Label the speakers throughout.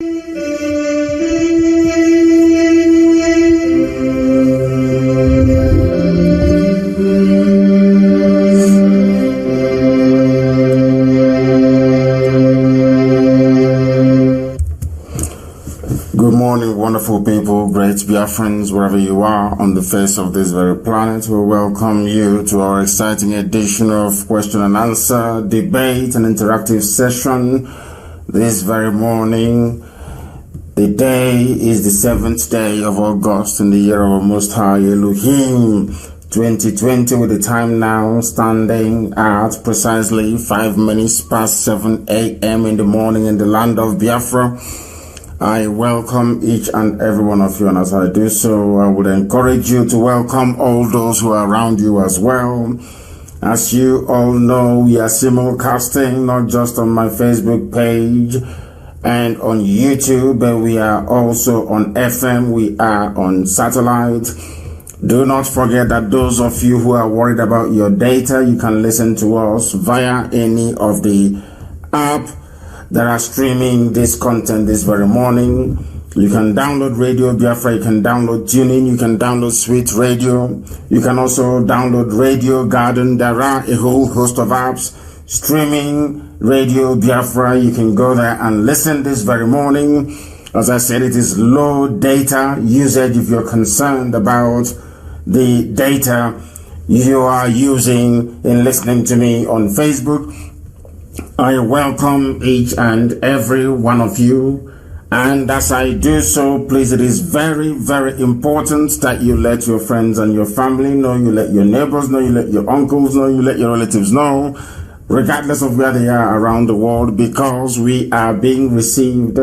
Speaker 1: Good morning, wonderful people, great Biafrans, wherever you are on the face of this very planet. We welcome you to our exciting edition of question and answer, debate and interactive session this very morning. The day is the 7th day of August in the year of our Most High Elohim 2020, with the time now standing at precisely 5 minutes past 7 a.m. in the morning in the land of Biafra. I welcome each and every one of you, and as I do so, I would encourage you to welcome all those who are around you as well. As you all know, we are simulcasting not just on my Facebook page and on YouTube, but we are also on FM, we are on satellite. Do not forget that those of you who are worried about your data, you can listen to us via any of the app that are streaming this content this very morning. You can download Radio Biafra, you can download TuneIn, you can download Sweet Radio, you can also download Radio Garden. There are a whole host of apps streaming Radio Biafra. You can go there and listen this very morning. As I said, it is low data usage if you're concerned about the data you are using in listening to me on Facebook. I welcome each and every one of you, and as I do so, please, it is very, very important that you let your friends and your family know, you let your neighbors know, you let your uncles know, you let your relatives know, regardless of where they are around the world, because we are being received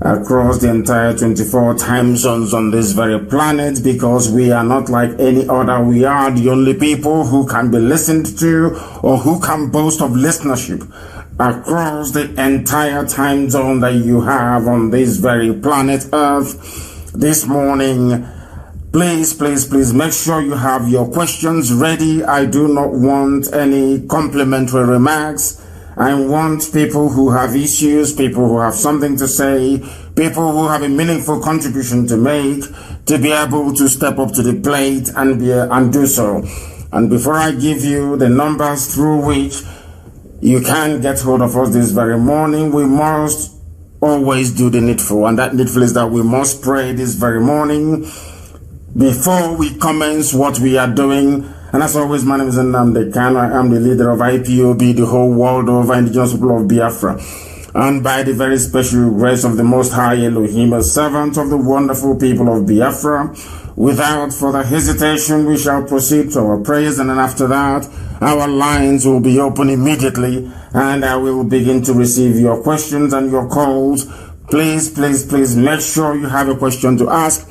Speaker 1: across the entire 24 time zones on this very planet, because we are not like any other. We are the only people who can be listened to, or who can boast of listenership across the entire time zone that you have on this very planet Earth this morning. Please, please, please make sure you have your questions ready. I do not want any complimentary remarks. I want people who have issues, people who have something to say, people who have a meaningful contribution to make, to be able to step up to the plate and do so. And before I give you the numbers through which you can get hold of us this very morning, we must always do the needful. And that needful is that we must pray this very morning before we commence what we are doing. And as always, my name is Nnamdi Kanu. I am the leader of IPOB, the whole world over indigenous people of Biafra. And by the very special grace of the Most High Elohim, a servant of the wonderful people of Biafra, without further hesitation, we shall proceed to our prayers, and then after that, our lines will be open immediately, and I will begin to receive your questions and your calls. Please, please, please make sure you have a question to ask,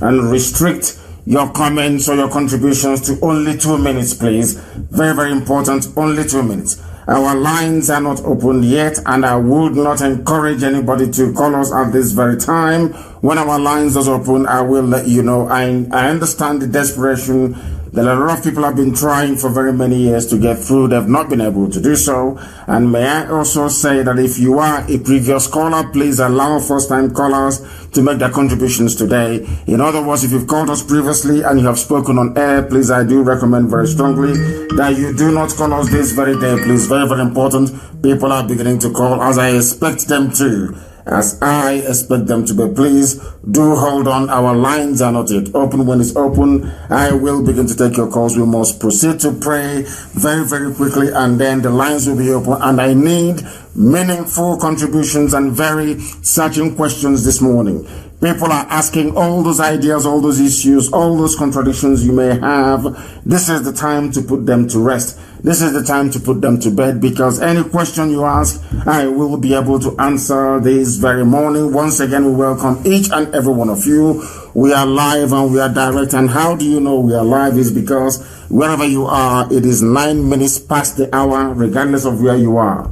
Speaker 1: and restrict your comments or your contributions to only 2 minutes, please. Very, very important, only 2 minutes. Our lines are not open yet, and I would not encourage anybody to call us at this very time. When our lines are open, I will let you know. I understand the desperation that a lot of people have been trying for very many years to get through. They've not been able to do so. And may I also say that if you are a previous caller, please allow first-time callers to make their contributions today. In other words, if you've called us previously and you have spoken on air, please, I do recommend very strongly that you do not call us this very day, please. Very, very important. People are beginning to call, as I expect them to. As I expect them to be. Please do hold on. Our lines are not yet open. When it's open, I will begin to take your calls. We must proceed to pray very, very quickly, and then the lines will be open. And I need meaningful contributions and very searching questions this morning. People are asking all those ideas, all those issues, all those contradictions you may have. This is the time to put them to rest. This is the time to put them to bed, because any question you ask, I will be able to answer this very morning. Once again, we welcome each and every one of you. We are live and we are direct. And how do you know we are live? Is because wherever you are, it is 9 minutes past the hour, regardless of where you are.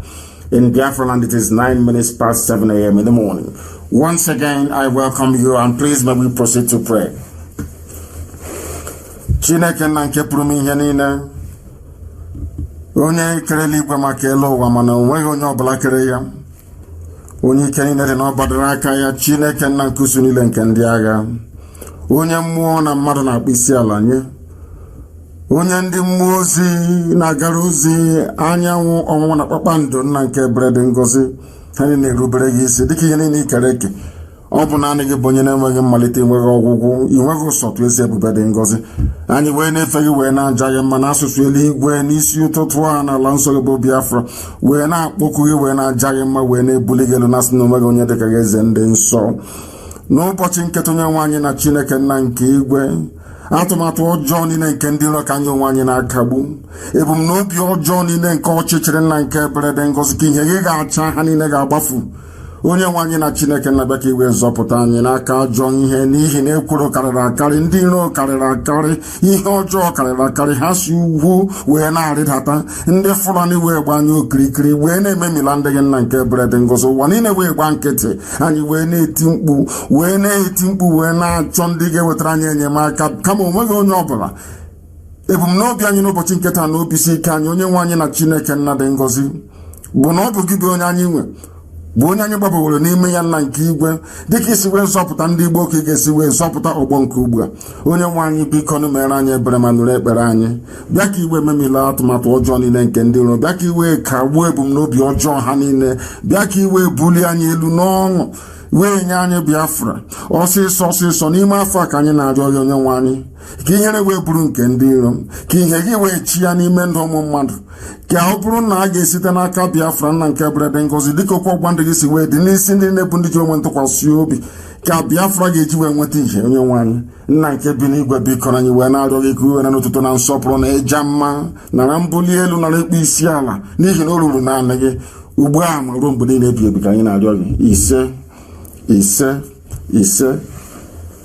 Speaker 1: In Biafra land, it is 9 minutes past 7 a.m. in the morning. Once again, I welcome you, and please may we proceed to pray. Chineke na nke pụrụ m ihe niile, onye kere eluigwe maka elu ụwa, mana onweghị onye ọbụla kere ya. onye ike niile dị n'ọbadoro aka ya, Chineke nna nkusu niile nke ndị agha, onye mmụọ na mmadụ na-akpụ isi ala nye, onye ndị mmụọ ozi na-agara ozi, anyanwụ ọnwụnwa na kpakpando nna nke ebere dị ngọzi, ha niile na-erubere gị isi dịka ihe niile ikere eke. Ọ bụ naanị gị bụ onye na-enweghị mmalite, enweghị ọgwụgwụ, inweghị ụsọtụ ezi ebube dị ngọzi. Anyị wee na-efe gị wee na-aja gị mma n'asụsụ eluigwe n'isi ụtụtụ a n'ala nsọ gị bụ Biafra, wee na-akpọku gị wee na-aja gị mma, wee na-ebuli gị elu na asị na onweghị onye dịka gị eze ndị nsọ. N'ụbọchị nketa onye nwe anyị na Chineke nna nke igwe, atụmatụ ọjọọ niile nke ndị iro ka anyị onwe anyị na-akagbu, ebumnobi ọjọọ niile nke ọchịchịrị nna nke ebere dị ngọzi, ka ihe gị ga-acha ha niile ga-agbafu. Onye nwe anyị na Chineke na-abịa ka iwe zọpụta anyị n'aka ajọ ihe, n'ihi na ekworo karịrị akarị, ndị iro karịrị akarị, ihe ọjọọ karịrị akarị, ha si ugwu wee na-arịdata, ndị Fulani wee gba anyị okirikiri wee na-ememila ndị gị nna nke ebere dị ngọzi, ụwa niile wee gba nkịtị, anyị wee na-eti mkpu wee na-achọ ndị ga-ewetara anyị enyemaka, kama onweghị onye ọbụla. Ebumnobi anyị n'ụbọchị nketa na obi si ike anyị, onye nwe anyị na Chineke nna dị ngọzi, bụ na ọ bụ gị bụ onye anyị nwe, bụ onye anyị gbabaworo n'ime ya nna nke igwe, dịka isi wee zọpụta ndị Igbo ka ị ga-esi wee zọpụta ọgbọ nke ugbu a. Onye nwe anyị biko nụ mere anyị ebere ma nụrụ ekpere anyị, bịa ka iwe memila atụmatụ ọjọọ niile nke ndị iro, bịa ka iwe kagbuo ebumnobi ọjọọ ha niile, bịa ka iwe bulie anyị elu n'ọṅụ, wee nye anyị Biafra ọsịsọ n'ime afọ a ka anyị na-arịọ ya onye nwe anyị, ka ihere wee bụrụ nke ndị iro, ka ihe gị wee chi ya n'ime ndụ ụmụ mmadụ, ka ọ bụrụ na a ga-esite n'aka Biafra nna nke ebere dị ngọzi, dịka okwu ọgba ndụ gị si wee dị n'isi ndị na-ebu ndị ji onwe ntụkwasị obi, ka Biafra ga-eji wee nweta ihe. Onye nwe anyị nna nke bi n'igwe, biko na anyị wee na-arịọ gị ka iwe na n'ụtụtụ na nsọpụrụ na ịja mma, nara mbuli elu, nara ikpe isi ala, n'ihi na o ruru naanị gị ugbu a ma ruo mgbe niile ebi ebi ka anyị na-arịọ gị. Ise.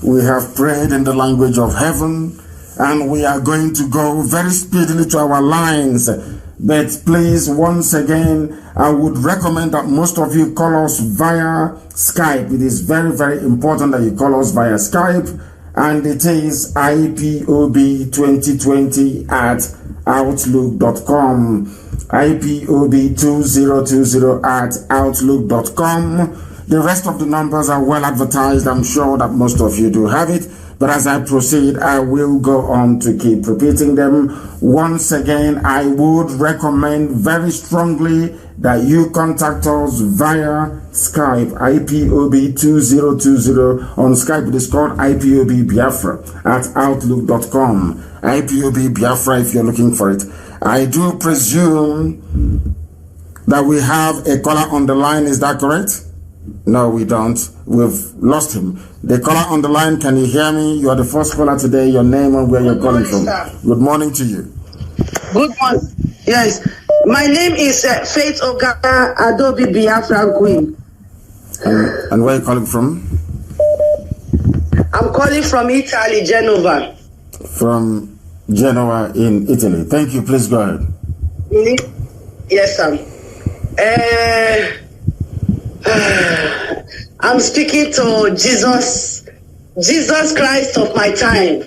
Speaker 1: We have prayed in the language of heaven, and we are going to go very speedily to our lines. But please, once again, I would recommend that most of you call us via Skype. It is very, very important that you call us via Skype, and it is IPOB2020@outlook.com. IPOB2020@outlook.com. The rest of the numbers are well advertised. I'm sure that most of you do have it. But as I proceed, I will go on to keep repeating them. Once again, I would recommend very strongly that you contact us via Skype, IPOB2020. On Skype, it is called IPOB Biafra @outlook.com. IPOB Biafra if you're looking for it. I do presume that we have a caller on the line. Is that correct? No, we don't. We've lost him. The caller on the line, can you hear me? You are the first caller today. Your name and where you're calling from.
Speaker 2: Sir.
Speaker 1: Good morning to you.
Speaker 2: Good morning. Yes. My name is Faith Ogana Adobe Biafra Queen.
Speaker 1: And where are you calling from?
Speaker 2: I'm calling from Italy, Genova.
Speaker 1: From Genoa in Italy. Thank you. Please go ahead.
Speaker 2: Yes, sir. I'm speaking to Jesus Christ of my time.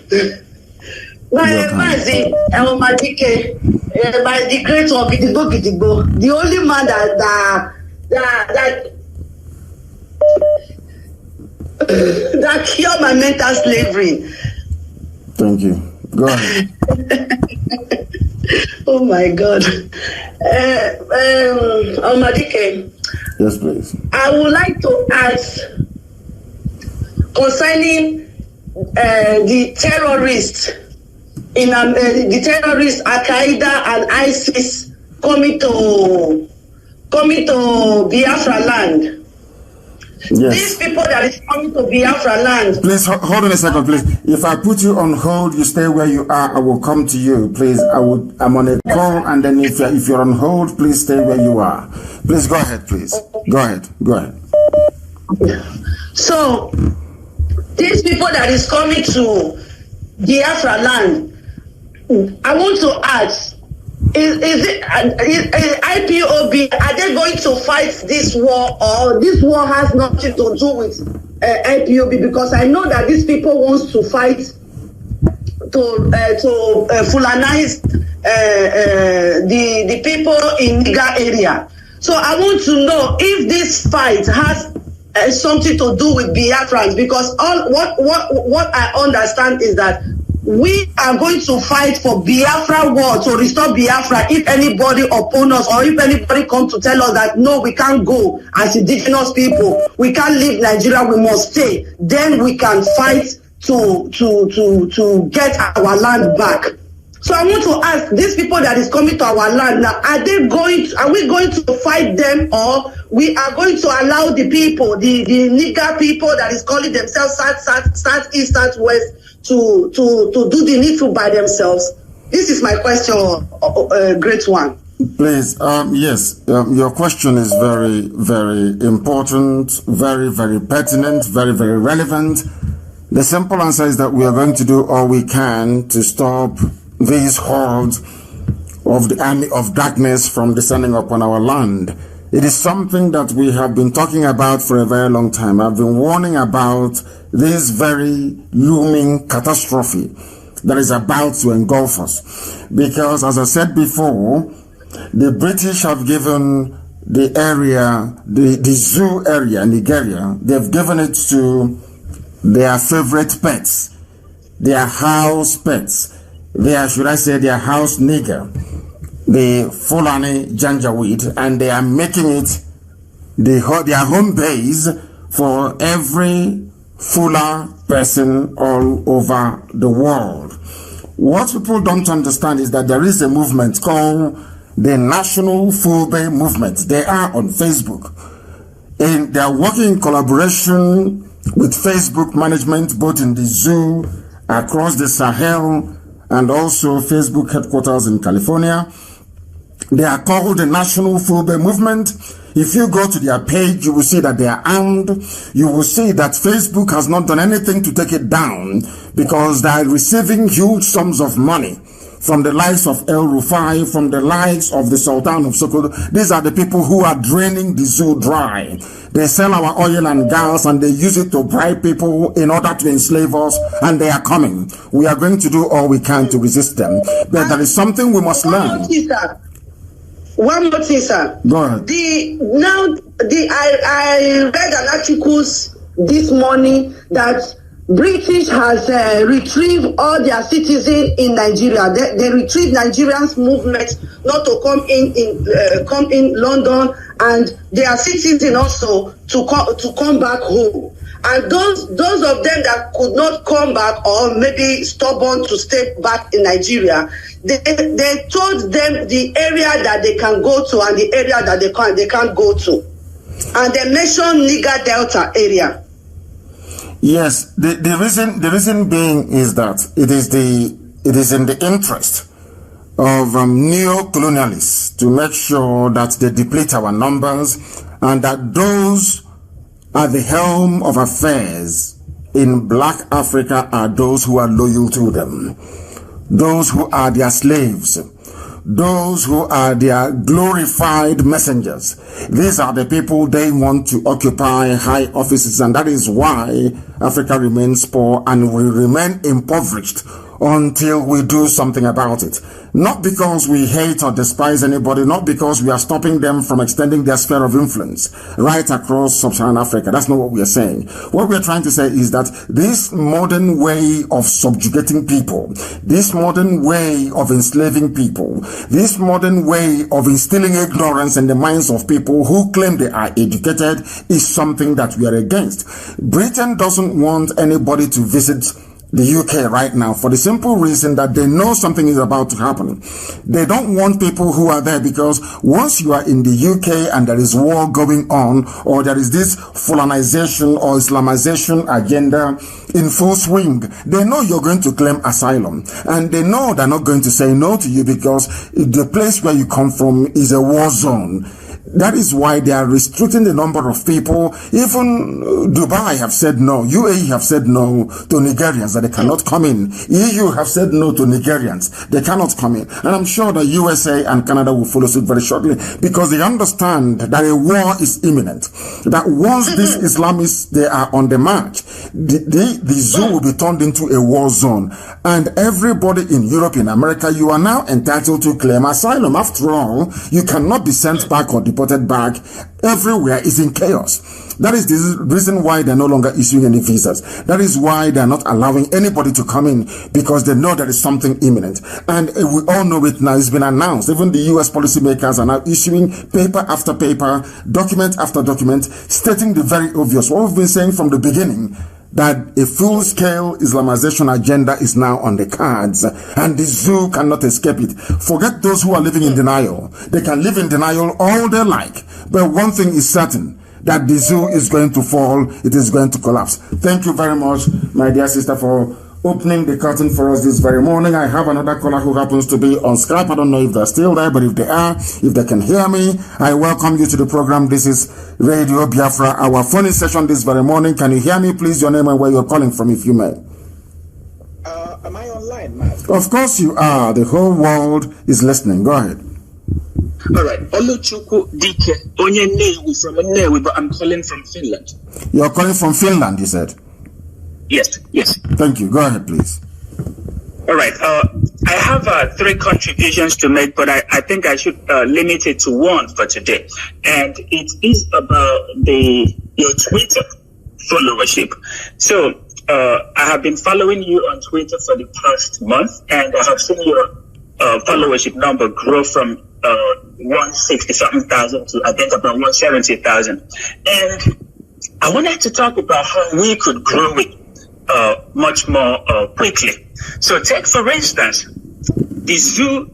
Speaker 2: Mazi Nnamdi Kanu, by the grace of Gidigbo, the only man that cured my mental slavery.
Speaker 1: Thank you. Go ahead.
Speaker 2: Oh my God. Nnamdi Kanu.
Speaker 1: Yes, please.
Speaker 2: I would like to ask concerning the terrorists Al Qaeda and ISIS coming to Biafra land.
Speaker 1: Yes.
Speaker 2: These people that is coming to Biafra land.
Speaker 1: Please hold on a second, please. If I put you on hold, you stay where you are. I will come to you, please. I'm on a call, and then if you're on hold, please stay where you are. Please go ahead, please. Go ahead.
Speaker 2: So these people that is coming to Biafra land, I want to ask: is IPOB, are they going to fight this war, or this war has nothing to do with IPOB? Because I know that these people want to fight to Fulanize the people in Niger area. So I want to know if this fight has something to do with Biafrans, because what I understand is that we are going to fight for Biafra war, to restore Biafra. If anybody oppose us, or if anybody come to tell us that no, we can't go as indigenous people, we can't leave Nigeria, we must stay, then we can fight to get our land back. So I want to ask these people that is coming to our land now, are we going to fight them, or we are going to allow the people, the nigger people that is calling themselves South East, Southwest, to do the needful by themselves? This is my question, great one.
Speaker 1: Please, yes, your question is very, very important, very, very pertinent, very, very relevant. The simple answer is that we are going to do all we can to stop these hordes of the army of darkness from descending upon our land. It is something that we have been talking about for a very long time. I've been warning about this very looming catastrophe that is about to engulf us. Because, as I said before, the British have given the area, the zoo area, Nigeria, they've given it to their favorite pets, their house pets, should I say, their house nigger, the Fulani Janjaweed, and they are making it their home base for every Fula person all over the world. What people don't understand is that there is a movement called the National Fulbe Movement. They are on Facebook, and they are working in collaboration with Facebook management, both in the zoo, across the Sahel, and also Facebook headquarters in California. They are called the National Fulbe Movement. If you go to their page, you will see that they are armed. You will see that Facebook has not done anything to take it down, because they are receiving huge sums of money from the likes of El Rufai, from the likes of the Sultan of Sokoto. These are the people who are draining the zoo dry. They sell our oil and gas, and they use it to bribe people in order to enslave us, and they are coming. We are going to do all we can to resist them. But there is something we must learn.
Speaker 2: One more thing, sir.
Speaker 1: Go ahead.
Speaker 2: I read an article this morning that British has retrieved all their citizens in Nigeria. They retrieved Nigerians' movement not to come in London, and their citizens also to come back home. And those of them that could not come back, or maybe stubborn to stay back in Nigeria, they told them the area that they can go to and the area that they can't go to. And they mentioned Niger Delta area.
Speaker 1: Yes, the reason being is that it is in the interest of neo-colonialists to make sure that they deplete our numbers, and that those at the helm of affairs in Black Africa are those who are loyal to them, those who are their slaves, those who are their glorified messengers. These are the people they want to occupy high offices, and that is why Africa remains poor and will remain impoverished until we do something about it. Not because we hate or despise anybody, not because we are stopping them from extending their sphere of influence right across sub-Saharan Africa. That's not what we are saying. What we are trying to say is that this modern way of subjugating people, this modern way of enslaving people, this modern way of instilling ignorance in the minds of people who claim they are educated is something that we are against. Britain doesn't want anybody to visit the UK right now for the simple reason that they know something is about to happen. They don't want people who are there, because once you are in the UK and there is war going on, or there is this Fulanization or Islamization agenda in full swing, they know you're going to claim asylum, and they know they're not going to say no to you, because the place where you come from is a war zone. That is why they are restricting the number of people. Even Dubai have said no. UAE have said no to Nigerians, that they cannot come in. EU have said no to Nigerians. They cannot come in. And I'm sure that USA and Canada will follow suit very shortly, because they understand that a war is imminent. That once these Islamists, they are on the march, the zoo will be turned into a war zone. And everybody in Europe, in America, you are now entitled to claim asylum. After all, you cannot be sent back or deported back. Everywhere is in chaos. That is the reason why they're no longer issuing any visas. That is why they're not allowing anybody to come in, because they know there is something imminent. And we all know it now. It's been announced. Even the US policymakers are now issuing paper after paper, document after document, stating the very obvious. What we've been saying from the beginning, that a full-scale Islamization agenda is now on the cards, and the zoo cannot escape it. Forget those who are living in denial. They can live in denial all they like. But one thing is certain, that the zoo is going to fall, it is going to collapse. Thank you very much, my dear sister, for opening the curtain for us this very morning. I have another caller who happens to be on Skype. I don't know if they're still there, but if they are, if they can hear me, I welcome you to the program. This is Radio Biafra, our phone session this very morning. Can you hear me, please? Your name and where you're calling from, if you may.
Speaker 3: Am I online, Mazi?
Speaker 1: Of course you are. The whole world is listening. Go ahead.
Speaker 3: All right. Oluchukwu Dike, Onye Nnewi from Nnewi, but I'm calling from Finland.
Speaker 1: You're calling from Finland, you said?
Speaker 3: Yes.
Speaker 1: Thank you. Go ahead, please.
Speaker 3: All right. I have 3 contributions to make, but I think I should limit it to one for today. And it is about your Twitter followership. So I have been following you on Twitter for the past month, and I have seen your followership number grow from 160-something thousand to I think about 170,000. And I wanted to talk about how we could grow it much more quickly. So take, for instance, the zoo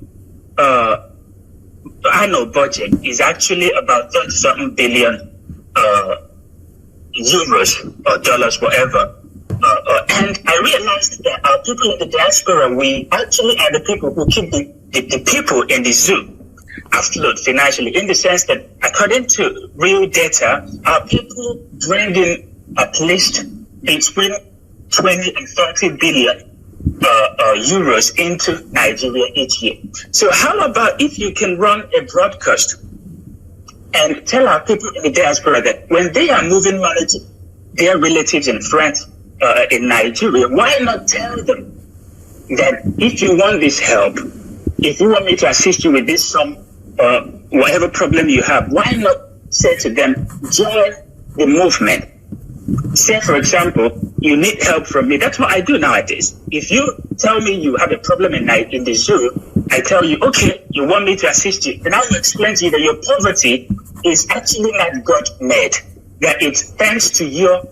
Speaker 3: annual budget is actually about 30-something billion euros or dollars, whatever. And I realized that our people in the diaspora, we actually are the people who keep the people in the zoo afloat financially, in the sense that according to real data, our people bring in at least between 20 and 30 billion euros into Nigeria each year. So how about if you can run a broadcast and tell our people in the diaspora that when they are moving money to their relatives and friends in Nigeria, why not tell them that if you want this help, if you want me to assist you with this sum, whatever problem you have, why not say to them, join the movement? Say, for example, you need help from me. That's what I do nowadays. If you tell me you have a problem in the zoo, I tell you, okay, you want me to assist you. Then I will explain to you that your poverty is actually not God-made, that it's thanks to your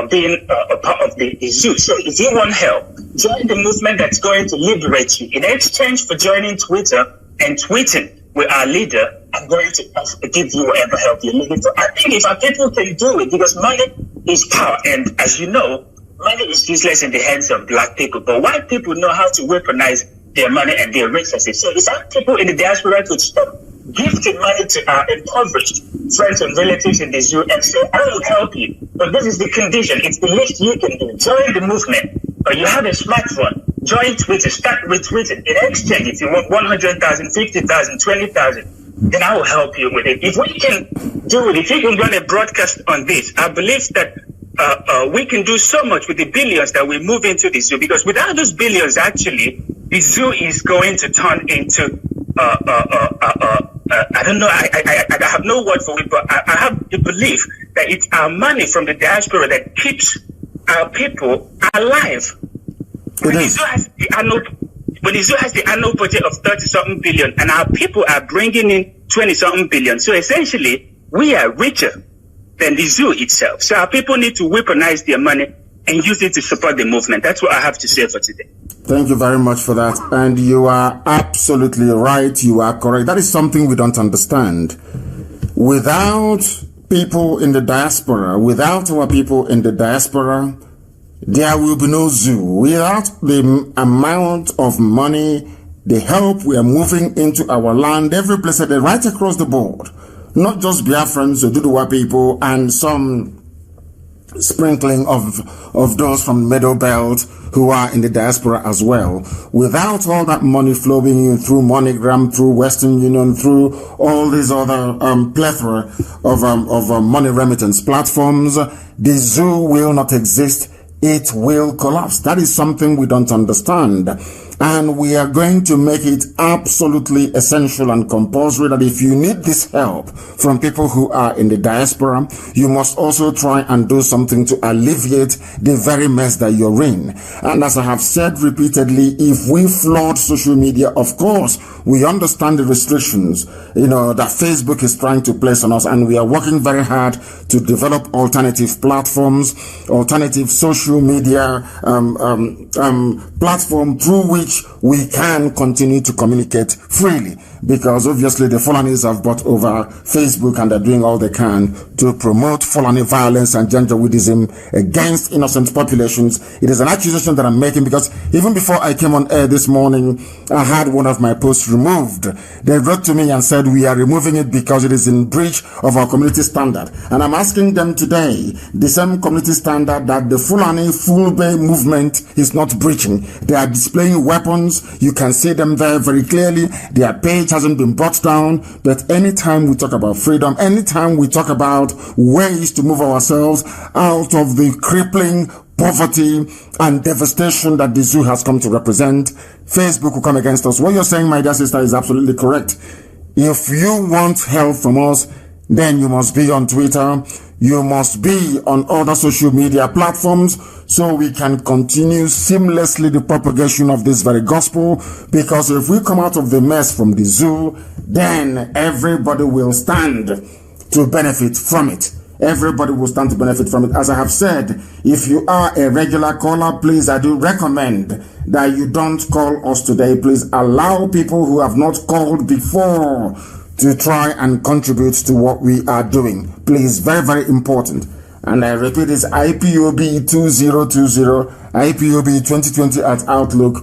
Speaker 3: being a part of the zoo. So if you want help, join the movement that's going to liberate you. In exchange for joining Twitter and tweeting with our leader, I'm going to give you whatever help you're looking for. I think if our people can do it, because money is power, and as you know, money is useless in the hands of black people, but white people know how to weaponize their money and their resources. So if our people in the diaspora could stop gifting money to our impoverished friends and relatives in the zoo and say, I will help you, but this is the condition, it's the least you can do. Join the movement, or you have a smartphone, join Twitter, start retweeting. In exchange, if you want 100,000, 50,000, 20,000, then I will help you with it. If we can do it, if you can run a broadcast on this, I believe that we can do so much with the billions that we move into the zoo, because without those billions, actually, the zoo is going to turn into, I don't know, I have no word for it, but I have the belief that it's our money from the diaspora that keeps our people alive. When the zoo has the annual budget of 30-something billion, and our people are bringing in 20-something billion. So essentially, we are richer than the zoo itself. So our people need to weaponize their money and use it to support the movement. That's what I have to say for today.
Speaker 1: Thank you very much for that. And you are absolutely right. You are correct. That is something we don't understand. Without people in the diaspora, without our people in the diaspora, there will be no zoo. Without the amount of money, the help we are moving into our land, every place, right across the board, not just Biafrans, Oduduwa people, and some sprinkling of those from Middle Belt who are in the diaspora as well. Without all that money flowing in through MoneyGram, through Western Union, through all these other plethora of money remittance platforms, the zoo will not exist. It will collapse. That is something we don't understand. And we are going to make it absolutely essential and compulsory that if you need this help from people who are in the diaspora, you must also try and do something to alleviate the very mess that you're in. And as I have said repeatedly, if we flood social media, of course, we understand the restrictions, that Facebook is trying to place on us, and we are working very hard to develop alternative platforms, alternative social media platform through which we can continue to communicate freely, because obviously the Fulanis have bought over Facebook and they're doing all they can to promote Fulani violence and Janjaweedism against innocent populations. It is an accusation that I'm making because even before I came on air this morning, I had one of my posts removed. They wrote to me and said we are removing it because it is in breach of our community standard. And I'm asking them today, the same community standard that the Fulani Fulbe movement is not breaching. They are displaying weapons. You can see them there very clearly. Their page hasn't been brought down. But anytime we talk about freedom, anytime we talk about ways to move ourselves out of the crippling poverty and devastation that the zoo has come to represent, Facebook will come against us. What you're saying, my dear sister, is absolutely correct. If you want help from us, then you must be on Twitter. You must be on other social media platforms so we can continue seamlessly the propagation of this very gospel. Because if we come out of the mess from the zoo, then everybody will stand to benefit from it. Everybody will stand to benefit from it. As I have said, if you are a regular caller, please, I do recommend that you don't call us today. Please allow people who have not called before to try and contribute to what we are doing. Please, very, very important. And I repeat, it's IPOB 2020, IPOB 2020 at outlook.com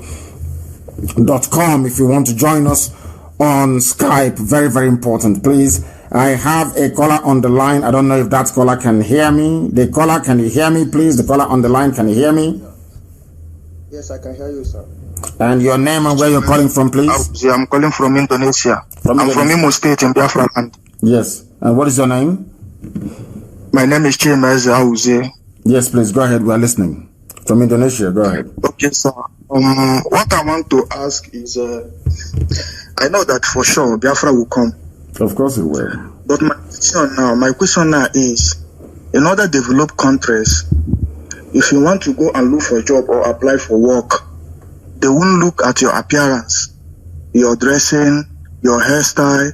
Speaker 1: if you want to join us on Skype. Very, very important. Please, I have a caller on the line. I don't know if that caller can hear me. The caller, can you hear me, please? The caller on the line, can you hear me?
Speaker 4: Yes, I can hear you, sir.
Speaker 1: And your name and where you're calling from, please?
Speaker 4: I'm calling from Indonesia. I'm from Imo State in Biafra land.
Speaker 1: Yes. And what is your name?
Speaker 4: My name is Mazi Nnamdi.
Speaker 1: Yes, please, go ahead. We are listening. From Indonesia, go ahead.
Speaker 4: Okay, sir. What I want to ask is, I know that for sure Biafra will come.
Speaker 1: Of course it will.
Speaker 4: But my question now is, in other developed countries, if you want to go and look for a job or apply for work, they won't look at your appearance, your dressing, your hairstyle.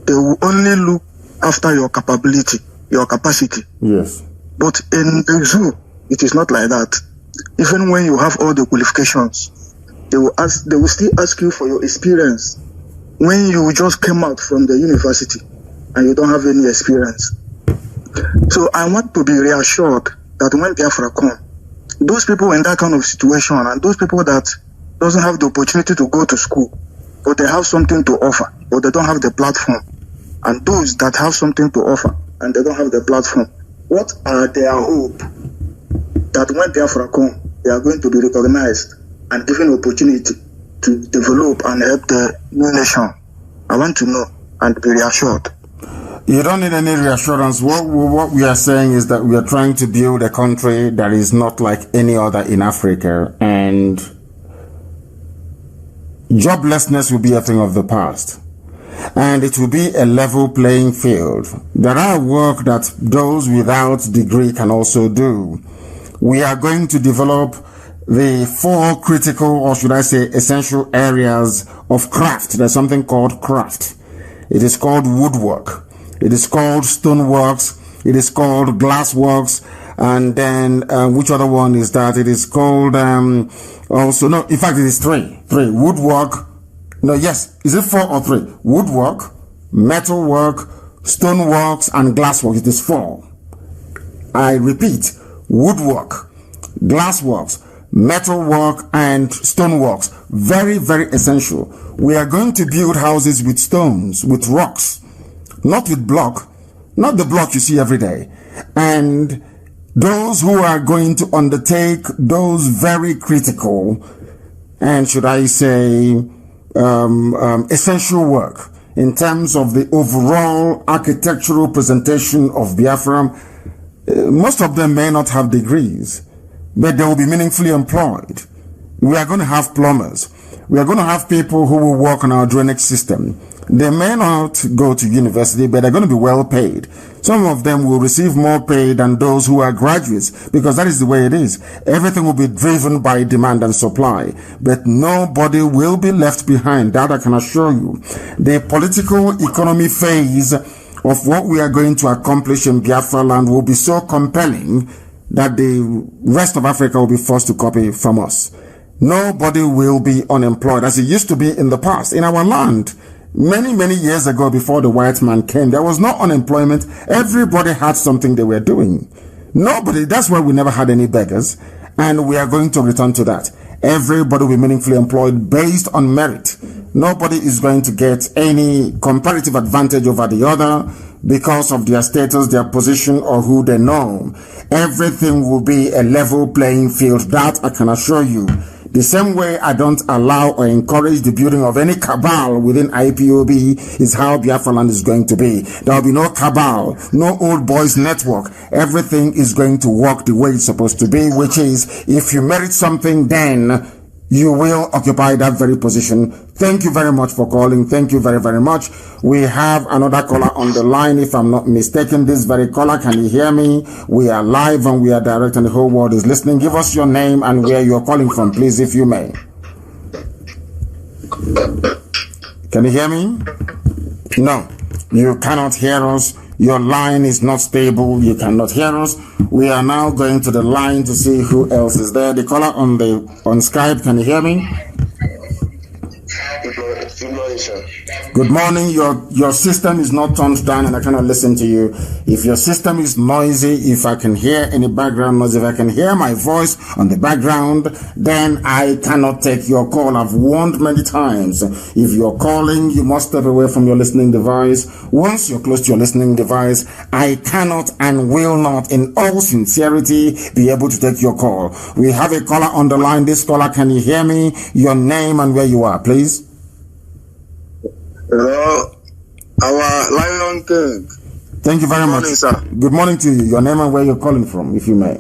Speaker 4: They will only look after your capability, your capacity.
Speaker 1: Yes.
Speaker 4: But in the zoo, it is not like that. Even when you have all the qualifications, they will still ask you for your experience. When you just came out from the university and you don't have any experience. So I want to be reassured that when Biafra come, those people in that kind of situation and those people that doesn't have the opportunity to go to school, but they have something to offer, but they don't have the platform, and those that have something to offer and they don't have the platform, what are their hope that when Biafra come, they are going to be recognized and given opportunity to develop and help the new nation? I want to know and be reassured.
Speaker 1: You don't need any reassurance. What we are saying is that we are trying to build a country that is not like any other in Africa, and joblessness will be a thing of the past, and it will be a level playing field. There are work that those without degree can also do. We are going to develop the 4 critical, or should I say essential areas of craft. There's something called craft. It is called woodwork. It is called stoneworks. It is called glassworks. And then, which other one is that? It is called, also, no, in fact, it is 3. Woodwork. No, yes. Is it 4 or 3? Woodwork, metalwork, stoneworks, and glassworks. It is 4. I repeat, woodwork, glassworks, metalwork, and stoneworks. Very, very essential. We are going to build houses with stones, with rocks, not with block, not the block you see every day. And those who are going to undertake those very critical and, should I say, essential work in terms of the overall architectural presentation of Biafra, most of them may not have degrees, but they will be meaningfully employed. We are going to have plumbers. We are going to have people who will work on our drainage system. They may not go to university, but they're going to be well paid. Some of them will receive more pay than those who are graduates, because that is the way it is. Everything will be driven by demand and supply, but nobody will be left behind. That I can assure you. The political economy phase of what we are going to accomplish in Biafra land will be so compelling that the rest of Africa will be forced to copy from us. Nobody will be unemployed as it used to be in the past. In our land, many years ago, before the white man came, there was no unemployment. Everybody had something they were doing. Nobody, that's why we never had any beggars. And we are going to return to that. Everybody will be meaningfully employed based on merit. Nobody is going to get any comparative advantage over the other because of their status, their position, or who they know. Everything will be a level playing field. That I can assure you. The same way I don't allow or encourage the building of any cabal within IPOB is how Biafra land is going to be. There will be no cabal, no old boys network. Everything is going to work the way it's supposed to be, which is if you merit something, then you will occupy that very position. Thank you very much for calling. Thank you very much. We have another caller on the line, if I'm not mistaken. This very caller, can you hear me? We are live and we are direct and the whole world is listening. Give us your name and where you're calling from, please, if you may. Can you hear me? No, you cannot hear us. Your line is not stable. You cannot hear us. We are now going to the line to see who else is there. The caller on Skype, can you hear me?
Speaker 5: Good morning, sir.
Speaker 1: Good morning. Your system is not turned down and I cannot listen to you. If your system is noisy, if I can hear any background noise, if I can hear my voice on the background, then I cannot take your call. I've warned many times. If you're calling, you must step away from your listening device. Once you're close to your listening device, I cannot and will not, in all sincerity, be able to take your call. We have a caller on the line. This caller, can you hear me? Your name and where you are, please.
Speaker 5: Hello, our Lion King.
Speaker 1: Thank you very much.
Speaker 5: Good morning, sir.
Speaker 1: Good morning to you. Your name and where you're calling from, if you may.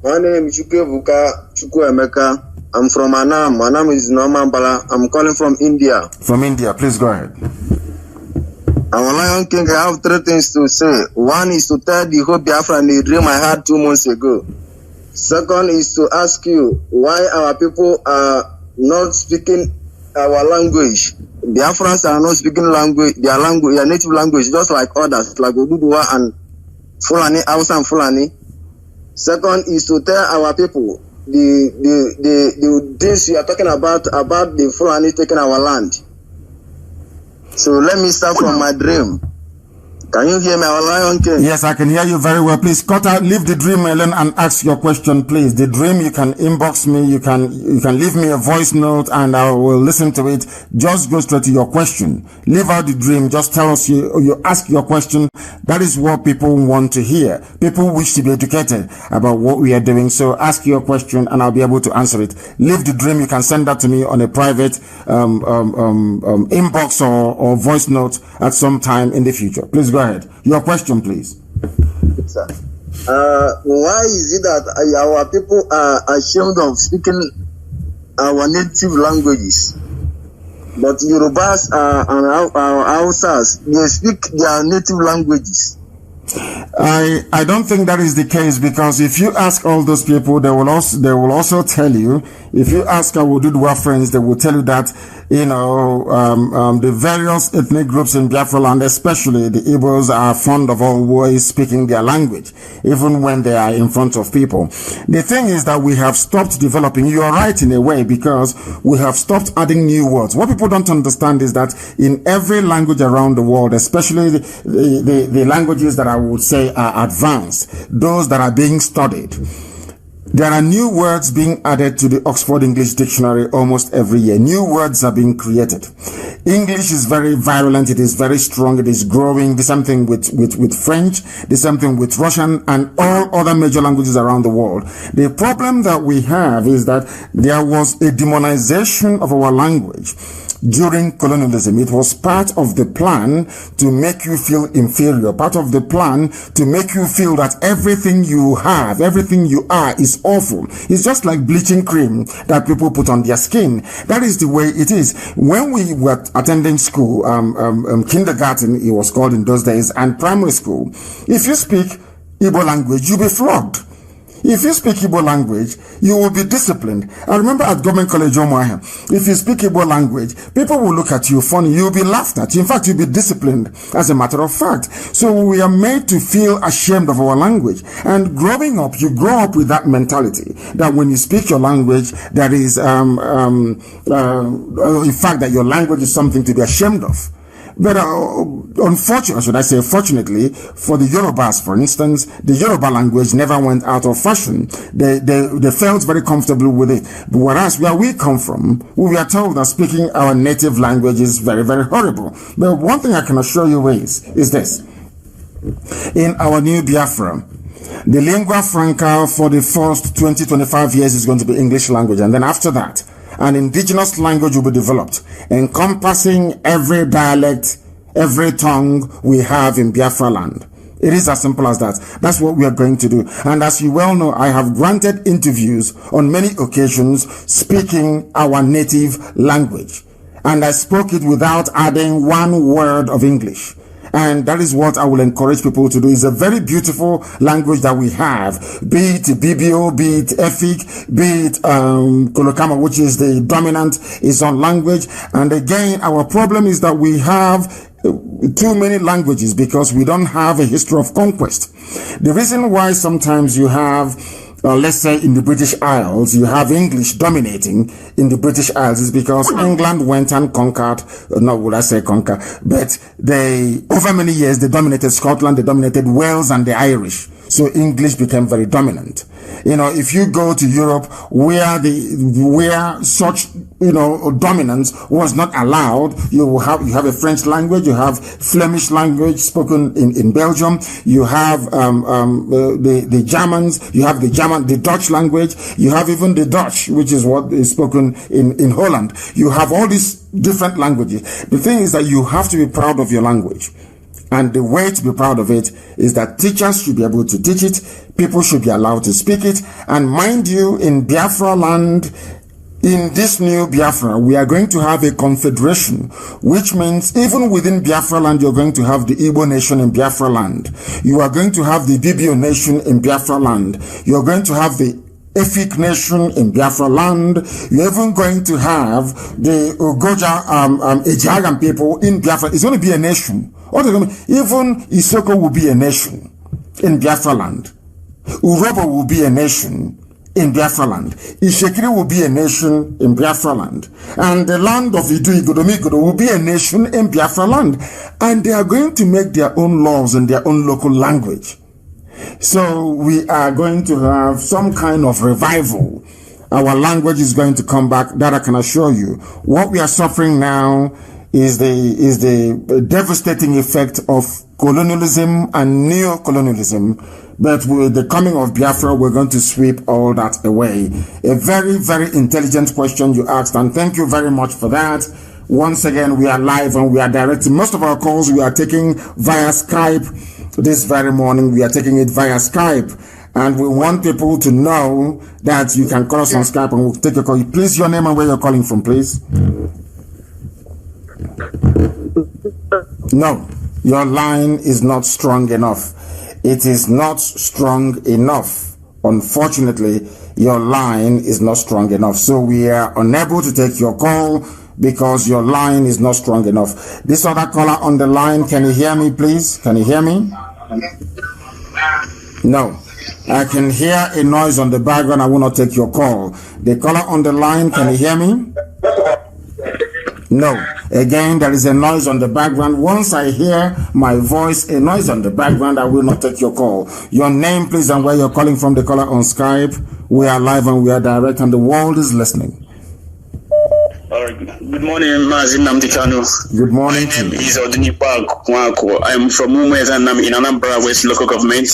Speaker 5: My name is Chukwuemeka. I'm from Anam. My name is Nomambala. I'm calling from India.
Speaker 1: From India, please go ahead.
Speaker 5: Our Lion King, I have three things to say. One is to tell the whole Biafra the dream I had 2 months ago. Second is to ask you why our people are not speaking our language. Biafrans are not speaking their native language, just like others, like Oduduwa and Fulani, Hausa and Fulani. Second is to tell our people the things you are talking about the Fulani taking our land. So let me start from my dream. Can you hear me, our Lion King?
Speaker 1: Yes, I can hear you very well. Please cut out, leave the dream alone and ask your question, please. The dream, you can inbox me, you can leave me a voice note and I will listen to it. Just go straight to your question. Leave out the dream, just tell us you ask your question. That is what people want to hear. People wish to be educated about what we are doing. So ask your question and I'll be able to answer it. Leave the dream, you can send that to me on a private inbox or voice note at some time in the future. Please go ahead. Your question, please.
Speaker 5: Sir. Why is it that our people are ashamed of speaking our native languages? But Yorubas and our Hausas, they speak their native languages.
Speaker 1: I don't think that is the case, because if you ask all those people, they will also tell you. If you ask our Oduduwa friends, they will tell you that the various ethnic groups in Biafra land, especially the Igbos, are fond of always speaking their language, even when they are in front of people. The thing is that we have stopped developing. You are right in a way, because we have stopped adding new words. What people don't understand is that in every language around the world, especially the languages that I would say are advanced, those that are being studied, There are new words being added to the Oxford English Dictionary almost every year. New words are being created. English is very virulent. It is very strong. It is growing. The same thing with French. The same thing with Russian and all other major languages around the world. The problem that we have is that there was a demonization of our language during colonialism. It was part of the plan to make you feel inferior, part of the plan to make you feel that everything you have, everything you are is awful. It's just like bleaching cream that people put on their skin. That is the way it is. When we were attending school, kindergarten, it was called in those days, and primary school, if you speak Igbo language, you'll be flogged. If you speak Igbo language, you will be disciplined. I remember at Government College Omaha, if you speak Igbo language, people will look at you funny. You'll be laughed at. In fact, you'll be disciplined as a matter of fact. So we are made to feel ashamed of our language. And growing up, you grow up with that mentality that when you speak your language, that is, in fact, that your language is something to be ashamed of. But unfortunately, should I say fortunately, for the Yorubas, for instance, the Yoruba language never went out of fashion. They felt very comfortable with it. But whereas where we come from, we are told that speaking our native language is very, very horrible. But one thing I can assure you is this. In our new Biafra, the lingua franca for the first 20-25 years is going to be English language. And then after that, an indigenous language will be developed, encompassing every dialect, every tongue we have in Biafra land. It is as simple as that. That's what we are going to do. And as you well know, I have granted interviews on many occasions speaking our native language. And I spoke it without adding one word of English. And that is what I will encourage people to do. It's a very beautiful language that we have, be it BBO, be it Efik, be it Kolokama, which is the dominant Izon language. And again, our problem is that we have too many languages because we don't have a history of conquest. The reason why sometimes you have let's say in the British Isles, you have English dominating in the British Isles is because England went and conquered, not would I say conquer, but over many years, they dominated Scotland, they dominated Wales and the Irish. So English became very dominant. You know, if you go to Europe where such, dominance was not allowed, you have a French language, you have Flemish language spoken in Belgium, you have, the Germans, you have the Dutch language, you have even the Dutch, which is what is spoken in Holland. You have all these different languages. The thing is that you have to be proud of your language. And the way to be proud of it is that teachers should be able to teach it, people should be allowed to speak it, and mind you, in Biafra land, in this new Biafra, we are going to have a confederation, which means even within Biafra land, you're going to have the Igbo nation in Biafra land. You are going to have the BBO nation in Biafra land. You're going to have the Efik nation in Biafra land. You're even going to have the Ugoja, Ejiagan people in Biafra. It's going to be a nation. Even Isoko will be a nation in Biafra land. Urobo will be a nation in Biafra land. Ishekiri will be a nation in Biafra land. And the land of Idu Igodomigodo will be a nation in Biafra land. And they are going to make their own laws in their own local language. So we are going to have some kind of revival. Our language is going to come back. That I can assure you. What we are suffering now is the devastating effect of colonialism and neo-colonialism. But with the coming of Biafra, we're going to sweep all that away. A very, very intelligent question you asked, and thank you very much for that. Once again, we are live and we are directing. Most of our calls we are taking via Skype. This very morning, we are taking it via Skype. And we want people to know that you can call us on Skype and we'll take a call. Please, your name and where you're calling from, please. No, your line is not strong enough. It is not strong enough. Unfortunately, your line is not strong enough. So we are unable to take your call because your line is not strong enough. This other caller on the line, can you hear me, please? Can you hear me? No. I can hear a noise on the background. I will not take your call. The caller on the line, can you hear me? No. Again, there is a noise on the background. Once I hear my voice, a noise on the background, I will not take your call. Your name, please, and where you're calling from, the caller on Skype. We are live and we are direct, and the world is listening.
Speaker 6: All right. Good morning, Mazi Nnamdi Kanu.
Speaker 1: Good morning.
Speaker 6: My name is Odunipa Kwako. I am from Mumbai and I'm in Anambra West Local Government.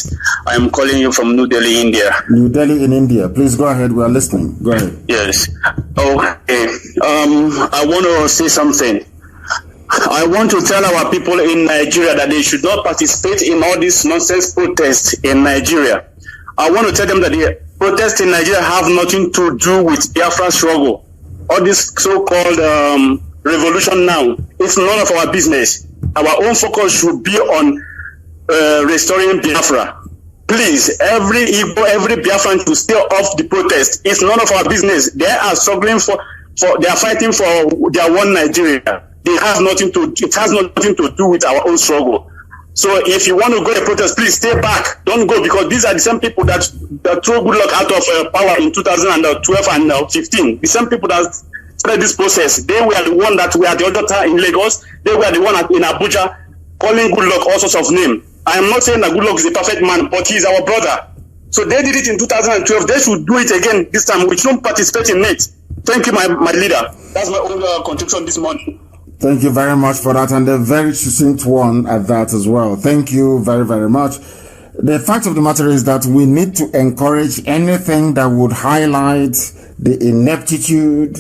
Speaker 6: I am calling you from New Delhi, India.
Speaker 1: New Delhi in India. Please go ahead. We are listening. Go ahead.
Speaker 6: Yes. Okay. I want to say something. I want to tell our people in Nigeria that they should not participate in all these nonsense protests in Nigeria. I want to tell them that the protests in Nigeria have nothing to do with Biafra struggle. All this so-called revolution now, it's none of our business. Our own focus should be on restoring Biafra. Please, every Igbo, every Biafran to stay off the protest. It's none of our business. They are struggling they are fighting for their one Nigeria. It has nothing to do with our own struggle. So if you want to go to protest, please stay back. Don't go, because these are the same people that threw good luck out of power in 2012 and 15. The same people that started this process. They were the one that were the other in Lagos. They were the one in Abuja calling good luck all sorts of names. I am not saying that good luck is a perfect man, but he is our brother. So they did it in 2012. They should do it again this time. We shouldn't participate in it. Thank you, my leader. That's my own contribution this morning.
Speaker 1: Thank you very much for that, and a very succinct one at that as well. Thank you very, very much. The fact of the matter is that we need to encourage anything that would highlight the ineptitude,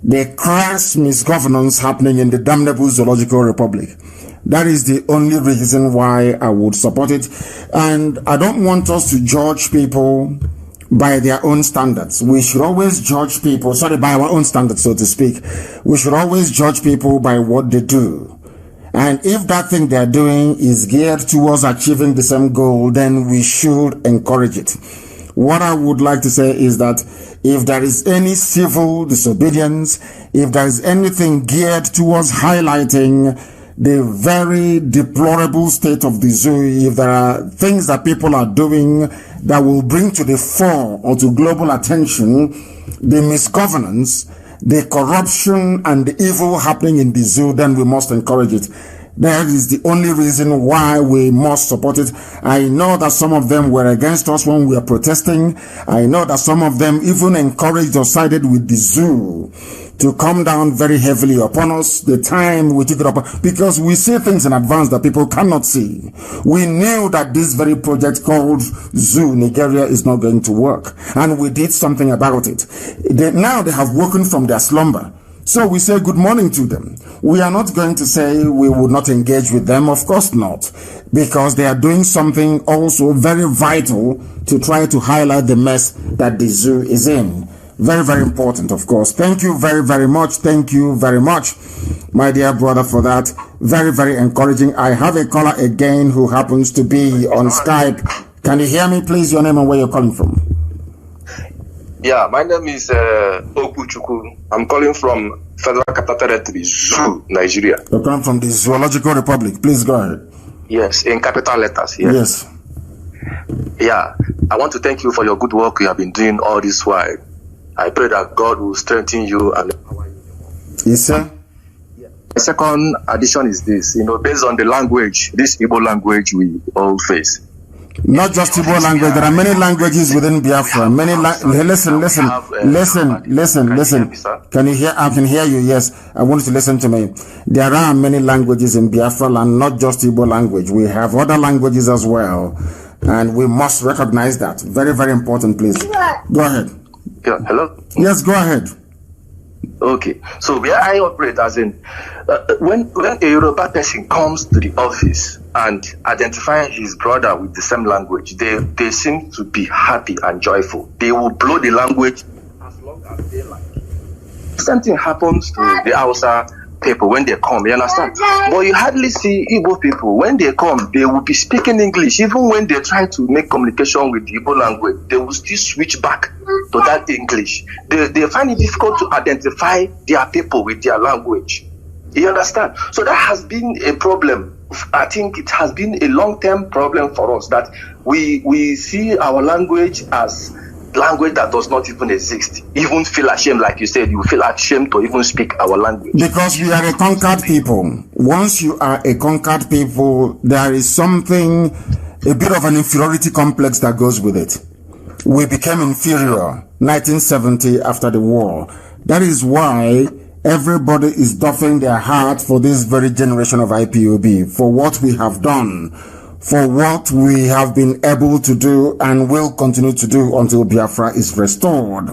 Speaker 1: the crass misgovernance happening in the damnable Zoological Republic. That is the only reason why I would support it. And I don't want us to judge people by their own standards. We should always judge people, by our own standards, so to speak. We should always judge people by what they do. And if that thing they're doing is geared towards achieving the same goal, then we should encourage it. What I would like to say is that if there is any civil disobedience, if there is anything geared towards highlighting the very deplorable state of the zoo, if there are things that people are doing that will bring to the fore or to global attention the misgovernance, the corruption and the evil happening in the zoo, then we must encourage it. That is the only reason why we must support it. I know that some of them were against us when we were protesting. I know that some of them even encouraged or sided with the zoo to come down very heavily upon us the time we took it up, because we see things in advance that people cannot see. We knew that this very project called Zoo Nigeria is not going to work, and we did something about it. Now they have woken from their slumber. So we say good morning to them. We are not going to say we would not engage with them, of course not, because they are doing something also very vital to try to highlight the mess that the zoo is in. Very, very important, of course. Thank you very, very much. Thank you very much, my dear brother, for that. Very, very encouraging. I have a caller again who happens to be on Skype. Can you hear me, please? Your name and where you're calling from?
Speaker 7: Yeah, my name is Okuchuku. I'm calling from Federal Capital Territory, Zoo, Nigeria.
Speaker 1: You're calling from the Zoological Republic. Please go ahead.
Speaker 7: Yes, in capital letters. Yes. Yeah, I want to thank you for your good work you have been doing all this while. I pray that God will strengthen you and empower you.
Speaker 1: Yes, sir.
Speaker 7: Yeah. The second addition is this, based on the language, this Igbo language we all face.
Speaker 1: Not just Igbo language, there are many languages within Biafra. Listen. Can you hear? I can hear you, yes. I want you to listen to me. There are many languages in Biafra land, not just Igbo language. We have other languages as well. And we must recognize that. Very, very important, please. Go ahead.
Speaker 7: Yeah, hello?
Speaker 1: Yes, go ahead.
Speaker 7: Okay, so where I operate, as in, when a Yoruba person comes to the office and identifies his brother with the same language, they seem to be happy and joyful. They will blow the language as long as they like. Same thing happens to the Hausa people when they come, you understand? But you hardly see Igbo people. When they come, they will be speaking English. Even when they try to make communication with the Igbo language, they will still switch back to that English. They find it difficult to identify their people with their language. You understand? So that has been a problem. I think it has been a long-term problem for us, that we see our language as language that does not even exist, even feel ashamed, like you said, you feel ashamed to even speak our language?
Speaker 1: Because we are a conquered people. Once you are a conquered people, there is something, a bit of an inferiority complex that goes with it. We became inferior 1970 after the war. That is why everybody is doffing their heart for this very generation of IPOB, for what we have done, for what we have been able to do and will continue to do until Biafra is restored.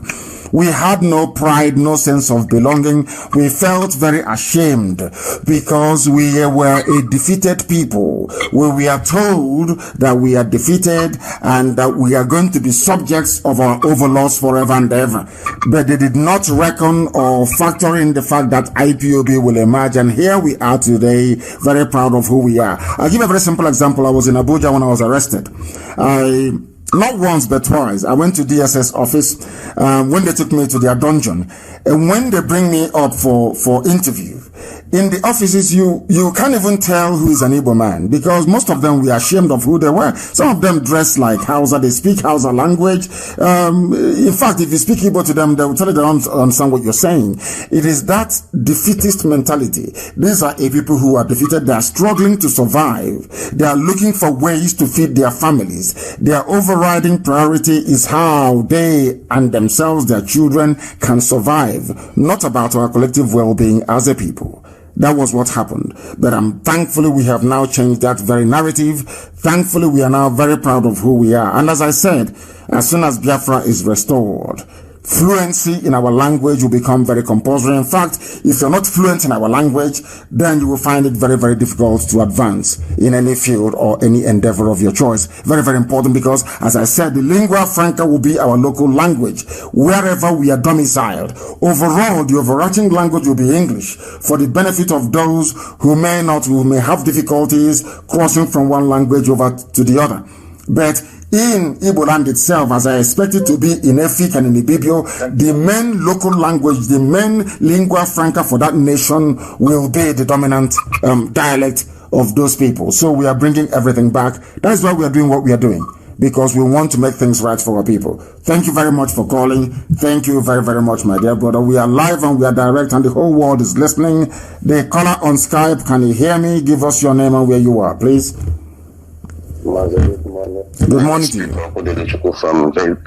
Speaker 1: We had no pride, no sense of belonging. We felt very ashamed because we were a defeated people. We were told that we are defeated and that we are going to be subjects of our overlords forever and ever. But they did not reckon or factor in the fact that IPOB will emerge. And here we are today, very proud of who we are. I'll give a very simple example. I was in Abuja when I was arrested. Not once but twice. I went to DSS office when they took me to their dungeon, and when they bring me up for interview in the offices, you can't even tell who is an Igbo man, because most of them were ashamed of who they were. Some of them dress like Hausa, they speak Hausa language. In fact, if you speak Igbo to them, they will tell you they don't understand what you're saying. It is that defeatist mentality. These are a people who are defeated. They are struggling to survive. They are looking for ways to feed their families. Their overriding priority is how they and themselves, their children, can survive, not about our collective well-being as a people. That was what happened. But thankfully we have now changed that very narrative. Thankfully we are now very proud of who we are. And as I said, as soon as Biafra is restored, fluency in our language will become very compulsory. In fact, if you're not fluent in our language, then you will find it very, very difficult to advance in any field or any endeavor of your choice. Very, very important, because, as I said, the lingua franca will be our local language wherever we are domiciled. Overall, the overarching language will be English, for the benefit of those who may have difficulties crossing from one language over to the other. But in Igbo land itself, as I expect it to be in Efik and in Ibibio, the main local language, the main lingua franca for that nation will be the dominant dialect of those people. So we are bringing everything back. That is why we are doing what we are doing, because we want to make things right for our people. Thank you very much for calling. Thank you very, very much, my dear brother. We are live and we are direct and the whole world is listening. The caller on Skype, can you hear me? Give us your name and where you are, please.
Speaker 8: Good morning.
Speaker 1: Good morning to you.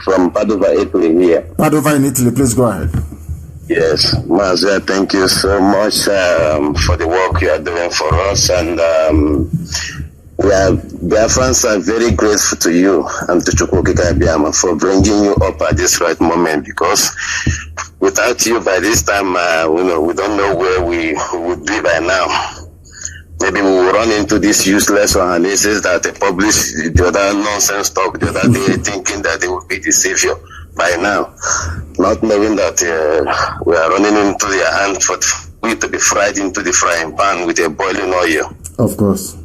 Speaker 8: From Padova, Italy here.
Speaker 1: Padova in Italy, please go ahead.
Speaker 8: Yes, Mazi, thank you so much for the work you are doing for us, and Biafrans are very grateful to you and to Chukwukika Biama for bringing you up at this right moment, because without you by this time, we don't know where we would be by now. Maybe we will run into this useless analysis that they published the other nonsense talk the other day, thinking that they will be the savior by now, not knowing that we are running into their hand for we to be fried into the frying pan with a boiling oil. Of course.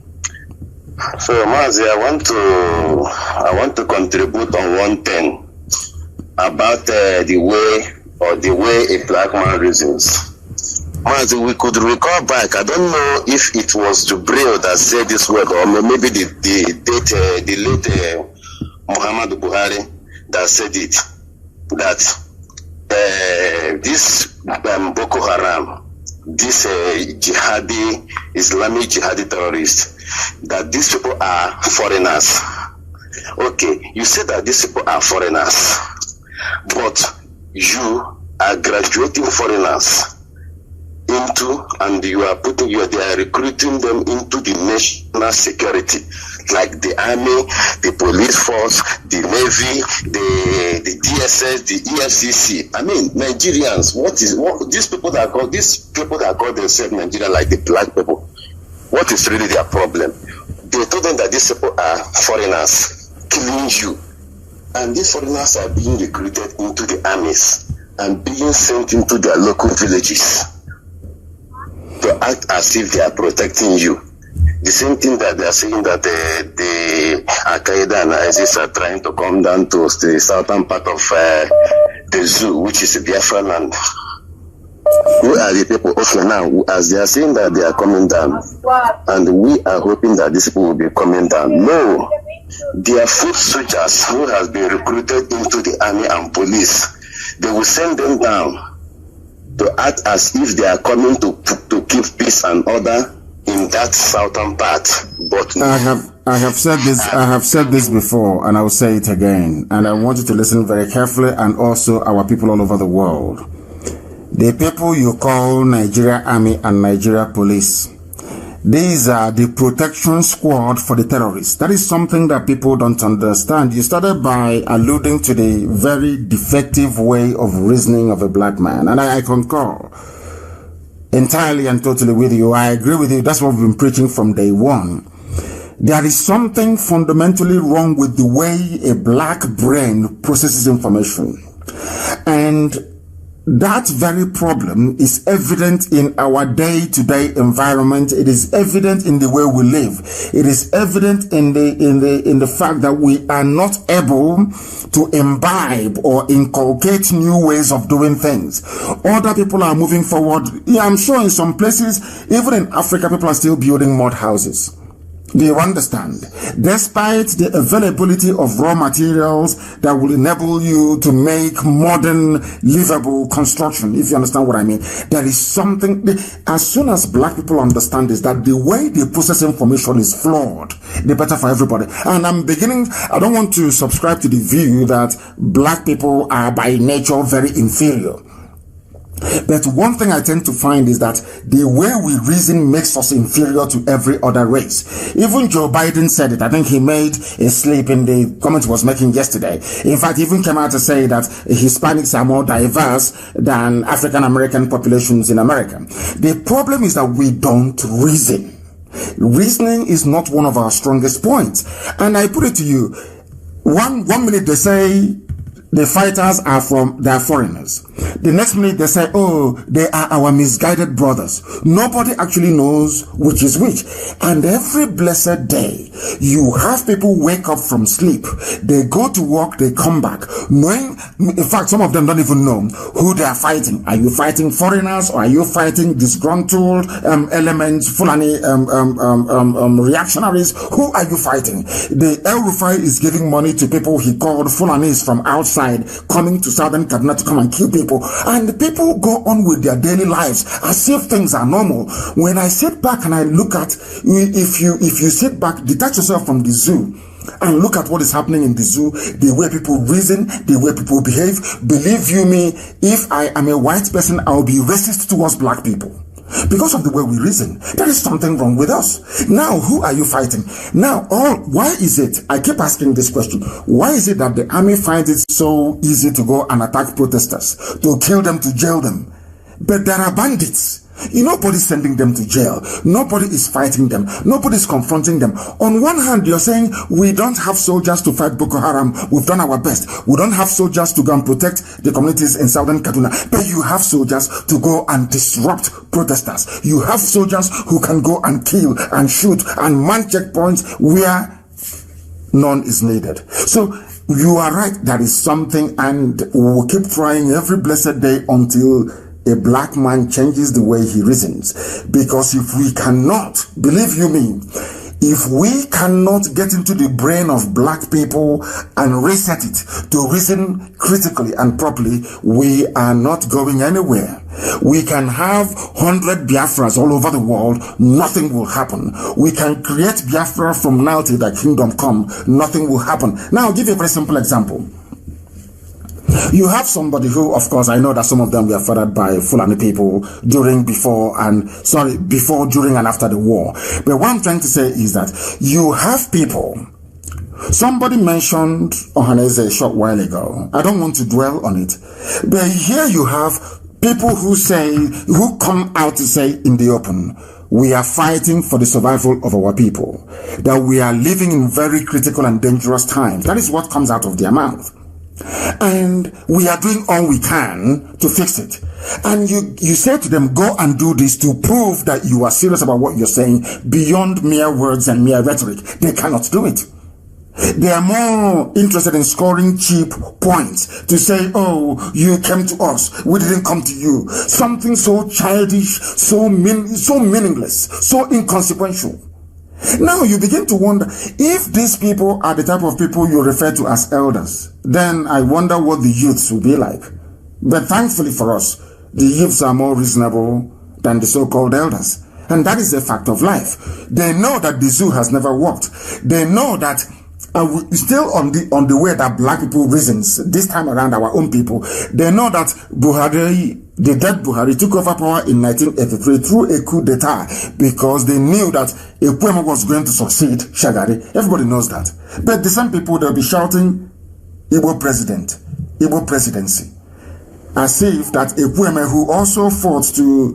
Speaker 8: So, Mazi, I want to contribute on one thing about the way a black man reasons. Mazi, we could recall back. I don't know if it was Jubril that said this word, or maybe the late Muhammad Buhari that said it. That this Boko Haram, this Islamic jihadi terrorists, that these people are foreigners. Okay, you say that these people are foreigners, but you are graduating foreigners into, and they are recruiting them into the national security, like the army, the police force, the navy, the DSS, the EFCC. I mean, Nigerians. These people that call themselves Nigerian, like the black people? What is really their problem? They told them that these people are foreigners killing you, and these foreigners are being recruited into the armies and being sent into their local villages to act as if they are protecting you. The same thing that they are saying that the Al-Qaeda and ISIS are trying to come down to the southern part of the zoo, which is Biafra land. Who are the people? Okay, now, as they are saying that they are coming down, and we are hoping that these people will be coming down. No, their foot soldiers who has been recruited into the army and police, they will send them down to act as if they are coming to keep peace and order in that southern part. But
Speaker 1: I have said this before, and I will say it again, and I want you to listen very carefully, and also our people all over the world. The people you call Nigeria Army and Nigeria Police, these are the protection squad for the terrorists. That is something that people don't understand. You started by alluding to the very defective way of reasoning of a black man, and I concur entirely and totally with you. I agree with you. That's what we've been preaching from day one. There is something fundamentally wrong with the way a black brain processes information. And that very problem is evident in our day-to-day environment. It is evident in the way we live. It is evident in the fact that we are not able to imbibe or inculcate new ways of doing things. Other people are moving forward. Yeah, I'm sure in some places, even in Africa, people are still building mud houses. Do you understand? Despite the availability of raw materials that will enable you to make modern, livable construction, if you understand what I mean, there is something, as soon as black people understand this, that the way they process information is flawed, the better for everybody. And I don't want to subscribe to the view that black people are by nature very inferior. But one thing I tend to find is that the way we reason makes us inferior to every other race. Even Joe Biden said it. I think he made a slip in the comment he was making yesterday. In fact, he even came out to say that Hispanics are more diverse than African American populations in America. The problem is that we don't reason. Reasoning is not one of our strongest points. And I put it to you, one minute they say the fighters are foreigners. The next minute they say, oh, they are our misguided brothers. Nobody actually knows which is which. And every blessed day, you have people wake up from sleep. They go to work, they come back, knowing, in fact, some of them don't even know who they are fighting. Are you fighting foreigners, or are you fighting disgruntled elements, Fulani reactionaries? Who are you fighting? The El Rufai is giving money to people he called Fulanis from outside, coming to southern Kaduna to come and kill people, and the people go on with their daily lives as if things are normal. When I sit back and I look at, if you sit back, detach yourself from the zoo and look at what is happening in the zoo, the way people reason, the way people behave, believe you me, if I am a white person, I'll be racist towards black people. Because of the way we reason. There is something wrong with us. Now, who are you fighting? Now, why is it, I keep asking this question, why is it that the army finds it so easy to go and attack protesters, to kill them, to jail them? But there are bandits. Nobody's sending them to jail. Nobody is fighting them. Nobody's confronting them. On one hand, you're saying we don't have soldiers to fight Boko Haram. We've done our best. We don't have soldiers to go and protect the communities in southern Kaduna. But you have soldiers to go and disrupt protesters. You have soldiers who can go and kill and shoot and man checkpoints where none is needed. So you are right. There is something, and we will keep trying every blessed day until a black man changes the way he reasons. Because if we cannot, believe you me, if we cannot get into the brain of black people and reset it to reason critically and properly, we are not going anywhere. We can have 100 Biafras all over the world, nothing will happen. We can create Biafra from now till the kingdom come, nothing will happen. Now I'll give you a very simple example. You have somebody who, of course, I know that some of them were fathered by Fulani people during, during and after the war. But what I'm trying to say is that you have people. Somebody mentioned Ohaneze a short while ago. I don't want to dwell on it. But here you have people who come out to say in the open, we are fighting for the survival of our people, that we are living in very critical and dangerous times. That is what comes out of their mouth. And we are doing all we can to fix it. And you say to them, go and do this to prove that you are serious about what you're saying beyond mere words and mere rhetoric. They cannot do it. They are more interested in scoring cheap points to say, oh, you came to us, we didn't come to you. Something so childish, so meaningless, so inconsequential. Now you begin to wonder, if these people are the type of people you refer to as elders, then I wonder what the youths will be like. But thankfully for us, the youths are more reasonable than the so-called elders. And that is a fact of life. They know that the zoo has never worked. They know that still on the way that black people reasons, this time around our own people, they know that Buhari, the dead Buhari, took over power in 1983 through a coup d'etat because they knew that Ekwema was going to succeed Shagari. Everybody knows that. But the same people, they'll be shouting, Igbo president, Igbo presidency. As if that Ekweme, who also fought to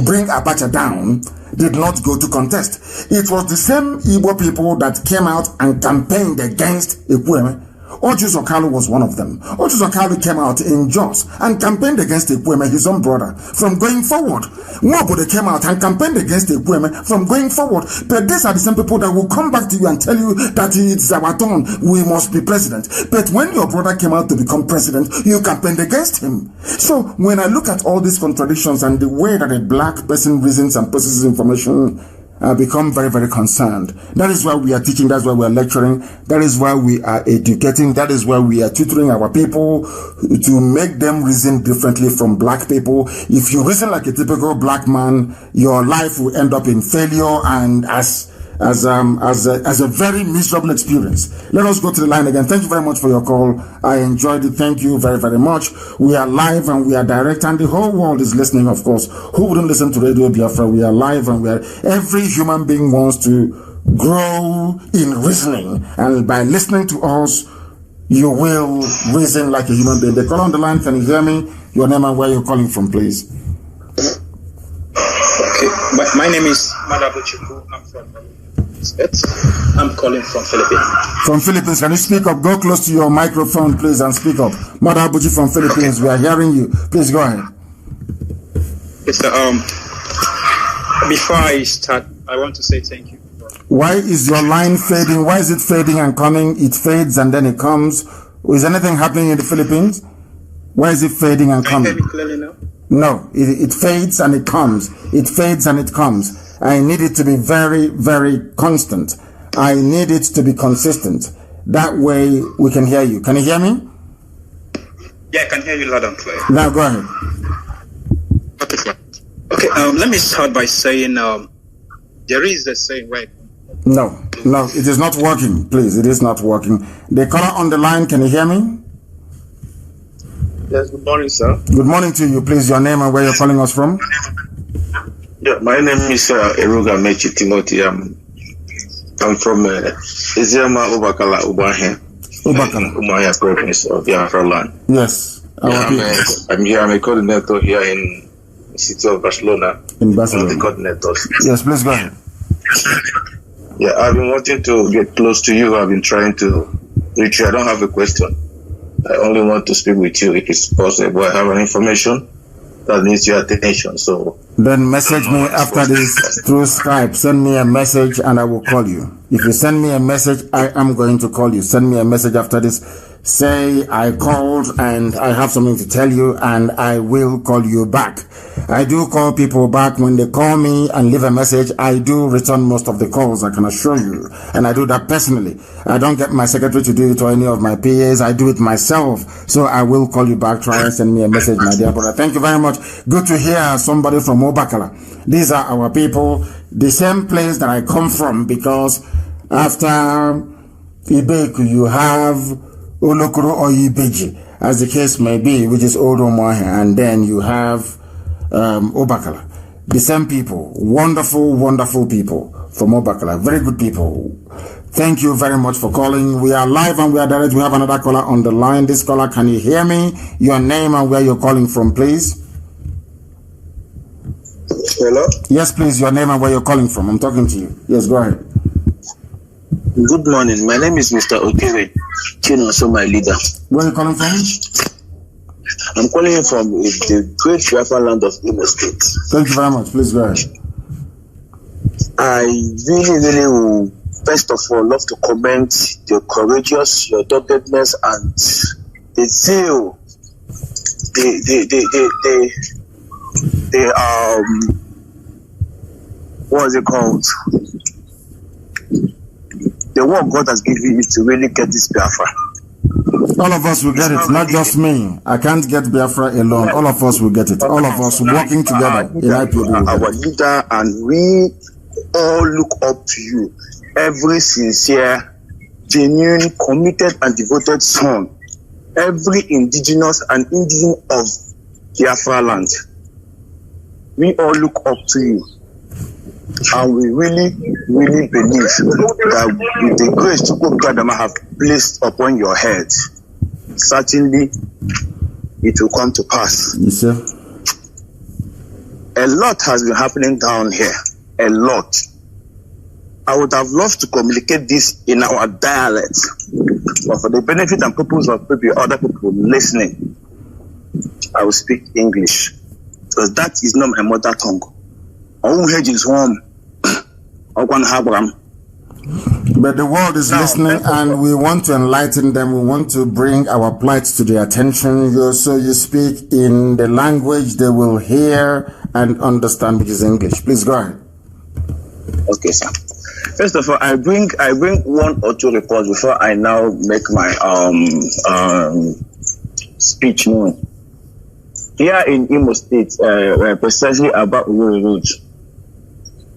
Speaker 1: bring Abacha down, did not go to contest. It was the same Igbo people that came out and campaigned against Ekweme. Ojus Okalu was one of them. Ojus Okalu came out in Jos and campaigned against Ekweme, his own brother, from going forward. Nobody came out and campaigned against Ekweme from going forward. But these are the same people that will come back to you and tell you that it's our turn, we must be president. But when your brother came out to become president, you campaigned against him. So when I look at all these contradictions and the way that a black person reasons and processes information, I become very, very concerned. That is why we are teaching, that's why we are lecturing, that is why we are educating, that is why we are tutoring our people to make them reason differently from black people. If you reason like a typical black man, your life will end up in failure and as a very miserable experience. Let us go to the line again. Thank you very much for your call. I enjoyed it. Thank you very, very much. We are live and we are direct and the whole world is listening, of course. Who wouldn't listen to Radio Biafra? We are live and every human being wants to grow in reasoning, and by listening to us, you will reason like a human being. The call on the line, can you hear me? Your name and where you're calling from, please.
Speaker 9: Okay, my name is Madabuchiku. I'm calling from Philippines. From Philippines,
Speaker 1: can you speak up? Go close to your microphone, please, and speak up. Madabuchi from Philippines, okay. We are hearing you. Please go ahead.
Speaker 9: Yes, sir. Before I start, I want to say thank you.
Speaker 1: Why is your line fading? Why is it fading and coming? It fades and then it comes. Is anything happening in the Philippines? Why is it fading and coming?
Speaker 9: Can you hear me clearly now?
Speaker 1: No, it fades and it comes. It fades and it comes. I need it to be very, very constant. I need it to be consistent. That way we can hear you. Can you hear me?
Speaker 9: Yeah, I can hear you loud and clear.
Speaker 1: Now go ahead.
Speaker 9: Okay, let me start by saying there is a saying, right?
Speaker 1: No, it is not working. Please, it is not working. The caller on the line, can you hear me?
Speaker 10: Yes, good morning, sir.
Speaker 1: Good morning to you. Please, your name and where you're calling us from?
Speaker 10: Yeah, my name is Eruga Mechi Timothy. I'm from Eziama Ubakala Ubahe. Umaya province of Biafra land.
Speaker 1: Yes.
Speaker 10: I'm here. I'm a coordinator here in the city of Barcelona.
Speaker 1: In Barcelona.
Speaker 10: The coordinators.
Speaker 1: Yes, please go ahead.
Speaker 10: Yeah, I've been wanting to get close to you. I've been trying to reach you. I don't have a question. I only want to speak with you if it's possible. I have an information that needs your attention. So
Speaker 1: then message me after this through Skype. Send me a message and I will call you. If you send me a message, I am going to call you. Send me a message after this. Say I called and I have something to tell you and I will call you back. I do call people back. When they call me and leave a message, I do return most of the calls, I can assure you. And I do that personally. I don't get my secretary to do it or any of my PAs. I do it myself. So I will call you back. Try and send me a message, my dear brother. Thank you very much. Good to hear somebody from Obakala. These are our people. The same place that I come from, because after Ibeku, you have Olokoro or Ibeji, as the case may be, which is Odomohe, and then you have Obakala. The same people, wonderful, wonderful people from Obakala, very good people. Thank you very much for calling. We are live and we are direct. We have another caller on the line. This caller, can you hear me? Your name and where you're calling from, please.
Speaker 10: Hello?
Speaker 1: Yes, please, your name and where you're calling from. I'm talking to you. Yes, go ahead.
Speaker 10: Good morning. My name is Mr. Okere Chino, so my leader.
Speaker 1: Where are you calling from?
Speaker 10: I'm calling you from the great Biafra land of Imo State.
Speaker 1: Thank you very much. Please go ahead.
Speaker 10: I really would, first of all, love to commend the courageous, your doggedness, and the zeal, what is it called?
Speaker 4: the work God has given you to really get this Biafra.
Speaker 1: All of us will get it, not just me. I can't get Biafra alone. All of us will get it. All of us working together in IPOB.
Speaker 4: Our leader, and we all look up to you. Every sincere, genuine, committed, and devoted son. Every indigenous and indigen of Biafra land. We all look up to you. And we really, really believe that with the grace to God have placed upon your head, certainly it will come to pass.
Speaker 1: Yes, sir.
Speaker 4: A lot has been happening down here. A lot. I would have loved to communicate this in our dialect, but for the benefit and purpose of other people listening, I will speak English, because that is not my mother tongue. Our head is home.
Speaker 1: But the world is listening, and we want to enlighten them. We want to bring our plight to their attention. So you speak in the language they will hear and understand, which is English. Please go ahead.
Speaker 4: Okay, sir. First of all, I bring one or two reports before I now make my speech known. Here in Imo State, precisely about Uwe Road,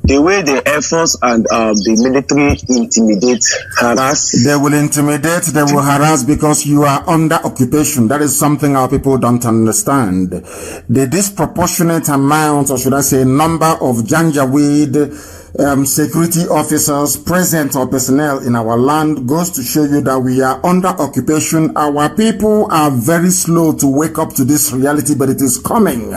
Speaker 4: the way the Air Force and the military intimidate, harass.
Speaker 1: They will intimidate, they will harass because you are under occupation. That is something our people don't understand. The disproportionate amount, or should I say number of Janjaweed security officers present or personnel in our land goes to show you that we are under occupation. Our people are very slow to wake up to this reality, but it is coming.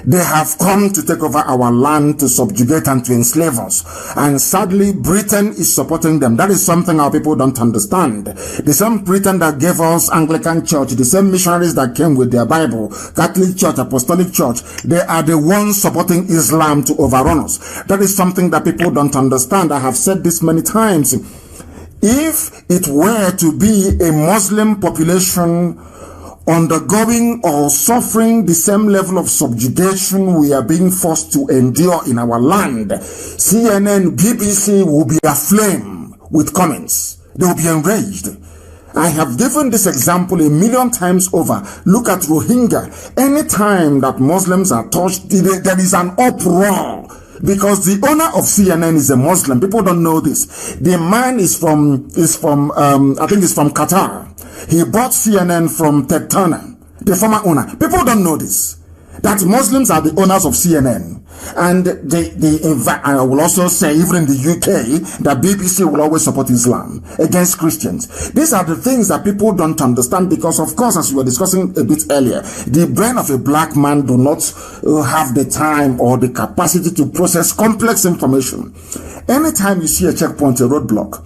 Speaker 1: They have come to take over our land, to subjugate and to enslave us. And sadly, Britain is supporting them. That is something our people don't understand. The same Britain that gave us Anglican Church, the same missionaries that came with their Bible, Catholic Church, Apostolic Church, they are the ones supporting Islam to overrun us. That is something that people don't understand. I have said this many times. If it were to be a Muslim population undergoing or suffering the same level of subjugation we are being forced to endure in our land, CNN, BBC will be aflame with comments. They will be enraged. I have given this example 1,000,000 times over. Look at Rohingya. Anytime that Muslims are touched, there is an uproar. Because the owner of CNN is a Muslim. People don't know this. The man is from I think he's from Qatar. He bought CNN from Ted Turner, the former owner. People don't know this, that Muslims are the owners of CNN. And I will also say, even in the UK, that BBC will always support Islam against Christians. These are the things that people don't understand, because, of course, as we were discussing a bit earlier, the brain of a black man do not have the time or the capacity to process complex information. Anytime you see a checkpoint, a roadblock,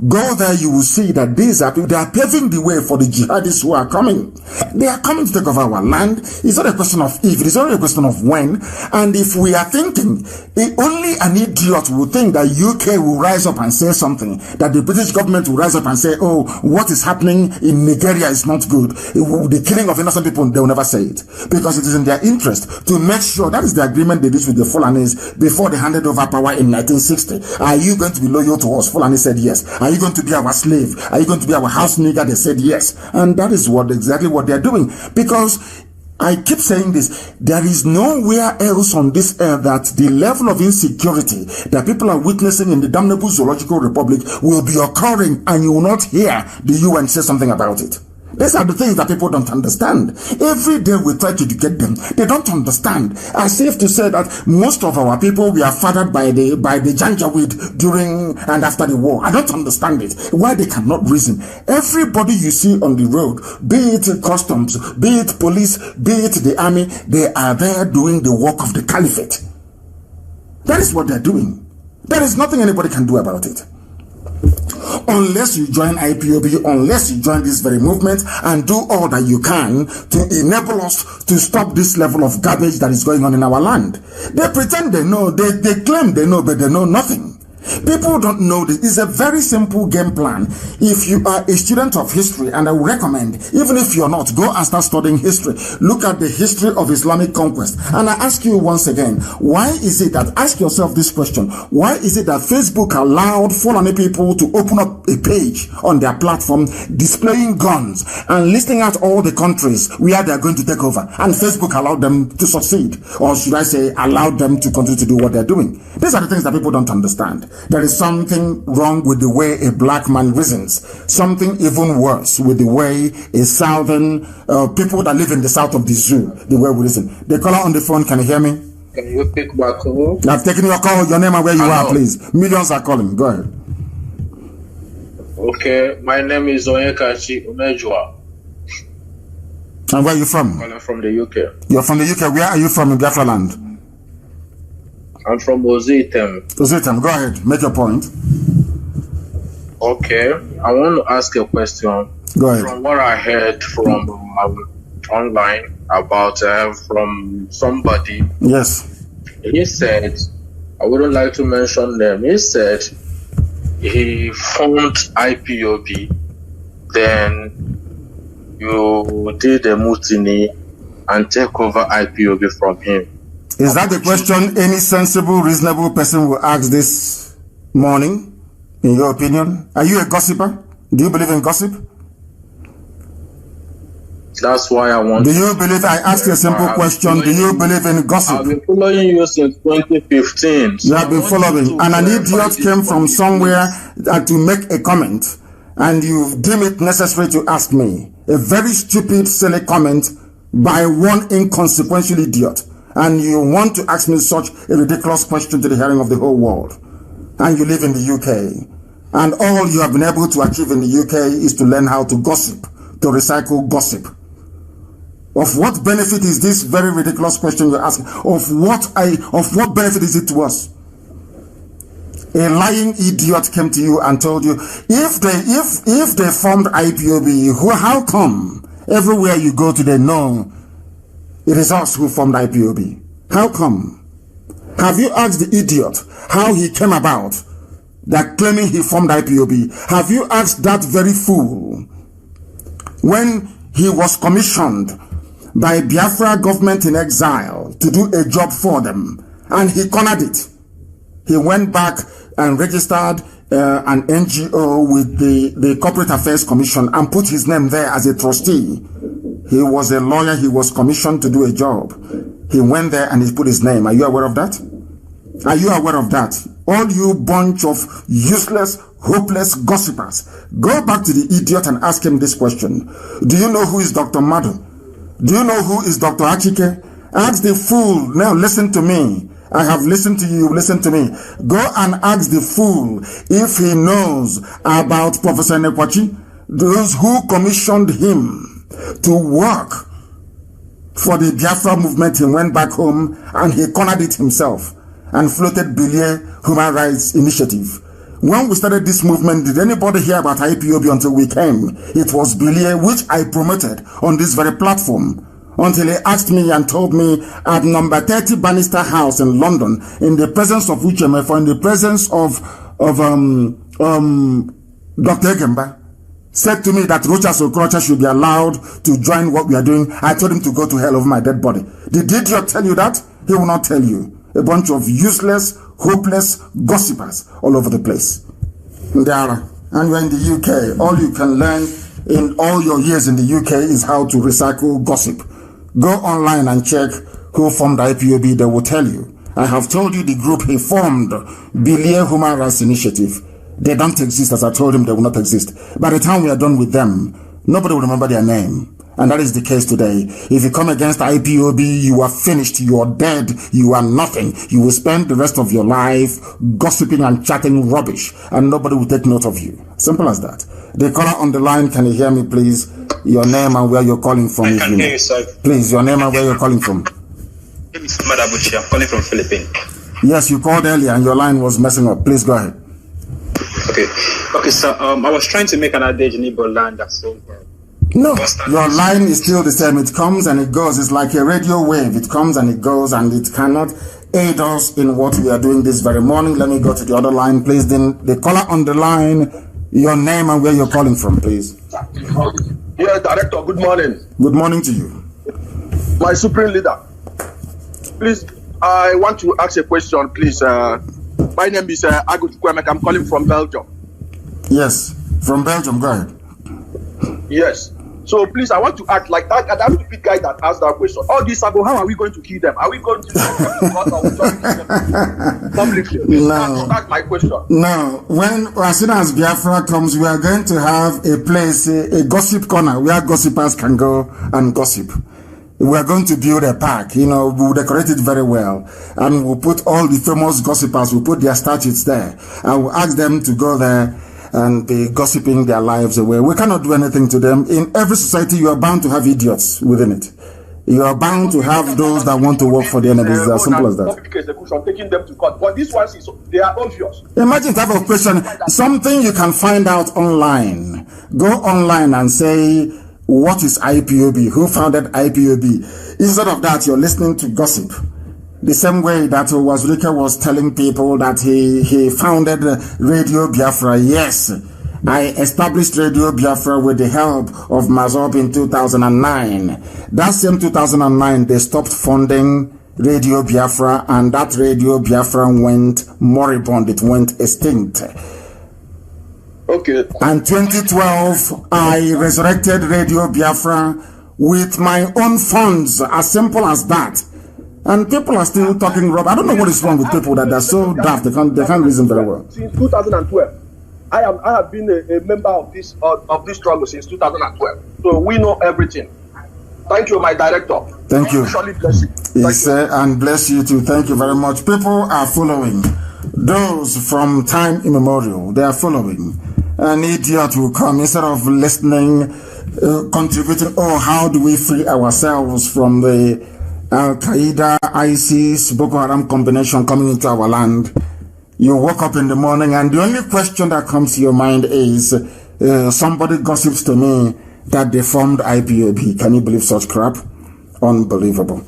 Speaker 1: go there, you will see that these are people, they are paving the way for the jihadists who are coming. They are coming to take over our land. It's not a question of if, it's only a question of when. And if we are thinking, only an idiot will think that UK will rise up and say something, that the British government will rise up and say, oh, what is happening in Nigeria is not good. The killing of innocent people, they will never say it. Because it is in their interest to make sure, that is the agreement they did with the Fulanis before they handed over power in 1960. Are you going to be loyal to us? Fulani said yes. Are you going to be our slave? Are you going to be our house nigger? They said yes. And that is exactly what they are doing. Because I keep saying this, there is nowhere else on this earth that the level of insecurity that people are witnessing in the damnable Zoological Republic will be occurring, and you will not hear the UN say something about it. These are the things that people don't understand. Every day we try to educate them. They don't understand. I safe to say that most of our people were fathered by the Janjaweed during and after the war. I don't understand it. Why they cannot reason. Everybody you see on the road, be it customs, be it police, be it the army, they are there doing the work of the caliphate. That is what they're doing. There is nothing anybody can do about it. Unless you join IPOB, unless you join this very movement and do all that you can to enable us to stop this level of garbage that is going on in our land. They pretend they know, they claim they know, but they know nothing. People don't know this. It's a very simple game plan. If you are a student of history, and I would recommend, even if you're not, go and start studying history. Look at the history of Islamic conquest. And I ask you once again, why is it that, ask yourself this question, why is it that Facebook allowed Fulani people to open up a page on their platform displaying guns and listing out all the countries where they're going to take over? And Facebook allowed them to succeed, or should I say, allowed them to continue to do what they're doing. These are the things that people don't understand. There is something wrong with the way a black man reasons. Something even worse with the way a southern people that live in the south of the zoo, the way we reason. The caller on the phone, can you hear me?
Speaker 11: Can you pick my call?
Speaker 1: I've taken your call. Your name and where you are, please. Millions are calling. Go ahead.
Speaker 11: Okay, my name is Onyekachi Umejua.
Speaker 1: And where are you from?
Speaker 11: I'm from the UK.
Speaker 1: You're from the UK. Where are you from in Biafra land?
Speaker 11: I'm from Ozitem.
Speaker 1: Ozitem, go ahead. Make your point.
Speaker 11: Okay, I want to ask a question.
Speaker 1: Go ahead.
Speaker 11: From what I heard from online about from somebody.
Speaker 1: Yes.
Speaker 11: He said, I wouldn't like to mention them. He said he formed IPOB, then you did a mutiny and take over IPOB from him.
Speaker 1: Is that the question any sensible, reasonable person will ask this morning, in your opinion? Are you a gossiper? Do you believe in gossip?
Speaker 11: That's why I want.
Speaker 1: Do you believe, I asked you a simple question, do you believe in gossip?
Speaker 11: I've been following you since 2015.
Speaker 1: You have been following, and an idiot came from somewhere to make a comment, and you deem it necessary to ask me a very stupid, silly comment by one inconsequential idiot. And you want to ask me such a ridiculous question to the hearing of the whole world. And you live in the UK. And all you have been able to achieve in the UK is to learn how to gossip, to recycle gossip. Of what benefit is this very ridiculous question you're asking? Of what benefit is it to us? A lying idiot came to you and told you, if they formed IPOB, how come everywhere you go to they know it is us who formed IPOB? How come? Have you asked the idiot how he came about that claiming he formed IPOB? Have you asked that very fool when he was commissioned by Biafra government in exile to do a job for them and he cornered it? He went back and registered an NGO with the Corporate Affairs Commission and put his name there as a trustee. He was a lawyer. He was commissioned to do a job. He went there and he put his name. Are you aware of that? Are you aware of that? All you bunch of useless, hopeless gossipers, go back to the idiot and ask him this question. Do you know who is Dr. Madu? Do you know who is Dr. Achike? Ask the fool. Now listen to me. I have listened to you. Listen to me. Go and ask the fool if he knows about Professor Nekwachi, those who commissioned him to work for the Biafra movement. He went back home and he cornered it himself and floated Bilie Human Rights Initiative. When we started this movement, did anybody hear about IPOB until we came? It was Bilie, which I promoted on this very platform, until he asked me and told me at number 30 Bannister House in London, in the presence of UCMF, in the presence of Dr. Egemba, said to me that Rochas Okorocha should be allowed to join what we are doing. I told him to go to hell over my dead body. Did the idiot tell you that? He will not tell you. A bunch of useless, hopeless gossipers all over the place. There are. And we're in the UK. All you can learn in all your years in the UK is how to recycle gossip. Go online and check who formed IPOB. They will tell you. I have told you the group he formed, Bilie Human Rights Initiative. They don't exist. As I told him, they will not exist. By the time we are done with them, nobody will remember their name. And that is the case today. If you come against IPOB, you are finished. You are dead. You are nothing. You will spend the rest of your life gossiping and chatting rubbish, and nobody will take note of you. Simple as that. The caller on the line, can you hear me, please? Your name and where you're calling from.
Speaker 9: I can hear you, sir.
Speaker 1: Please, your name and where you're calling from.
Speaker 9: I'm calling from Philippines.
Speaker 1: Yes, you called earlier and your line was messing up. Please go ahead.
Speaker 9: Okay, sir. I was trying to make an adage in Igbo land that's over.
Speaker 1: No, your line is still the same. It comes and it goes. It's like a radio wave. It comes and it goes and it cannot aid us in what we are doing this very morning. Let me go to the other line, please. Then the caller on the line, your name and where you're calling from, please.
Speaker 12: Yeah, Director, good morning.
Speaker 1: Good morning to you.
Speaker 12: My supreme leader, please, I want to ask a question, please. My name is Agut Kwemek. I'm calling from Belgium.
Speaker 1: Yes, from Belgium, go ahead.
Speaker 12: Yes. So please, I want to act like that stupid guy that asked that question. All these Sabo, how are we going to kill them? Are we going to kill them publicly?
Speaker 1: No.
Speaker 12: That's my question.
Speaker 1: No. As soon as Biafra comes, we are going to have a place, a gossip corner where gossipers can go and gossip. We are going to build a park, we'll decorate it very well. And we'll put all the famous gossipers, we'll put their statues there. I will ask them to go there and be gossiping their lives away. We cannot do anything to them. In every society, you are bound to have idiots within it. You are bound to have those that want to work for the enemies. It's as simple as that.
Speaker 12: Taking them to court. But this one, they are obvious.
Speaker 1: Imagine type of question, something you can find out online. Go online and say, what is IPOB? Who founded IPOB? Instead of that, you're listening to gossip. The same way that Wazirika was telling people that he founded Radio Biafra. Yes, I established Radio Biafra with the help of Mazop in 2009. That same 2009, they stopped funding Radio Biafra, and that Radio Biafra went moribund. It went extinct.
Speaker 12: Okay.
Speaker 1: And 2012, I resurrected Radio Biafra with my own funds. As simple as that. And people are still talking rubbish. I don't know what is wrong with people that they're so daft. They can't reason very well.
Speaker 12: Since 2012, I have been a member of this struggle since 2012. So we know everything. Thank you, my director.
Speaker 1: Thank you.
Speaker 12: Surely bless you.
Speaker 1: Yes, and bless you too. Thank you very much. People are following. Those from time immemorial, they are following. An idiot will come instead of listening, contributing. Oh, how do we free ourselves from the Al-Qaeda, ISIS, Boko Haram combination coming into our land? You wake up in the morning and the only question that comes to your mind is, somebody gossips to me that they formed IPOB. Can you believe such crap? Unbelievable.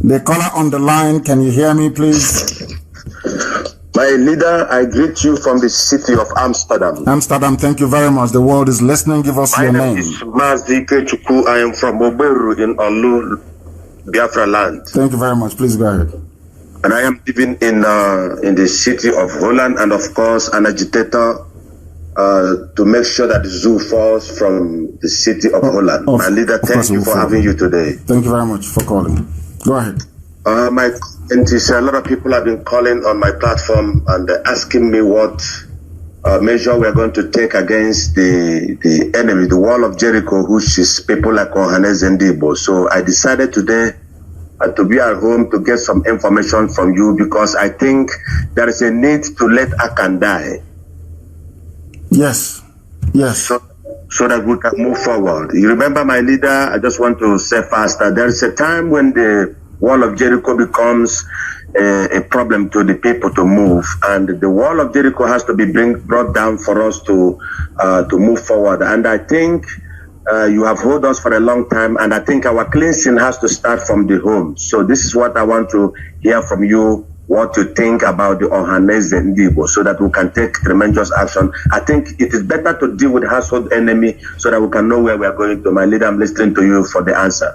Speaker 1: The caller on the line, can you hear me, please?
Speaker 13: My leader, I greet you from the city of Amsterdam.
Speaker 1: Amsterdam, thank you very much. The world is listening. Give us your name.
Speaker 13: My name is Mazi Nnamdi. I am from Oberu in Olu, Biafra land.
Speaker 1: Thank you very much. Please go ahead.
Speaker 13: And I am living in the city of Holland, and of course an agitator to make sure that the zoo falls from the city of Holland. My leader, thank you for having you today.
Speaker 1: Thank you very much for calling. Go ahead.
Speaker 13: My comment is a lot of people have been calling on my platform and asking me what measure we are going to take against the enemy, the wall of Jericho, which is people like Ohanes and Debo. So I decided today to be at home to get some information from you, because I think there is a need to let Akan die.
Speaker 1: Yes. Yes.
Speaker 13: So that we can move forward. You remember, my leader, I just want to say faster, there is a time when the wall of Jericho becomes a problem to the people to move, and the wall of Jericho has to be brought down for us to move forward. And I think you have held us for a long time, and I think our cleansing has to start from the home. So this is what I want to hear from you, what you think about the Ohanes and Ndibo, so that we can take tremendous action. I think it is better to deal with household enemy so that we can know where we are going to. My leader, I'm listening to you for the answer.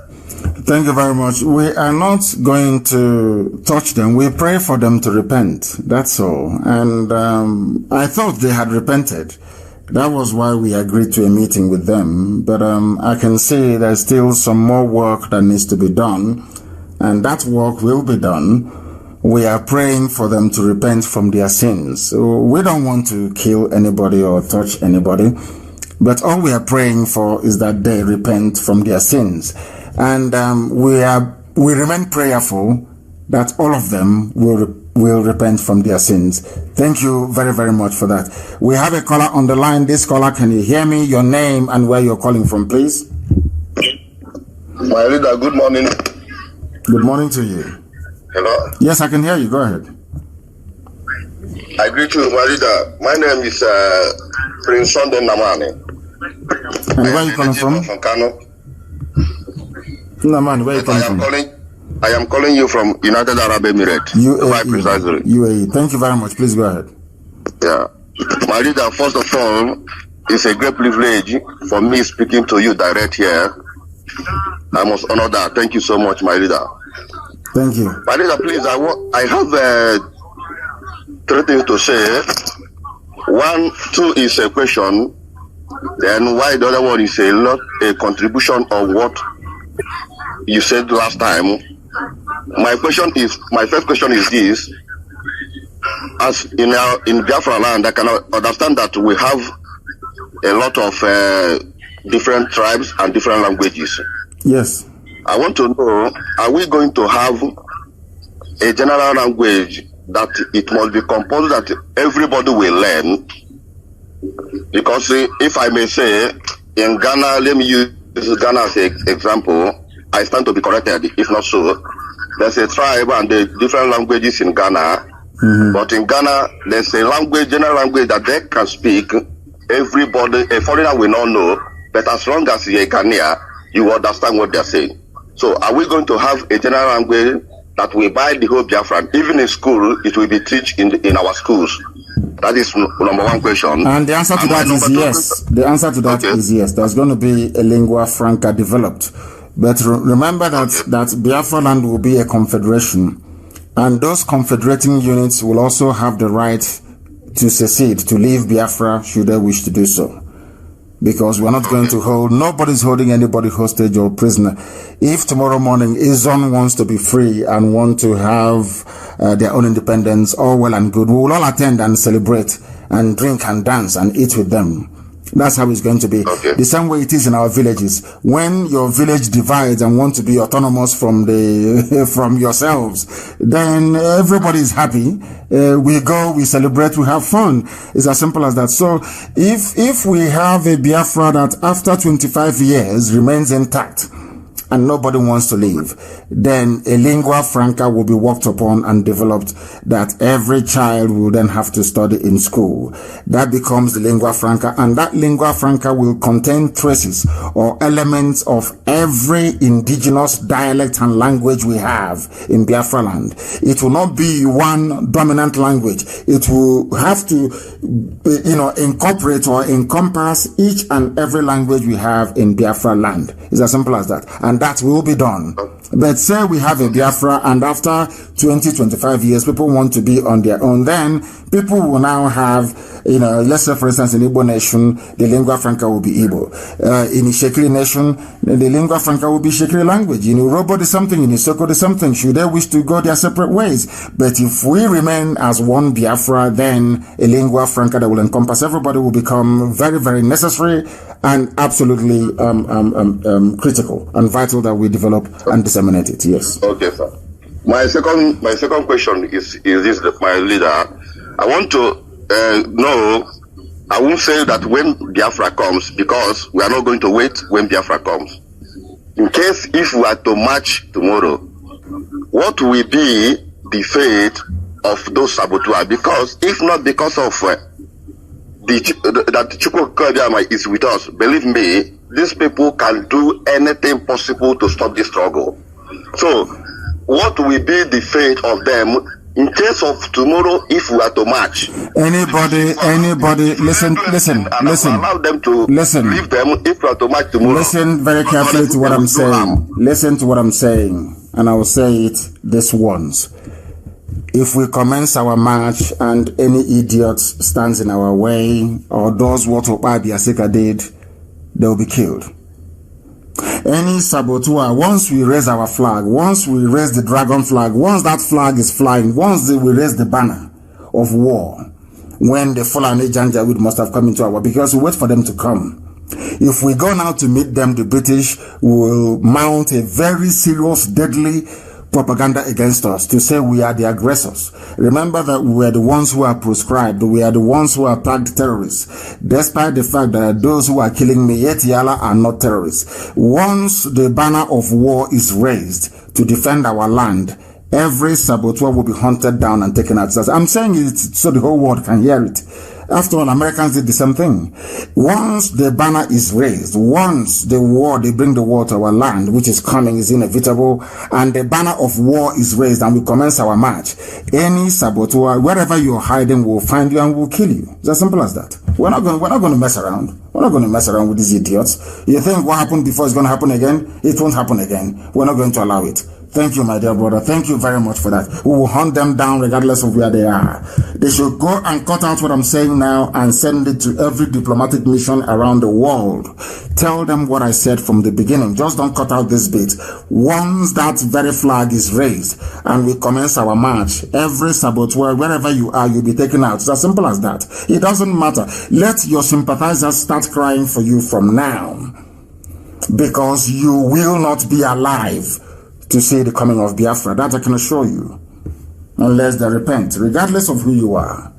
Speaker 1: Thank you very much. We are not going to touch them. We pray for them to repent. That's all. And I thought they had repented. That was why we agreed to a meeting with them. But I can see there's still some more work that needs to be done. And that work will be done. We are praying for them to repent from their sins. So we don't want to kill anybody or touch anybody. But all we are praying for is that they repent from their sins. And we remain prayerful that all of them will repent from their sins. Thank you very, very much for that. We have a caller on the line. This caller, can you hear me? Your name and where you're calling from, please.
Speaker 13: My leader, good morning.
Speaker 1: Good morning to you.
Speaker 13: Hello?
Speaker 1: Yes, I can hear you. Go ahead.
Speaker 13: I greet you, my leader. My name is Prince Sunday Namani.
Speaker 1: And where are you calling from?
Speaker 13: From Kano.
Speaker 1: Namani, where are you calling from?
Speaker 8: I am calling you from United Arab Emirates.
Speaker 1: UAE. Thank you very much. Please go ahead.
Speaker 8: Yeah. My leader, first of all, it's a great privilege for me speaking to you direct here. I must honor that. Thank you so much, my leader.
Speaker 1: Thank you.
Speaker 8: My leader, please, I have 3 things to say. 1, 2 is a question. Then why the other one is a contribution of what you said last time. My first question is this: as in Biafra land, I can understand that we have a lot of different tribes and different languages.
Speaker 1: Yes.
Speaker 8: I want to know: are we going to have a general language that it must be composed that everybody will learn? Because if I may say, in Ghana, let me use Ghana as an example. I stand to be corrected if not so. There's a tribe and the different languages in Ghana. But in Ghana, there's a language, general language that they can speak. Everybody, a foreigner will not know. But as long as you're a Ghanaian, you understand what they're saying. So are we going to have a general language that will buy the whole Biafran? Even in school, it will be taught in our schools. That is number 1 question.
Speaker 1: And the answer to that is yes. The answer to that is yes. There's going to be a lingua franca developed. But remember that Biafra land will be a confederation. And those confederating units will also have the right to secede, to leave Biafra should they wish to do so. Because we're not going to nobody's holding anybody hostage or prisoner. If tomorrow morning Izon wants to be free and want to have their own independence, all well and good, we will all attend and celebrate and drink and dance and eat with them. That's how it's going to be. The same way it is in our villages. When your village divides and want to be autonomous from from yourselves, then everybody is happy. We go, we celebrate, we have fun. It's as simple as that. So if we have a Biafra that after 25 years remains intact and nobody wants to leave, then a lingua franca will be worked upon and developed that every child will then have to study in school. That becomes the lingua franca, and that lingua franca will contain traces or elements of every indigenous dialect and language we have in Biafra land. It will not be one dominant language. It will have to, incorporate or encompass each and every language we have in Biafra land. It's as simple as that. And that will be done. But say we have a Biafra and after 20-25 years people want to be on their own, then people will now have, let's say for instance in Igbo nation, the lingua franca will be Igbo. In Shekiri nation, the lingua franca will be Shekiri language. In Urobo there's something, in Isoko there's something. Should they wish to go their separate ways? But if we remain as one Biafra, then a lingua franca that will encompass everybody will become very, very necessary and absolutely critical and vital that we develop and disseminate it. Yes.
Speaker 8: Okay, sir. My second question is this, my leader. I want to know. I won't say that when Biafra comes, because we are not going to wait when Biafra comes. In case if we are to march tomorrow, what will be the fate of those saboteurs? Because if not because of that Chukwuka is with us, believe me, these people can do anything possible to stop this struggle. So, what will be the fate of them in case of tomorrow if we are to march?
Speaker 1: Anybody, listen.
Speaker 8: Allow them to leave them if we are to march tomorrow.
Speaker 1: Listen very carefully to what I'm saying. Listen to what I'm saying, and I will say it this once. If we commence our march and any idiot stands in our way or does what Obabiaseka did, they will be killed. Any saboteur, once we raise our flag, once we raise the dragon flag, once that flag is flying, once we raise the banner of war, when the Fulani Janjaweed must have come into our, because we wait for them to come. If we go now to meet them, the British will mount a very serious, deadly propaganda against us to say we are the aggressors. Remember that we are the ones who are proscribed. We are the ones who are tagged terrorists. Despite the fact that those who are killing me, Yetiala, are not terrorists. Once the banner of war is raised to defend our land, every saboteur will be hunted down and taken out. I'm saying it so the whole world can hear it. After all, Americans did the same thing. Once the banner is raised, once the war, they bring the war to our land, which is coming, is inevitable, and the banner of war is raised and we commence our march, any saboteur, wherever you're hiding, will find you and will kill you. It's as simple as that. We're not going to mess around. We're not going to mess around with these idiots. You think what happened before is going to happen again? It won't happen again. We're not going to allow it. Thank you, my dear brother. Thank you very much for that. We will hunt them down regardless of where they are. They should go and cut out what I'm saying now and send it to every diplomatic mission around the world. Tell them what I said from the beginning. Just don't cut out this bit. Once that very flag is raised and we commence our march, every saboteur, wherever you are, you'll be taken out. It's as simple as that. It doesn't matter. Let your sympathizers start crying for you from now, because you will not be alive to see the coming of Biafra. That I can assure you, unless they repent, regardless of who you are.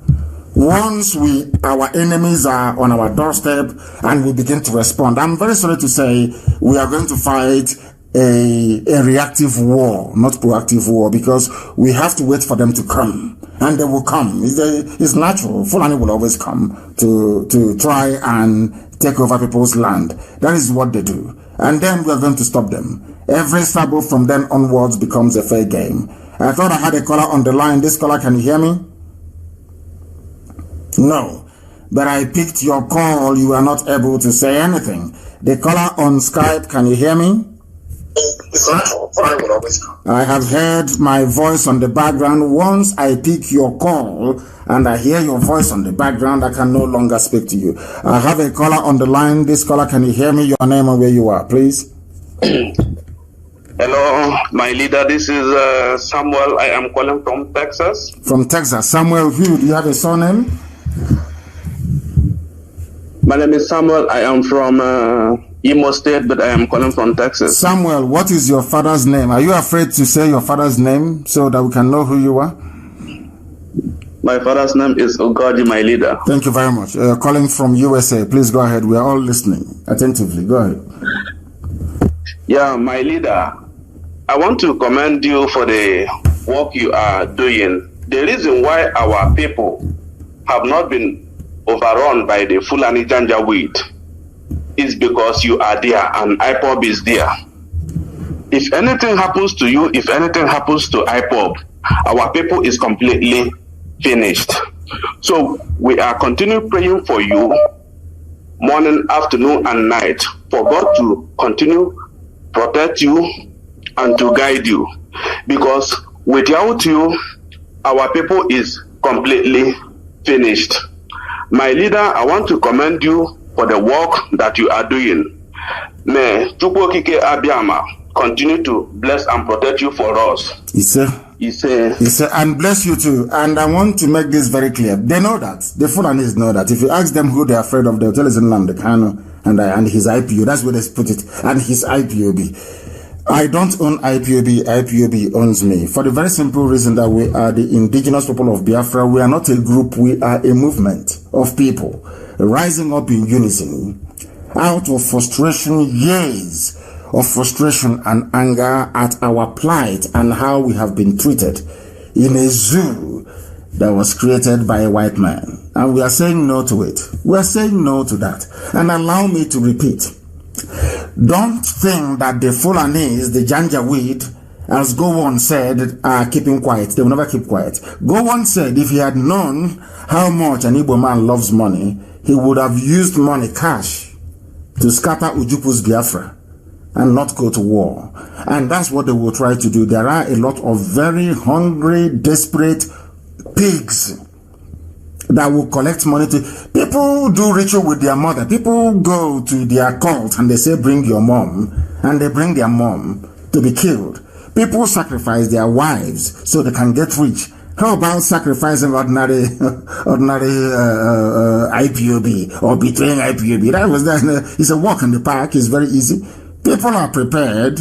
Speaker 1: Once our enemies are on our doorstep and we begin to respond, I'm very sorry to say we are going to fight a reactive war, not proactive war, because we have to wait for them to come, and they will come. It's natural. Fulani will always come to try and take over people's land. That is what they do, and then we are going to stop them. Every sabo from then onwards becomes a fair game. I thought I had a caller on the line. This caller, can you hear me? No, but I picked your call. You are not able to say anything. The caller on Skype, can you hear me? I have heard my voice on the background. Once I pick your call and I hear your voice on the background, I can no longer speak to you. I have a caller on the line. This caller, can you hear me? Your name and where you are, please.
Speaker 14: Hello, my leader. This is Samuel. I am calling from Texas.
Speaker 1: From Texas. Samuel, who? Do you have a surname?
Speaker 14: My name is Samuel. I am from Imo State, but I am calling from Texas.
Speaker 1: Samuel, what is your father's name? Are you afraid to say your father's name so that we can know who you are?
Speaker 14: My father's name is Ogoji, my leader.
Speaker 1: Thank you very much. Calling from USA. Please go ahead. We are all listening attentively. Go ahead.
Speaker 14: Yeah, my leader. I want to commend you for the work you are doing. The reason why our people have not been overrun by the Fulani Janjaweed is because you are there and IPOB is there. If anything happens to you, if anything happens to IPOB, our people is completely finished. So we are continuing praying for you morning, afternoon, and night for God to continue protect you and to guide you, because without you, our people is completely finished. My leader, I want to commend you for the work that you are doing. May Chukwokike Abiyama continue to bless and protect you for us.
Speaker 1: He said, and bless you too. And I want to make this very clear. They know that. The Fulanis know that. If you ask them who they're afraid of, they'll tell us Nnamdi Kanu and his IPO. That's where they put it. And his IPOB. I don't own IPOB. IPOB owns me. For the very simple reason that we are the indigenous people of Biafra. We are not a group. We are a movement of people rising up in unison out of frustration, years of frustration and anger at our plight and how we have been treated in a zoo that was created by a white man. And we are saying no to it. We are saying no to that. And allow me to repeat. Don't think that the Fulanis, the Janjaweed, as Gowon said, are keeping quiet. They will never keep quiet. Gowon said if he had known how much an Igbo man loves money, he would have used money, cash, to scatter Ujupu's Biafra and not go to war. And that's what they will try to do. There are a lot of very hungry, desperate pigs that will collect money to... People do ritual with their mother. People go to their cult and they say, bring your mom. And they bring their mom to be killed. People sacrifice their wives so they can get rich. How about sacrificing ordinary IPOB or betraying IPOB? It's a walk in the park. It's very easy. People are prepared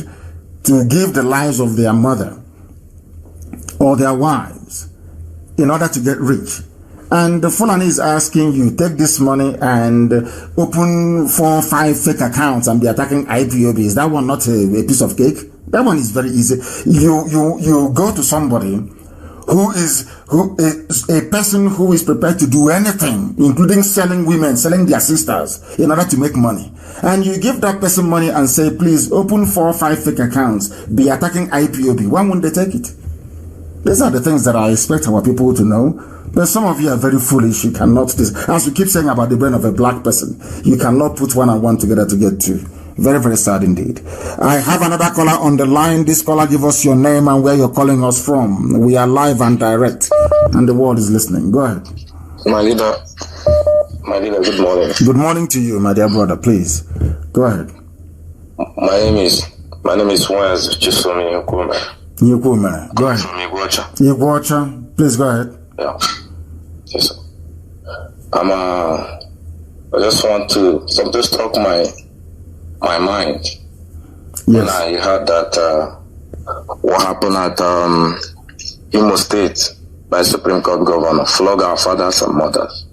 Speaker 1: to give the lives of their mother or their wives in order to get rich. And the Fulani is asking you, take this money and open 4 or 5 fake accounts and be attacking IPOB. Is that one not a piece of cake? That one is very easy. You go to somebody who is a person who is prepared to do anything, including selling women, selling their sisters in order to make money. And you give that person money and say, please open 4 or 5 fake accounts, be attacking IPOB. Why won't they take it? These are the things that I expect our people to know. But some of you are very foolish. You cannot, as we keep saying about the brain of a black person, you cannot put 1 and 1 together to get 2. Very, very sad indeed. I have another caller on the line. This caller, give us your name and where you're calling us from. We are live and direct, and the world is listening. Go ahead.
Speaker 15: My leader, good morning.
Speaker 1: Good morning to you, my dear brother. Please, go ahead.
Speaker 15: My name is Waz Chisumi Yukume.
Speaker 1: Yukume, go ahead.
Speaker 15: From Iguacha.
Speaker 1: Iguacha, please go ahead.
Speaker 15: Yeah. Yes, sir. I just want to struck my mind.
Speaker 1: Yes.
Speaker 15: When I heard that what happened at Imo State by Supreme Court Governor, flog our fathers and mothers.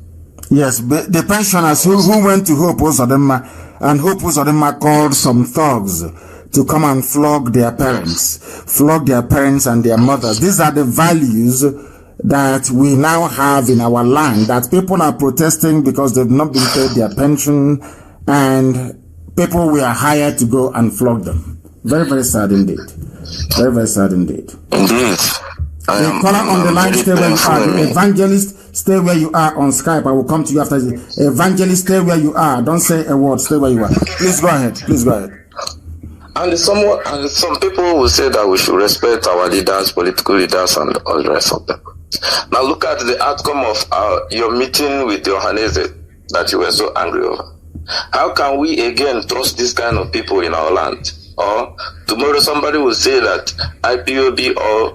Speaker 1: Yes, but the pensioners who went to Hope Uzodinma, and Hope Uzodinma called some thugs to come and flog their parents and their mothers. These are the values that we now have in our land, that people are protesting because they've not been paid their pension, and people were hired to go and flog them. Very, very sad indeed. Very, very sad indeed.
Speaker 15: Indeed.
Speaker 1: The caller on the line, stay where you are. The evangelist, stay where you are on Skype. I will come to you after this. Evangelist, stay where you are. Don't say a word. Stay where you are. Please go ahead. Please go ahead.
Speaker 15: And some people will say that we should respect our leaders, political leaders, and all the rest of them. Now look at the outcome of your meeting with Yohanese that you were so angry over. How can we again trust this kind of people in our land? Or tomorrow somebody will say that IPOB or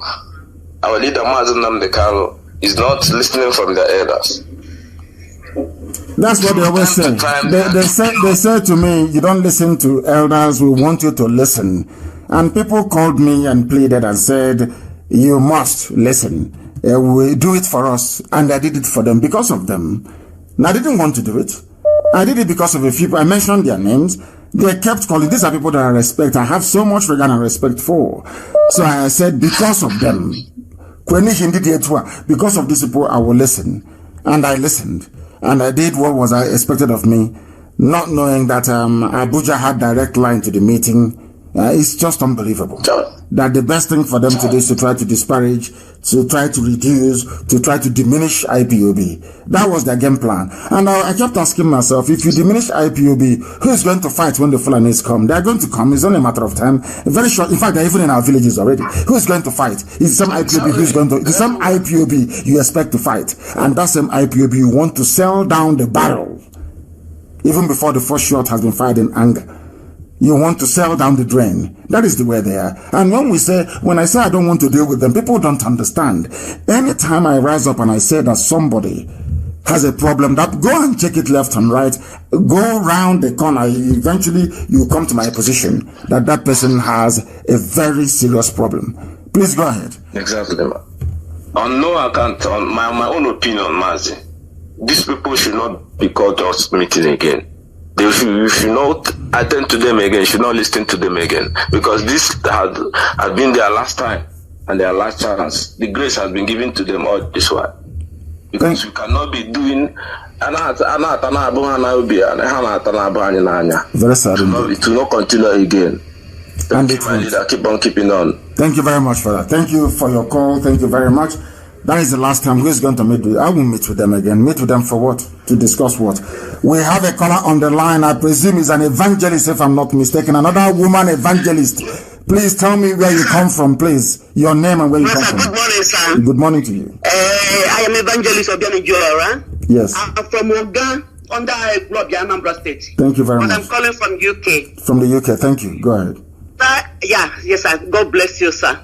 Speaker 15: our leader Mazi Nnamdi Kanu is not listening from their elders.
Speaker 1: That's what they always say. They say to me, you don't listen to elders, we want you to listen. And people called me and pleaded and said, you must listen. We do it for us. And I did it for them because of them. Now, I didn't want to do it. I did it because of a few people. I mentioned their names. They kept calling. These are people that I respect. I have so much regard and respect for. So I said, because of them, because of these people, I will listen. And I listened. And I did what was expected of me, not knowing that Abuja had direct line to the meeting. It's just unbelievable. That the best thing for them to do is to try to disparage, to try to reduce, to try to diminish IPOB. That was their game plan. And I kept asking myself, if you diminish IPOB, who is going to fight when the Fulanis come? They're going to come. It's only a matter of time. Very short. In fact, they're even in our villages already. Who is going to fight? It's some IPOB who's going to, it's some IPOB you expect to fight. And that same IPOB you want to sell down the barrel, even before the first shot has been fired in anger. You want to sell down the drain. That is the way they are. And when I say I don't want to deal with them, people don't understand. Anytime I rise up and I say that somebody has a problem, that go and check it left and right, go round the corner, eventually you come to my position that that person has a very serious problem. Please go ahead.
Speaker 15: Exactly. On no account, on my own opinion, Mazi, these people should not be called to us meeting again. You should not attend to them again. You should not listen to them again, because this had been their last time and their last chance. The grace has been given to them all this while, because we cannot be doing. Very sad. It will not continue again. Thank you, my leader. Keep on keeping on.
Speaker 1: Thank you very much for that. Thank you for your call. Thank you very much. That is the last time. Who is going to meet with? I will meet with them again. Meet with them for what? To discuss what? We have a caller on the line. I presume is an evangelist, if I'm not mistaken. Another woman evangelist. Please tell me where you come from, please. Your name and where you come from.
Speaker 2: Good morning, sir.
Speaker 1: Good morning to you.
Speaker 2: I am evangelist Obiani Joara.
Speaker 1: Yes.
Speaker 2: I'm from Oga, under Club Anambra State.
Speaker 1: Thank you very much.
Speaker 2: But I'm calling from UK.
Speaker 1: From the UK. Thank you. Go ahead.
Speaker 2: Yes, sir. God bless you, sir.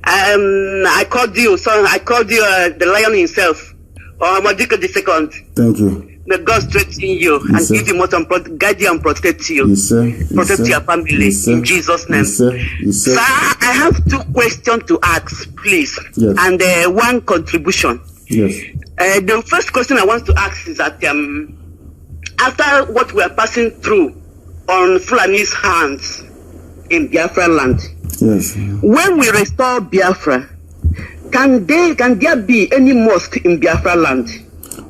Speaker 2: I called you, son. I called you the lion himself, or Amadika the second.
Speaker 1: Thank you.
Speaker 2: May God strengthen you and give you more guide you and protect you.
Speaker 1: Yes, sir.
Speaker 2: Protect your family in Jesus' name.
Speaker 1: Yes, sir. Yes, sir.
Speaker 2: Sir, I have 2 questions to ask, please,
Speaker 1: yes.
Speaker 2: And 1 contribution.
Speaker 1: Yes.
Speaker 2: The first question I want to ask is that after what we are passing through on Fulani's hands in Biafra land,
Speaker 1: yes.
Speaker 2: When we restore Biafra, can there be any mosque in Biafra land?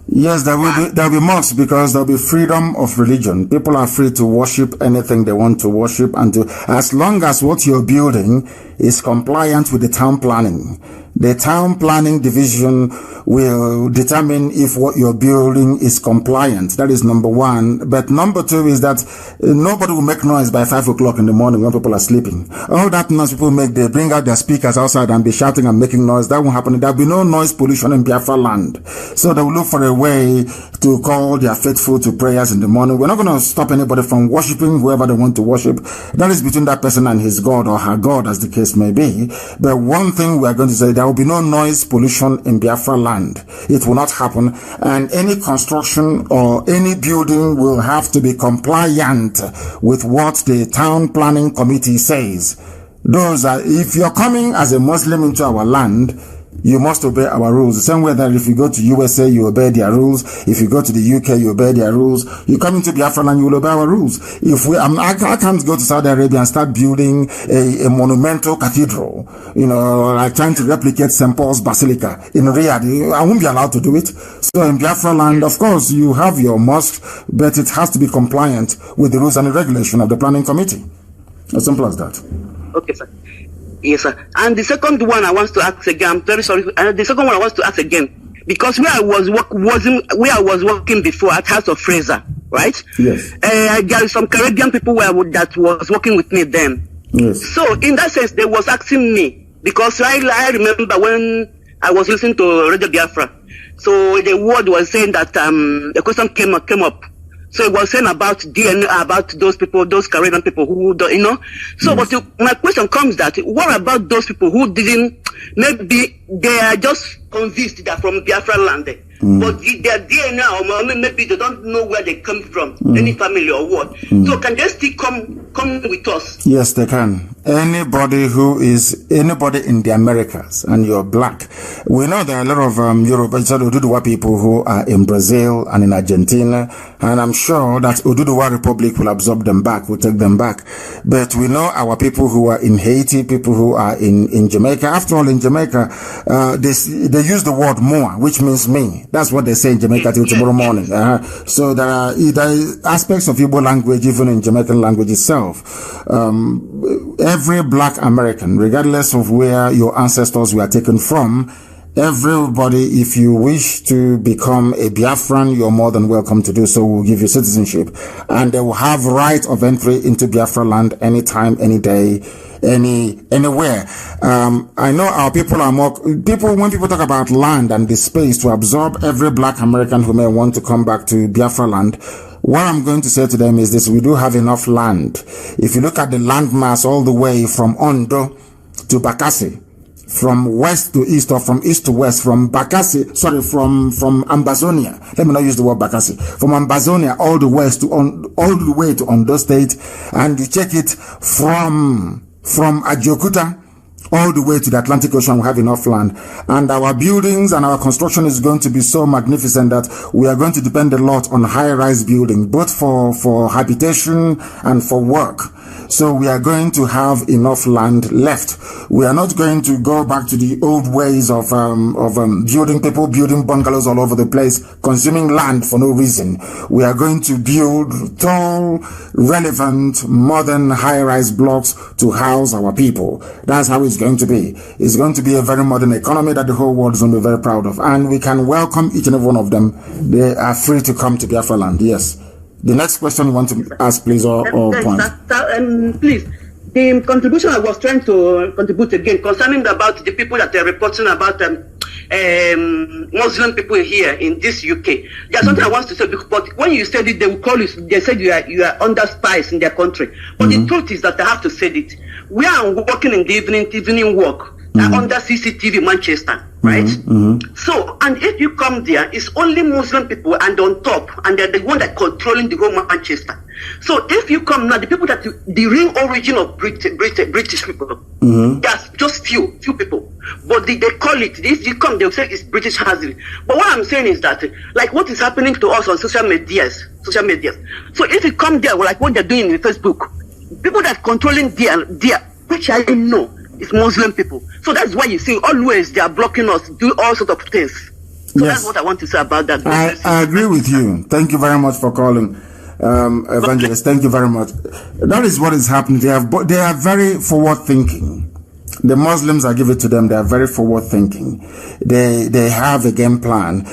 Speaker 1: Yes, there will be mosques because there will be freedom of religion. People are free to worship anything they want to worship, and as long as what you're building is compliant with the town planning. The town planning division will determine if what you're building is compliant. That is number one. But number two is that nobody will make noise by 5 o'clock in the morning when people are sleeping. All that noise people make, they bring out their speakers outside and be shouting and making noise. That won't happen. There will be no noise pollution in Biafra land. So they will look for a way to call their faithful to prayers in the morning. We're not going to stop anybody from worshiping whoever they want to worship. That is between that person and his God or her God, as the case may be. But one thing we are going to say, there will be no noise pollution in Biafra land. It will not happen. And any construction or any building will have to be compliant with what the town planning committee says. Those are, if you're coming as a Muslim into our land, you must obey our rules. The same way that if you go to USA, you obey their rules. If you go to the UK, you obey their rules. You come into Biafra land, you will obey our rules. If I can't go to Saudi Arabia and start building a monumental cathedral, like trying to replicate St. Paul's Basilica in Riyadh. I won't be allowed to do it. So in Biafra land, of course, you have your mosque, but it has to be compliant with the rules and the regulation of the planning committee. As simple as that.
Speaker 2: Okay, sir. Yes, sir. And the second one I want to ask again, I'm very sorry. The second one I want to ask again, because where I was working before at House of Fraser, right?
Speaker 1: Yes.
Speaker 2: There are some Caribbean people that was working with me then.
Speaker 1: Yes.
Speaker 2: So in that sense, they was asking me, because I remember when I was listening to Radio Biafra, so the word was saying that the question came up. So it was saying about DNA, about those people, those Caribbean people who don't, So, yes. But my question comes that, what about those people who didn't, maybe they are just convinced they're from Biafra land, but their DNA, or maybe they don't know where they come from, any family or what. So can they still come with us?
Speaker 1: Yes, they can. Anybody in the Americas and you're black. We know there are a lot of Oduduwa people who are in Brazil and in Argentina, and I'm sure that Oduduwa Republic will absorb them back, will take them back. But we know our people who are in Haiti, people who are in Jamaica. After all, in Jamaica, they use the word moi, which means me. That's what they say in Jamaica till tomorrow morning. So there are aspects of Igbo language, even in Jamaican language itself. Every black American, regardless of where your ancestors were taken from, everybody, if you wish to become a Biafran, you're more than welcome to do so. We'll give you citizenship. And they will have right of entry into Biafra land anytime, any day, anywhere. I know our people are when people talk about land and the space to absorb every black American who may want to come back to Biafra land, what I'm going to say to them is this: we do have enough land. If you look at the land mass all the way from Ondo to Bakassi, from west to east or from east to west, from Ambazonia. Let me not use the word Bakassi. From Ambazonia all the way to Ondo State, and you check it from Ajokuta all the way to the Atlantic Ocean. We have enough land, and our buildings and our construction is going to be so magnificent that we are going to depend a lot on high-rise building, both for habitation and for work. So we are going to have enough land left. We are not going to go back to the old ways of building bungalows all over the place, consuming land for no reason. We are going to build tall, relevant, modern high-rise blocks to house our people. That's how it's going to be. It's going to be a very modern economy that the whole world is going to be very proud of. And we can welcome each and every one of them. They are free to come to Biafra land. Yes. The next question you want to ask, please, or point?
Speaker 2: Please, the contribution I was trying to contribute again concerning about the people that are reporting about Muslim people here in this UK. There's something I want to say, but when you said it, they will call you. They said you are under spies in their country. But the truth is that I have to say it. We are working in the evening work under CCTV Manchester. Right? So, and if you come there, it's only Muslim people and on top, and they're the one that controlling the whole Manchester. So if you come now, the people that the real origin of British people, there's just few people. But they call it, if you come, they'll say it's British hazard. But what I'm saying is that, like what is happening to us on social media. So if you come there, like what they're doing in Facebook, people that controlling there, which I know,
Speaker 16: It's Muslim people. So that's why you see always they are blocking us, do all sorts of things. So
Speaker 1: yes.
Speaker 16: That's what I want to say about that.
Speaker 1: I agree with you. Thank you very much for calling, Evangelist. Thank you very much. That is what is happening. They are very forward thinking. The Muslims, I give it to them, they are very forward thinking. They have a game plan.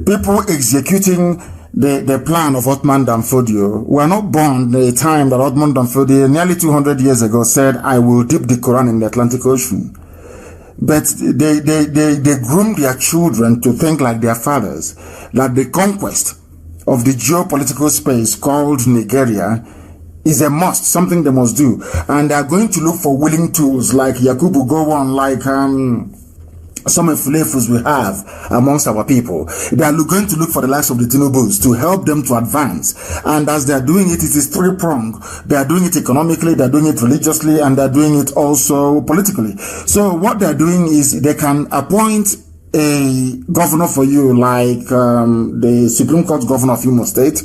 Speaker 1: People executing the plan of Othman Danfodio were not born at a time that Othman Danfodio, nearly 200 years ago, said, I will dip the Quran in the Atlantic Ocean. But they groom their children to think like their fathers, that the conquest of the geopolitical space called Nigeria is a must, something they must do. And they are going to look for willing tools like Yakubu Gowon, like some influences we have amongst our people. They are going to look for the likes of the Tinubus to help them to advance. And as they are doing it, it is three-pronged. They are doing it economically, they are doing it religiously, and they are doing it also politically. So what they are doing is they can appoint a governor for you, like the Supreme Court governor of Imo State,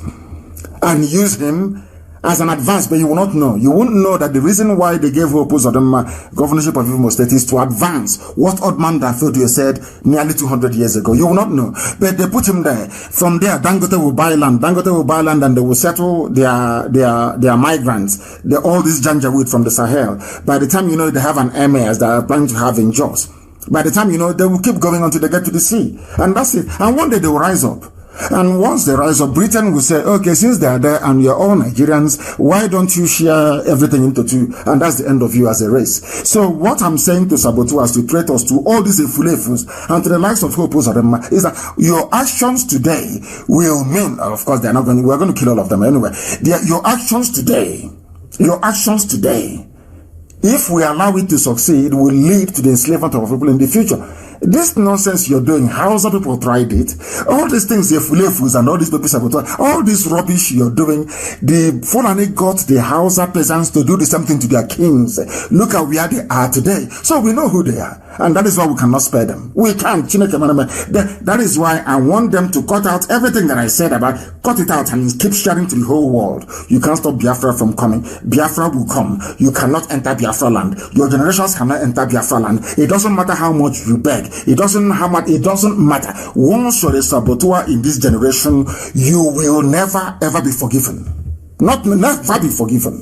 Speaker 1: and use him as an advance, but you will not know. You won't know that the reason why they gave Hope Uzodinma governorship of Imo State is to advance what Othman Danfodio said nearly 200 years ago. You will not know. But they put him there. From there, Dangote will buy land. Dangote will buy land and they will settle their migrants. All this Janjaweed from the Sahel. By the time you know they have an emirs that are planning to have in Jos. By the time you know, they will keep going until they get to the sea. And that's it. And one day they will rise up. And once they rise up, Britain will say, okay, since they are there and you're all Nigerians, why don't you share everything into two? And that's the end of you as a race. So what I'm saying to Sabotuas, to traitors, to all these Efulefus, and to the likes of Hope Uzodinma, is that your actions today will mean, of course, we're going to kill all of them anyway. Your actions today, if we allow it to succeed, will lead to the enslavement of people in the future. This nonsense you're doing, Hausa people tried it. All these things, the Fulefus and all these people, all this rubbish you're doing, the Fulani got the Hausa peasants to do the same thing to their kings. Look at where they are today. So we know who they are. And that is why we cannot spare them. We can't. That is why I want them to cut out everything that I said about, cut it out and keep sharing to the whole world. You can't stop Biafra from coming. Biafra will come. You cannot enter Biafra land. Your generations cannot enter Biafra land. It doesn't matter how much you beg. It doesn't matter. Once you're a saboteur in this generation, you will never ever be forgiven. Never be forgiven.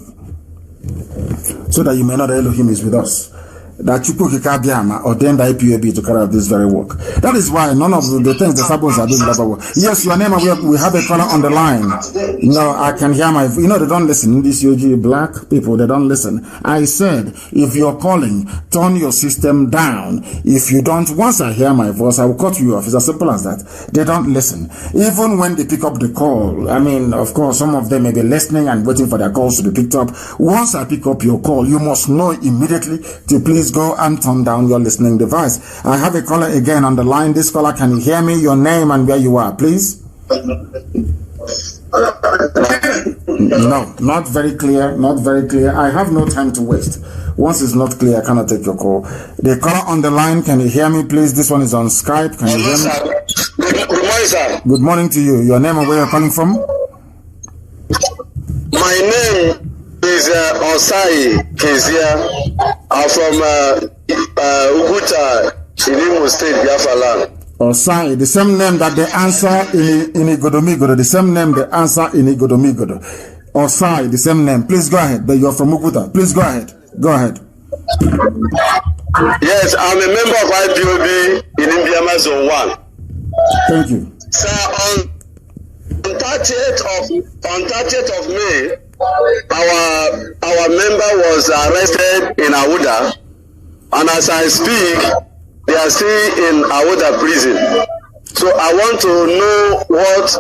Speaker 1: So that you may know that Elohim is with us. That Chukwukika ordained IPOB to carry out this very work. That is why none of the things the Sabos are doing that work. Yes, your name, we have a caller on the line. I can hear my, they don't listen. These UG black people, they don't listen. I said, if you're calling, turn your system down. If you don't, once I hear my voice, I will cut you off. It's as simple as that. They don't listen. Even when they pick up the call, of course, some of them may be listening and waiting for their calls to be picked up. Once I pick up your call, you must know immediately to please go and turn down your listening device. I have a caller again on the line. This caller, can you hear me? Your name and where you are, please. No, not very clear. Not very clear. I have no time to waste. Once it's not clear, I cannot take your call. The caller on the line, can you hear me, please? This one is on Skype. Can you hear me?
Speaker 17: Good morning, sir.
Speaker 1: Good morning to you. Your name and where you're calling from?
Speaker 17: My name is Osai Kezia. I'm from Uguta, Imo State, Biafra land.
Speaker 1: Osai, the same name that they answer in Igodomigodo, the same name they answer in Igodomigodo. Osai, the same name. Please go ahead. But you're from Uguta. Please go ahead. Go ahead.
Speaker 17: Yes, I'm a member of IPOB in Indiana Zone 1.
Speaker 1: Thank you.
Speaker 17: Sir, on 30th of May, our member was arrested in Awuda, and as I speak, they are still in Awuda prison. So I want to know what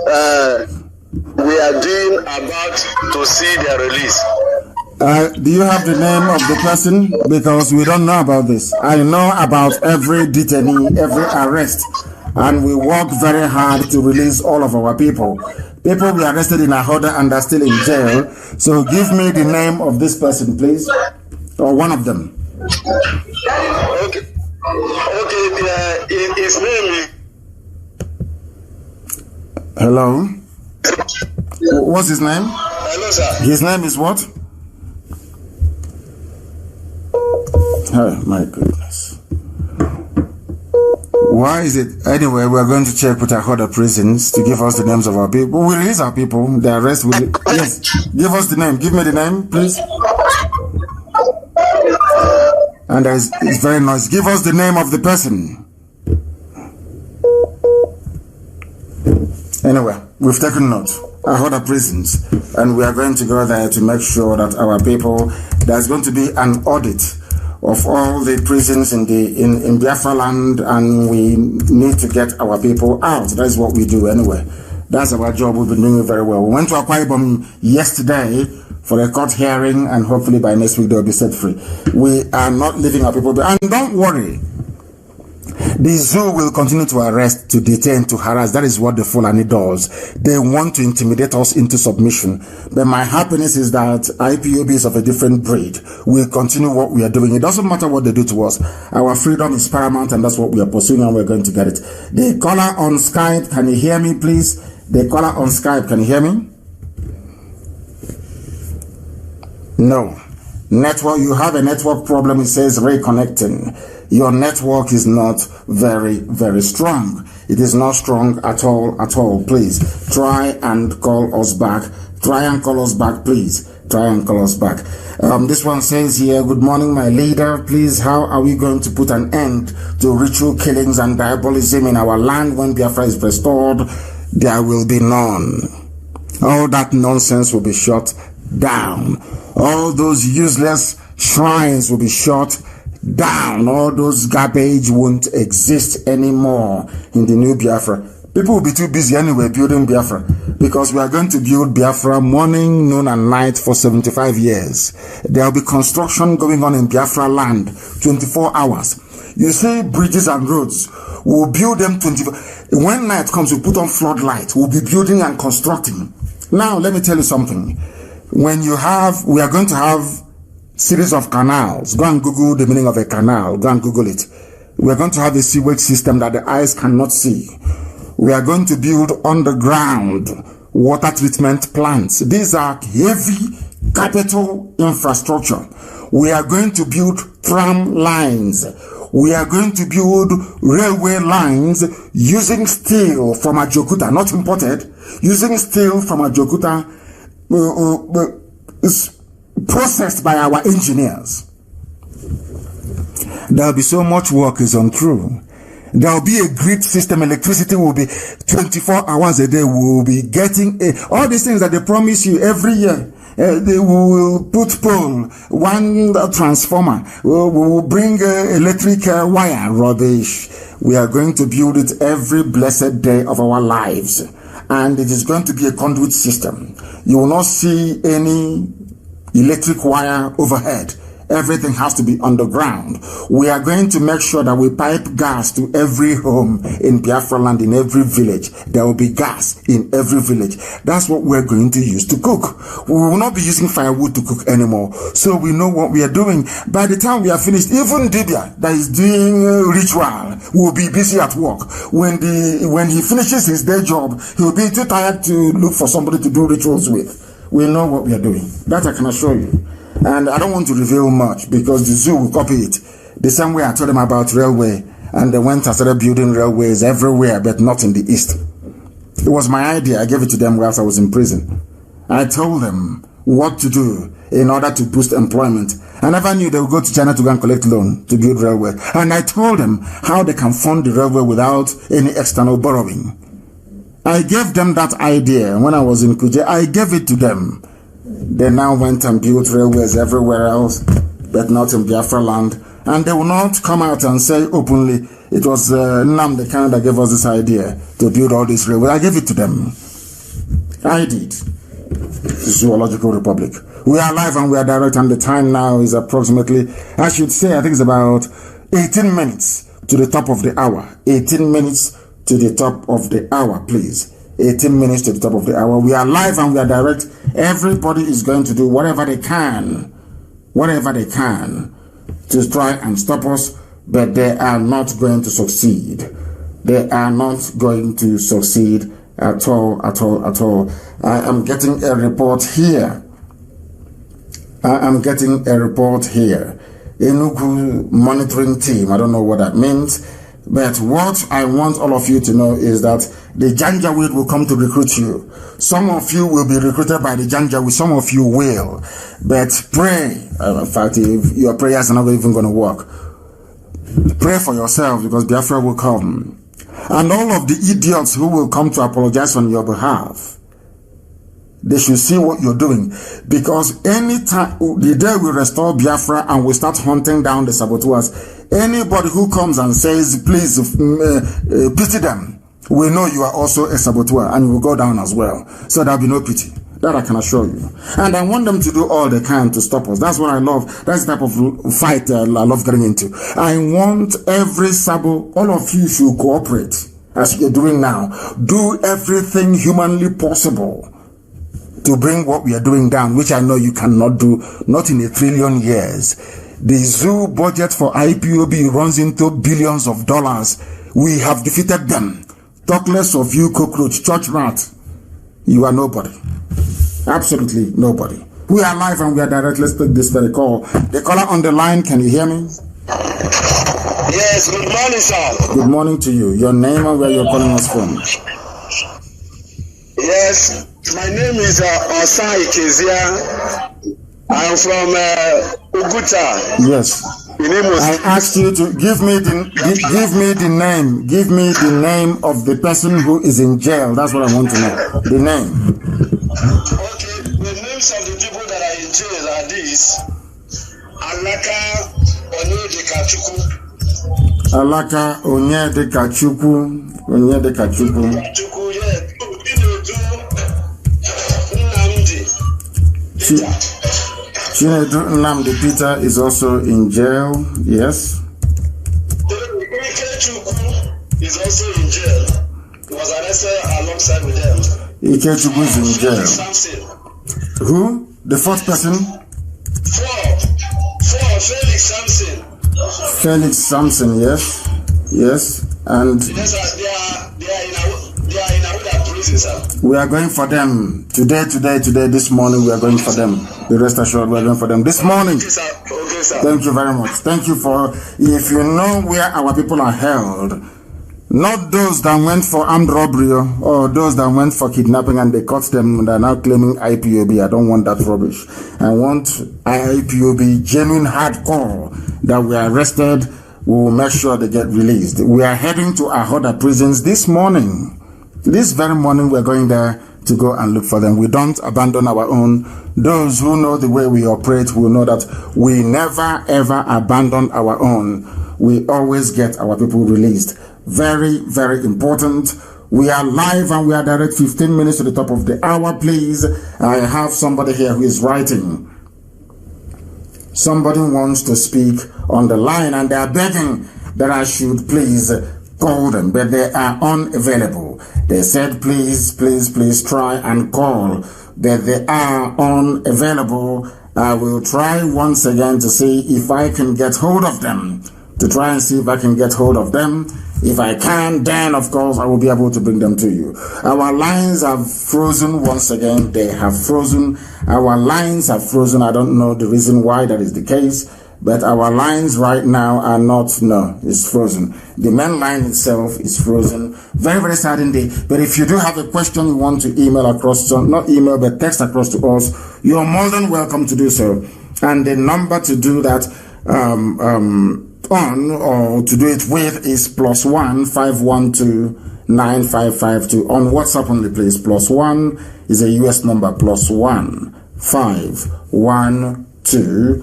Speaker 17: we are doing about to see their release.
Speaker 1: Do you have the name of the person? Because we don't know about this. I know about every detainee, every arrest, and we work very hard to release all of our people. People were arrested in Ahoda and are still in jail. So give me the name of this person, please, or one of them.
Speaker 17: Okay. His name is.
Speaker 1: Hello. What's his name?
Speaker 17: Hello, sir.
Speaker 1: His name is what? Oh, my goodness. Why is it? Anyway, we're going to check with our other prisons to give us the names of our people. We release our people. The arrest will... Yes. Give us the name. Give me the name, please. And it's very nice. Give us the name of the person. Anyway, we've taken note. Our other prisons. And we are going to go there to make sure that our people... There's going to be an audit of all the prisons in Biafra land, and we need to get our people out. That's what we do anyway. That's our job. We've been doing it very well. We went to IPOB yesterday for a court hearing, and hopefully by next week they'll be set free. We are not leaving our people behind. And don't worry, the zoo will continue to arrest, to detain, to harass. That is what the Fulani does. They want to intimidate us into submission. But my happiness is that IPOB is of a different breed. We'll continue what we are doing. It doesn't matter what they do to us. Our freedom is paramount, and that's what we are pursuing, and we're going to get it. The caller on Skype, can you hear me, please? The caller on Skype, can you hear me? No. Network, you have a network problem. It says reconnecting. Your network is not very, very strong. It is not strong at all. Please try and call us back. Try and call us back, please. Try and call us back. This one says here, good morning, my leader. Please, how are we going to put an end to ritual killings and diabolism in our land when Biafra is restored? There will be none. All that nonsense will be shut down. All those useless shrines will be shut down. All those garbage won't exist anymore in the new Biafra. People will be too busy anyway building Biafra, because we are going to build Biafra morning, noon, and night for 75 years. There will be construction going on in Biafra land 24 hours. You see bridges and roads. We'll build them 24. When night comes, we put on floodlight. We'll be building and constructing. Now, let me tell you something. We are going to have series of canals. Go and Google the meaning of a canal. Go and Google it. We are going to have a sewage system that the eyes cannot see. We are going to build underground water treatment plants. These are heavy capital infrastructure. We are going to build tram lines. We are going to build railway lines using steel from Ajokuta, not imported, using steel from Ajokuta, processed by our engineers. There will be so much work is untrue. There will be a grid system. Electricity will be 24 hours a day. We will be getting all these things that they promise you every year. They will put pole, one transformer. We will bring electric wire. Rubbish. We are going to build it every blessed day of our lives. And it is going to be a conduit system. You will not see any electric wire overhead. Everything has to be underground. We are going to make sure that we pipe gas to every home in Biafra land, in every village. There will be gas in every village. That's what we're going to use to cook. We will not be using firewood to cook anymore. So we know what we are doing. By the time we are finished, even Dibia that is doing ritual will be busy at work. When he finishes his day job, he'll be too tired to look for somebody to do rituals with. We know what we are doing. That I can assure you. And I don't want to reveal much because the zoo will copy it. The same way I told them about railway, and they went and started building railways everywhere, but not in the east. It was my idea. I gave it to them whilst I was in prison. I told them what to do in order to boost employment. I never knew they would go to China to go and collect loan to build railway. And I told them how they can fund the railway without any external borrowing. I gave them that idea when I was in Kuje. I gave it to them. They now went and built railways everywhere else, but not in Biafra land. And they will not come out and say openly, it was Nnamdi Kanu that gave us this idea to build all these railways. I gave it to them. I did. Zoological Republic. We are live and we are direct, and the time now is approximately, I should say, I think it's about 18 minutes to the top of the hour. 18 minutes to the top of the hour, please. 18 minutes to the top of the hour. We are live and we are direct. Everybody is going to do whatever they can to try and stop us, but they are not going to succeed. They are not going to succeed at all. I am getting a report here. Enugu monitoring team. I don't know what that means. But what I want all of you to know is that the Janjaweed will come to recruit you. Some of you will be recruited by the Janjaweed. Some of you will. But pray. In fact, if your prayers are not even going to work, pray for yourself, because Biafra will come. And all of the idiots who will come to apologize on your behalf, they should see what you're doing. Because anytime, the day we restore Biafra and we start hunting down the saboteurs, anybody who comes and says, please pity them, we know you are also a saboteur and you will go down as well. So there'll be no pity. That I can assure you. And I want them to do all they can to stop us. That's what I love. That's the type of fight I love getting into. I want every sabo, all of you should cooperate as you're doing now. Do everything humanly possible to bring what we are doing down, which I know you cannot do, not in 1 trillion years. The zoo budget for IPOB runs into billions of dollars. We have defeated them. Talk less of you, cockroach, church rat. You are nobody. Absolutely nobody. We are live and we are direct. Let's take this very call. The caller on the line, can you hear me?
Speaker 17: Yes, good morning, sir.
Speaker 1: Good morning to you. Your name and where you're calling us from?
Speaker 17: Yes, my name is Osai Kezia. I'm from Uguta.
Speaker 1: Yes. I asked you to give me the name. Give me the name of the person who is in jail. That's what I want to know. The name.
Speaker 17: Okay, the names of the people that are in jail are these: Alaka Onyedekachukwu.
Speaker 1: Alaka Onyedekachukwu.
Speaker 17: Onyedekachukwu, yeah.
Speaker 1: Chinedu Nnamdi Peter is also in jail. Yes.
Speaker 17: Ikechukwu is also in jail. He was arrested alongside with them.
Speaker 1: Ikechukwu is in jail. Who? The fourth person?
Speaker 17: Four. Felix Samson.
Speaker 1: Felix Samson, yes. Yes. And
Speaker 17: Yes, they are in Abuja prison, sir.
Speaker 1: we are going for them today, this morning. We are going for them. The rest assured, we are going for them this morning.
Speaker 17: Okay, sir. Okay, sir.
Speaker 1: Thank you very much. Thank you for, if you know where our people are held, not those that went for armed robbery or those that went for kidnapping and they caught them and are now claiming IPOB. I don't want that rubbish. I want IPOB genuine hardcore that we are arrested. We will make sure they get released. We are heading to Ahoda prisons this morning. This very morning we're going there to go and look for them. We don't abandon our own. Those who know the way we operate will know that we never ever abandon our own. We always get our people released. Very, very important. We are live and we are direct. 15 minutes to the top of the hour, please. I have somebody here who is writing. Somebody wants to speak on the line and they are begging that I should please call them, but they are unavailable. They said, please try and call, but they are unavailable. I will try once again to see if I can get hold of them. If I can, then of course I will be able to bring them to you. Our lines have frozen once again. They have frozen. Our lines have frozen. I don't know the reason why that is the case, but our lines right now are not, no, it's frozen. The main line itself is frozen. Very, very sad indeed. But if you do have a question you want to email across, not email, but text across to us, you're more than welcome to do so. And the number to do that, on or to do it with is +1 512 9552 on WhatsApp only, please. +1 is a US number. +1 512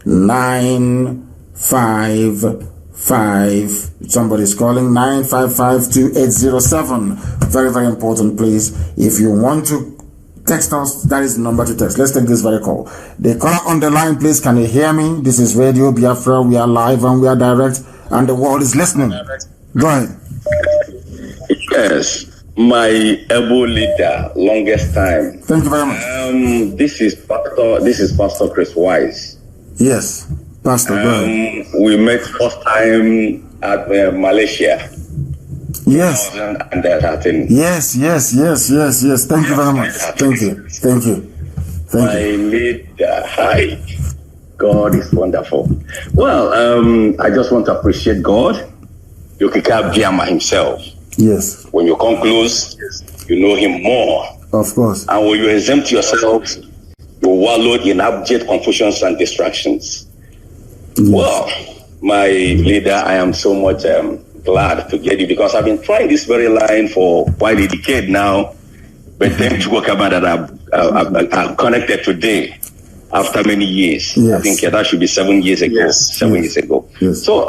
Speaker 1: 955. Somebody's calling 9552807. Very, very important, please. If you want to text us, that is the number to text. Let's take this very call. The caller on the line, please. Can you hear me? This is Radio Biafra. We are live and we are direct, and the world is listening. Go ahead.
Speaker 18: Yes, my able leader, longest time.
Speaker 1: Thank you very much.
Speaker 18: This is Pastor Chris Wise.
Speaker 1: Yes, Pastor. Go ahead.
Speaker 18: We met first time at Malaysia.
Speaker 1: Yes.
Speaker 18: And that thing.
Speaker 1: Yes. Thank you very much. Thank you.
Speaker 18: My leader, hi. God is wonderful. Well, I just want to appreciate God. Yokika Biama himself.
Speaker 1: Yes.
Speaker 18: When you come close, you know him more.
Speaker 1: Of course.
Speaker 18: And when you exempt yourself, you wallow in abject confusions and distractions. Yes. Well, my leader, I am so much glad to get you because I've been trying this very line for quite a decade now. But thanks to Wakaba that I've connected today after many years. Yes. I think that should be 7 years ago. Yes. 7 years ago. Yes. So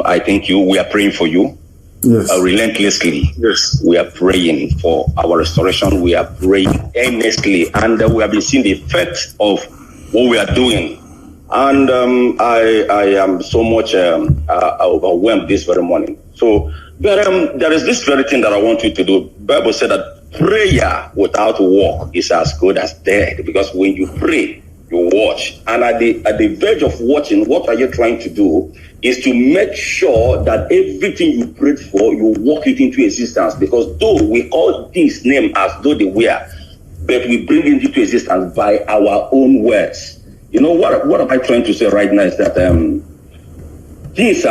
Speaker 18: I thank you. We are praying for you. Yes. Relentlessly. Yes. We are praying for our restoration. We are praying earnestly, and we have been seeing the effect of what we are doing. And I am so much overwhelmed this very morning. So there is this very thing that I want you to do. The Bible said that prayer without work is as good as dead, because when you pray, you watch. And at the verge of watching, what are you trying to do is to make sure that everything you prayed for, you walk it into existence. Because though we call this name as though they were, but we bring it into existence by our own words. You know, what am I trying to say right now is that things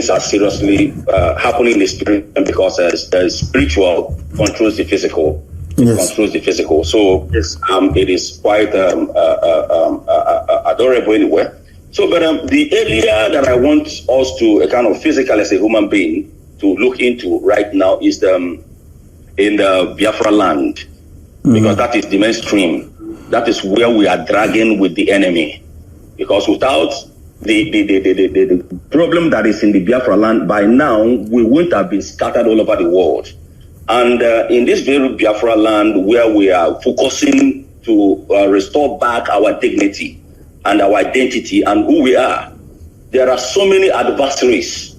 Speaker 18: are seriously happening in the spirit, because the spiritual controls the physical. It controls the physical. So it is quite adorable anyway. So, but the area that I want us to kind of physical as a human being to look into right now is in the Biafra land, because that is the mainstream. That is where we are dragging with the enemy. Because without the problem that is in the Biafra land, by now we wouldn't have been scattered all over the world. And in this very Biafra land, where we are focusing to restore back our dignity and our identity and who we are, there are so many adversaries.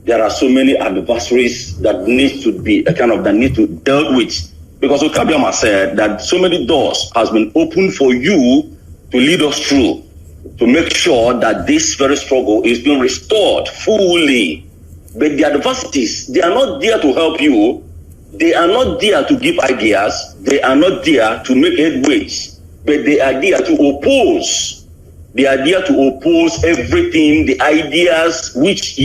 Speaker 18: There are so many adversaries that need to be that need to dealt with. Because Okabiama said that so many doors has been opened for you to lead us through, to make sure that this very struggle is being restored fully. But the adversities, they are not there to help you. They are not there to give ideas. They are not there to make headways. But they are there to oppose. They are there to oppose everything, the ideas which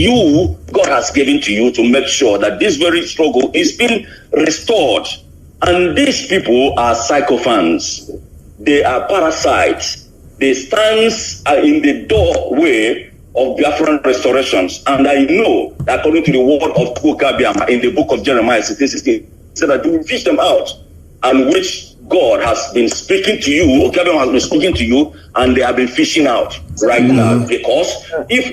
Speaker 18: God has given to you, to make sure that this very struggle is being restored. And these people are sycophants. They are parasites. They stand in the doorway of Biafran restorations. And I know, according to the word of Tukabiama in the book of Jeremiah 16:16, said that you will fish them out, and which God has been speaking to you, Okabiama has been speaking to you, and they have been fishing out right now. Because if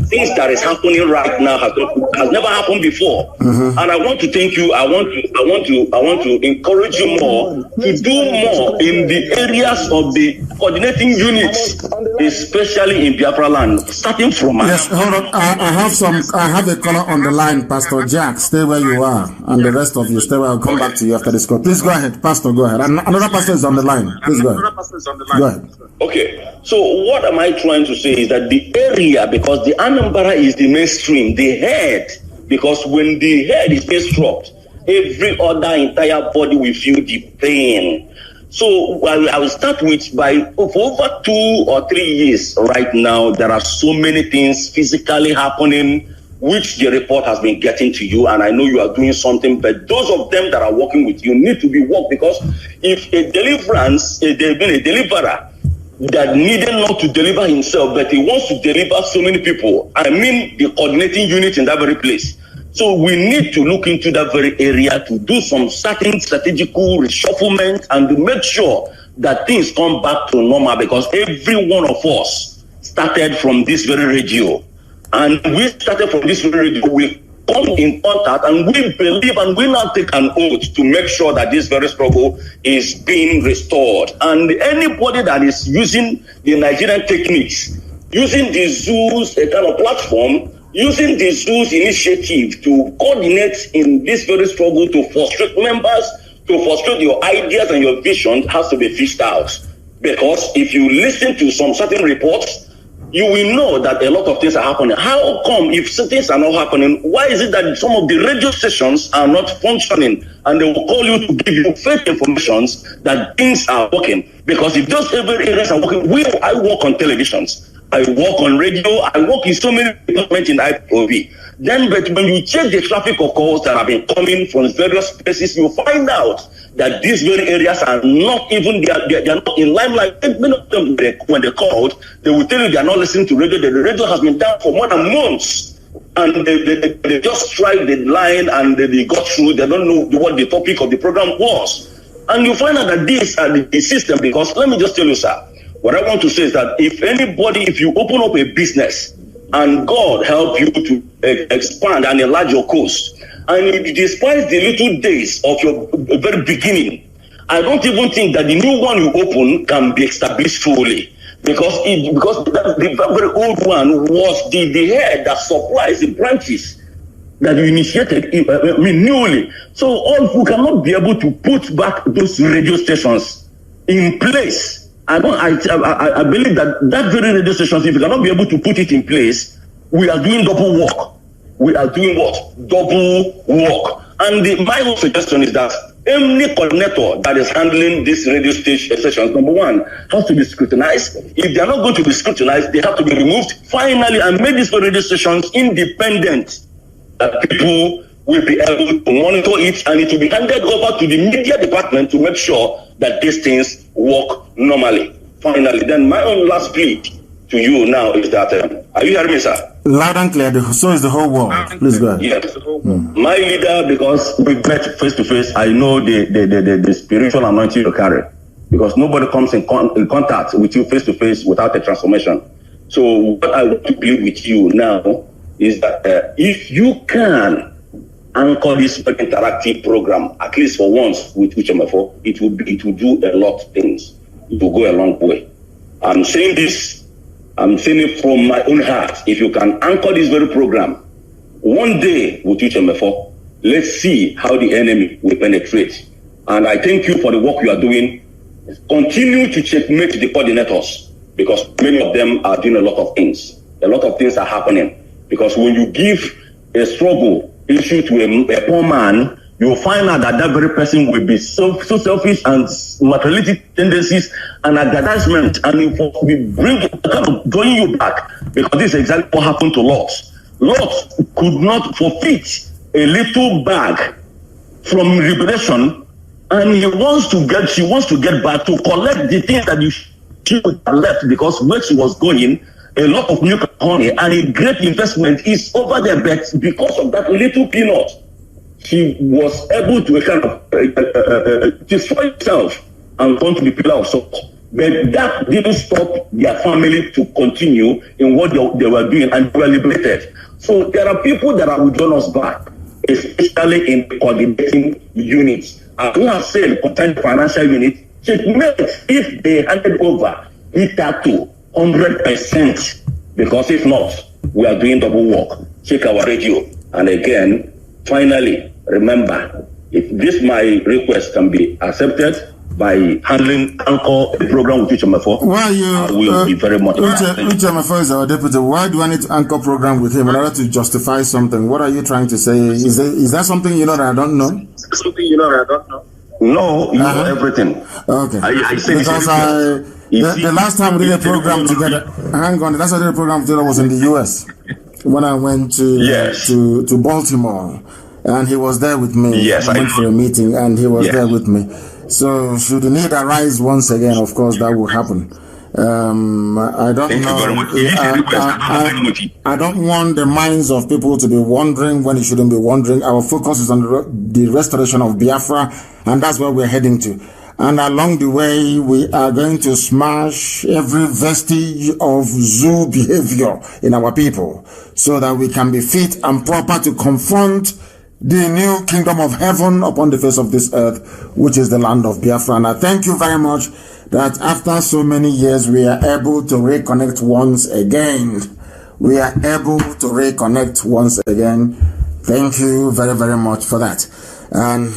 Speaker 18: things that is happening right now has never happened before, and I want to thank you. I want to encourage you more to do more in the areas of the coordinating units, especially in Biafra land, starting from.
Speaker 1: Yes, hold on. I have a caller on the line, Pastor Jack. Stay where you are, and the rest of you stay where. I'll come back to you after this call. Please go ahead, Pastor. Go ahead. Another pastor is on the line. Please go ahead. Go ahead.
Speaker 18: Okay, so what am I trying to say is that the area, because the Anambra is the mainstream, the head, because when the head is being struck, every other entire body will feel the pain. So I will start with, for over 2 or 3 years right now, there are so many things physically happening, which the report has been getting to you, and I know you are doing something, but those of them that are working with you need to be worked, because if a deliverer that needed not to deliver himself, but he wants to deliver so many people, I mean the coordinating unit in that very place. So we need to look into that very area to do some certain strategical reshufflement and to make sure that things come back to normal, because every one of us started from this very radio. And we started from this very radio. We come in contact and we believe, and we now take an oath to make sure that this very struggle is being restored. And anybody that is using the Nigerian techniques, using the zoos, a kind of platform, using the zoos initiative to coordinate in this very struggle to frustrate members, to frustrate your ideas and your vision, has to be fished out. Because if you listen to some certain reports, you will know that a lot of things are happening. How come if things are not happening, why is it that some of the radio stations are not functioning and they will call you to give you fake information that things are working? Because if those areas are working, I work on televisions, I work on radio, I work in so many departments in IPOB. Then, but when you check the traffic of calls that have been coming from various places, you find out that these very areas are not even, they are not in limelight. Many of them, when they called, they will tell you they are not listening to radio. The radio has been down for more than months. And they just tried the line and they got through. They don't know what the topic of the program was. And you find out that these are the system, because let me just tell you, sir, what I want to say is that if you open up a business and God help you to expand and enlarge your coast, and despite the little days of your very beginning, I don't even think that the new one you open can be established fully. Because the very old one was the head that supplies the branches that you initiated newly. So all you cannot be able to put back those radio stations in place. I believe that very radio stations, if you cannot be able to put it in place, we are doing double work. We are doing what? Double work. And my own suggestion is that any connector that is handling these radio stations, number one, has to be scrutinized. If they are not going to be scrutinized, they have to be removed finally and make these radio stations independent. That people will be able to monitor it, and it will be handed over to the media department to make sure that these things work normally. Finally, then my own last plea to you now is that, are you hearing me, sir?
Speaker 1: Loud and clear, so is the whole world. Please go ahead.
Speaker 18: Yes. My leader, because we met face to face, I know the spiritual anointing you carry. Because nobody comes in contact with you face to face without a transformation. So what I want to plead with you now is that if you can anchor this interactive program, at least for once with HMFO, it will do a lot of things. It will go a long way. I'm saying this, I'm saying it from my own heart. If you can anchor this very program, one day with HMFO, let's see how the enemy will penetrate. And I thank you for the work you are doing. Continue to checkmate the coordinators, because many of them are doing a lot of things. A lot of things are happening. Because when you give a struggle issue to a poor man, you will find out that very person will be so selfish and materialistic tendencies and advertisement, and it will bring kind of drawing you back, because this is exactly what happened to Lot. Lot could not forfeit a little bag from liberation, and she wants to get back to collect the things that she would have left, because where she was going, a lot of milk and honey and a great investment is over there, but because of that little peanut, she was able to kind of destroy herself and turn to the pillar of salt. But that didn't stop their family to continue in what they were doing, and they were liberated. So there are people that are withdrawn us back, especially in the coordinating units. As we have said, concerning financial unit, if they handed over it to 100%, because if not, we are doing double work. Check our radio. And again, finally, remember, if this my request can be accepted by handling anchor the program with HMFO, I will be very much.
Speaker 1: HMFO is our deputy. Why do I need to anchor program with him in order to justify something? What are you trying to say? Is that something you know that I don't know?
Speaker 18: Something you know that I don't know? No, you know everything.
Speaker 1: Okay.
Speaker 18: I say
Speaker 1: because the last time we did a program together, hang on, the last time we did a program together was in the US when I went to Baltimore, and he was there with me.
Speaker 18: Yes,
Speaker 1: I went for a meeting, and he was there with me. So should the need arise once again, of course, that will happen. I don't know. I don't want the minds of people to be wondering when it shouldn't be wondering. Our focus is on the restoration of Biafra, and that's where we're heading to. And along the way, we are going to smash every vestige of zoo behavior in our people, so that we can be fit and proper to confront the new kingdom of heaven upon the face of this earth, which is the land of Biafra. And I thank you very much that after so many years, we are able to reconnect once again. We are able to reconnect once again. Thank you very, very much for that. And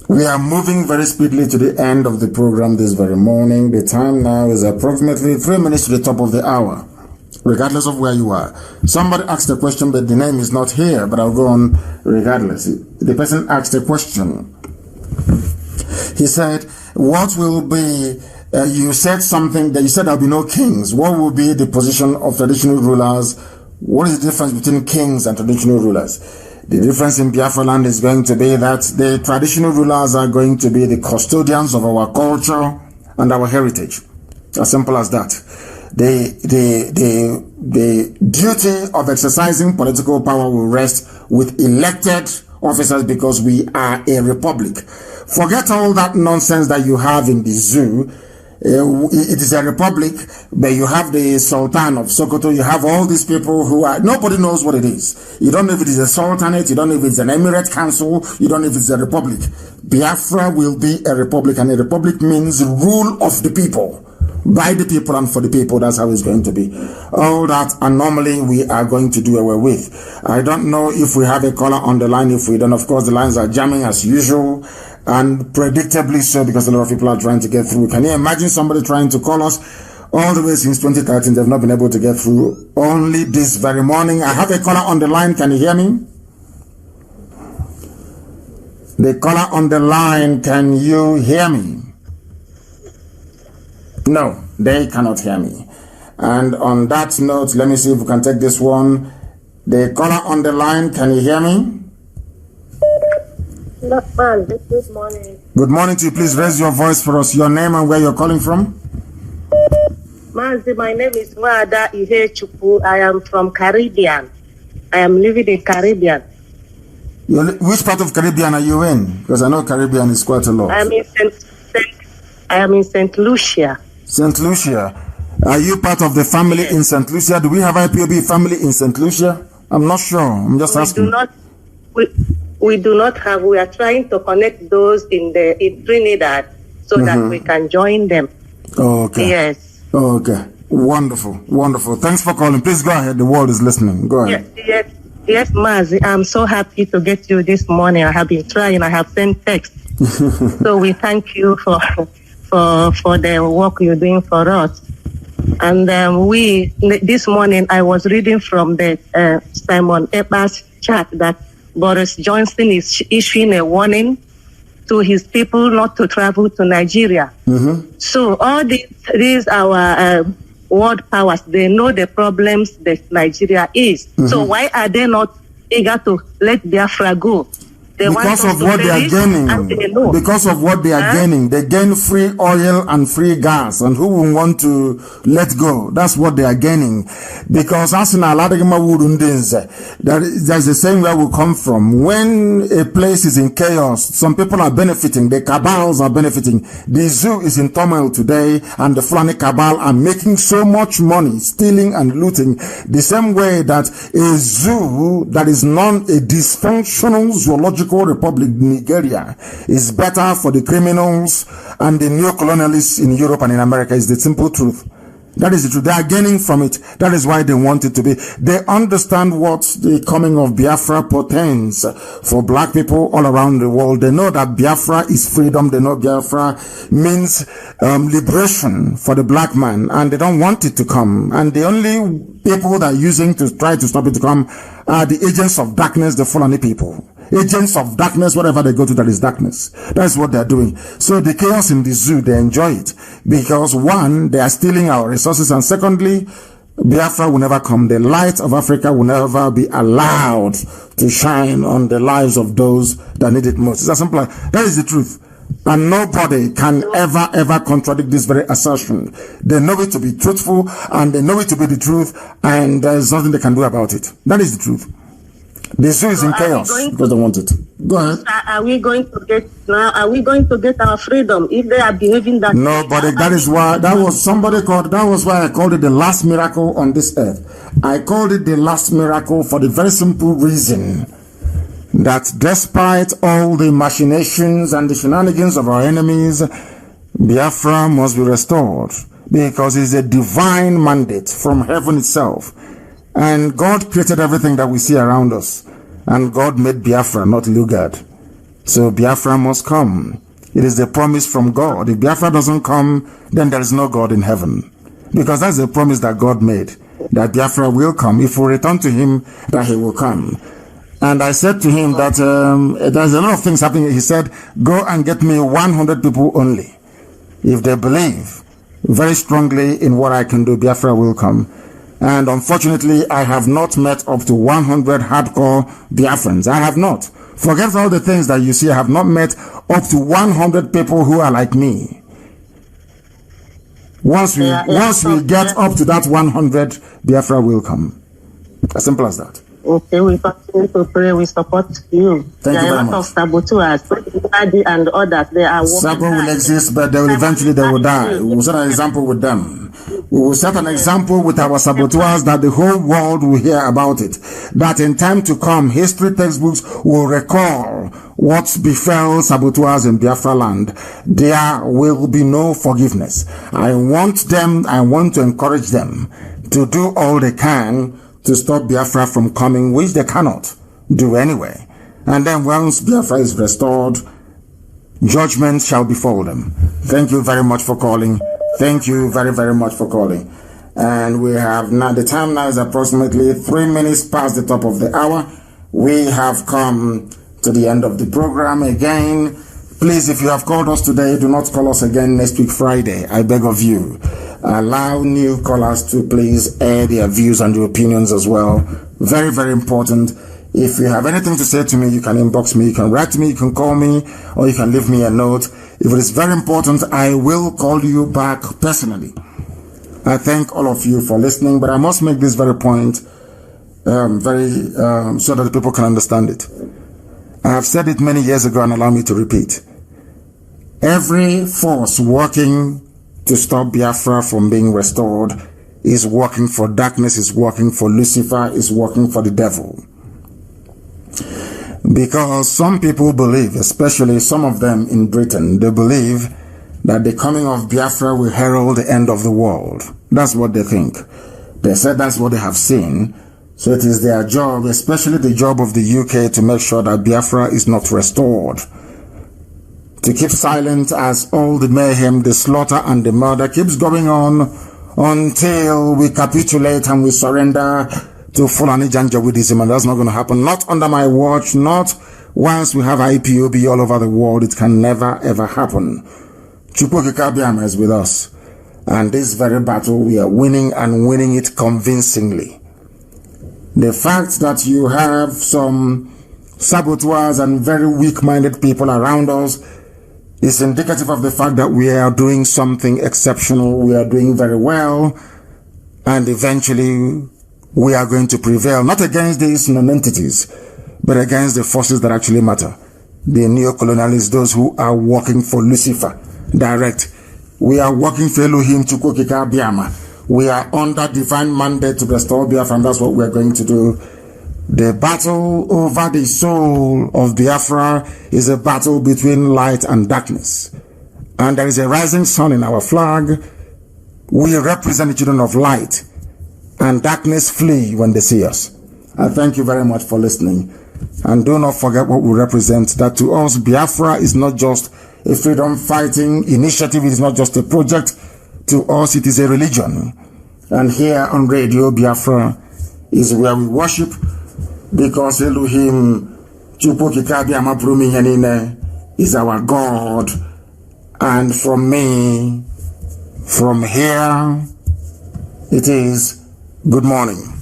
Speaker 1: we are moving very speedily to the end of the program this very morning. The time now is approximately 3 minutes to the top of the hour. regardless of where you are. Somebody asked a question, but the name is not here, but I'll go on regardless. The person asked a question. He said, what will be, you said something that you said there'll be no kings. What will be the position of traditional rulers? What is the difference between kings and traditional rulers? The difference in Biafra land is going to be that the traditional rulers are going to be the custodians of our culture and our heritage. As simple as that. The duty of exercising political power will rest with elected officers because we are a republic. Forget all that nonsense that you have in the zoo. It is a republic, but you have the Sultan of Sokoto, you have all these people who are, nobody knows what it is. You don't know if it is a sultanate, you don't know if it's an emirate council, you don't know if it's a republic. Biafra will be a republic, and a republic means rule of the people, by the people and for the people. That's how it's going to be. All that anomaly we are going to do away with. I don't know if we have a caller on the line. If we don't, of course, the lines are jamming as usual. And predictably so, because a lot of people are trying to get through. Can you imagine somebody trying to call us all the way since 2013? They've not been able to get through. Only this very morning. I have a caller on the line. Can you hear me? The caller on the line, can you hear me? No, they cannot hear me. And on that note, let me see if we can take this one. The caller on the line, can you hear me?
Speaker 19: Good morning.
Speaker 1: Good morning to you. Please raise your voice for us. Your name and where you're calling from?
Speaker 19: Mazi, my name is Wada Ihechupu. I am from Caribbean. I am living in Caribbean.
Speaker 1: Which part of Caribbean are you in? Because I know Caribbean is quite a lot.
Speaker 19: I am in St. Lucia.
Speaker 1: St. Lucia. Are you part of the family in St. Lucia? Do we have IPOB family in St. Lucia? I'm not sure. I'm just asking.
Speaker 19: We do not have. We are trying to connect those in Trinidad so that we can join them.
Speaker 1: Okay.
Speaker 19: Yes.
Speaker 1: Okay. Wonderful. Wonderful. Thanks for calling. Please go ahead. The world is listening. Go ahead.
Speaker 19: Yes, Mazi. I'm so happy to get you this morning. I have been trying. I have sent text. So we thank you for the work you're doing for us. And this morning I was reading from the Simon Eber's chat that Boris Johnson is issuing a warning to his people not to travel to Nigeria. So all these our world powers, they know the problems that Nigeria is. So why are they not eager to let Biafra go?
Speaker 1: Because of what they are gaining. Because of what they are gaining. They gain free oil and free gas. And who will want to let go? That's what they are gaining. Because as in there's the same where we come from. When a place is in chaos, some people are benefiting. The cabals are benefiting. The zoo is in turmoil today, and the Fulani cabal are making so much money, stealing and looting. The same way that a zoo that is a dysfunctional zoological Republic, Nigeria, is better for the criminals and the neo-colonialists in Europe and in America, is the simple truth. That is the truth. They are gaining from it. That is why they want it to be. They understand what the coming of Biafra portends for black people all around the world. They know that Biafra is freedom. They know Biafra means liberation for the black man, and they don't want it to come. And the only people that are using to try to stop it to come are the agents of darkness, the Fulani people. Agents of darkness, whatever they go to, that is darkness. That's what they're doing. So the chaos in the zoo, they enjoy it. Because one, they are stealing our resources, and secondly, Biafra will never come. The light of Africa will never be allowed to shine on the lives of those that need it most. It's as simple as that is the truth. And nobody can ever contradict this very assertion. They know it to be truthful, and they know it to be the truth, and there's nothing they can do about it. That is the truth. The zoo is in chaos because they want it. Go ahead.
Speaker 19: Are we going to get our freedom if they are behaving that way?
Speaker 1: Nobody. That is why that was why I called it the last miracle on this earth. I called it the last miracle for the very simple reason that despite all the machinations and the shenanigans of our enemies, Biafra must be restored because it's a divine mandate from heaven itself. And God created everything that we see around us. And God made Biafra, not Lugard. So Biafra must come. It is the promise from God. If Biafra doesn't come, then there is no God in heaven. Because that's the promise that God made. that Biafra will come. If we return to him, that he will come. And I said to him that there's a lot of things happening. He said, go and get me 100 people only. If they believe very strongly in what I can do, Biafra will come. And unfortunately, I have not met up to 100 hardcore Biafrans. I have not. Forget all the things that you see. I have not met up to 100 people who are like me. Once we get up to that 100, Biafra will come. As simple as that.
Speaker 19: Okay, we continue to pray. We support you.
Speaker 1: Thank you very much.
Speaker 19: There are a lot of saboteurs, and others. They are working.
Speaker 1: Sabo will exist, but they will eventually die. We will set an example with them. We will set an example with our saboteurs that the whole world will hear about it. That in time to come, history textbooks will recall what befell saboteurs in Biafra land. There will be no forgiveness. I want to encourage them to do all they can to stop Biafra from coming, which they cannot do anyway. And then once Biafra is restored, judgment shall befall them. Thank you very much for calling. Thank you very, very much for calling. And we have now, the time now is approximately 3 minutes past the top of the hour. We have come to the end of the program again. Please, if you have called us today, do not call us again next week, Friday. I beg of you. Allow new callers to please air their views and their opinions as well. Very, very important. If you have anything to say to me, you can inbox me, you can write to me, you can call me, or you can leave me a note. If it is very important, I will call you back personally. I thank all of you for listening, but I must make this very point so that the people can understand it. I have said it many years ago and allow me to repeat. Every force working to stop Biafra from being restored is working for darkness, is working for Lucifer, is working for the devil. Because some people believe, especially some of them in Britain, they believe that the coming of Biafra will herald the end of the world. That's what they think. They said that's what they have seen. So it is their job, especially the job of the UK, to make sure that Biafra is not restored. To keep silent as all the mayhem, the slaughter and the murder keeps going on until we capitulate and we surrender to Fulani Janjaweedism, and that's not going to happen. Not under my watch, not once we have IPOB all over the world. It can never ever happen. Chukwu Kikabiama is with us, and this very battle we are winning, and winning it convincingly. The fact that you have some saboteurs and very weak-minded people around us is indicative of the fact that we are doing something exceptional, we are doing very well, and eventually we are going to prevail, not against these non-entities, but against the forces that actually matter. The neo-colonialists, those who are working for Lucifer, direct. We are working for Elohim Chukwu Kikabiama. We are under divine mandate to restore Biafra, and that's what we are going to do. The battle over the soul of Biafra is a battle between light and darkness. And there is a rising sun in our flag. We represent the children of light, and darkness flee when they see us. I thank you very much for listening. And do not forget what we represent, that to us, Biafra is not just a freedom fighting initiative. It is not just a project. To us, it is a religion. And here on Radio Biafra is where we worship, because Elohim Chukwu Kikabiama Brumi Yanine is our God. And from me, from here, it is good morning.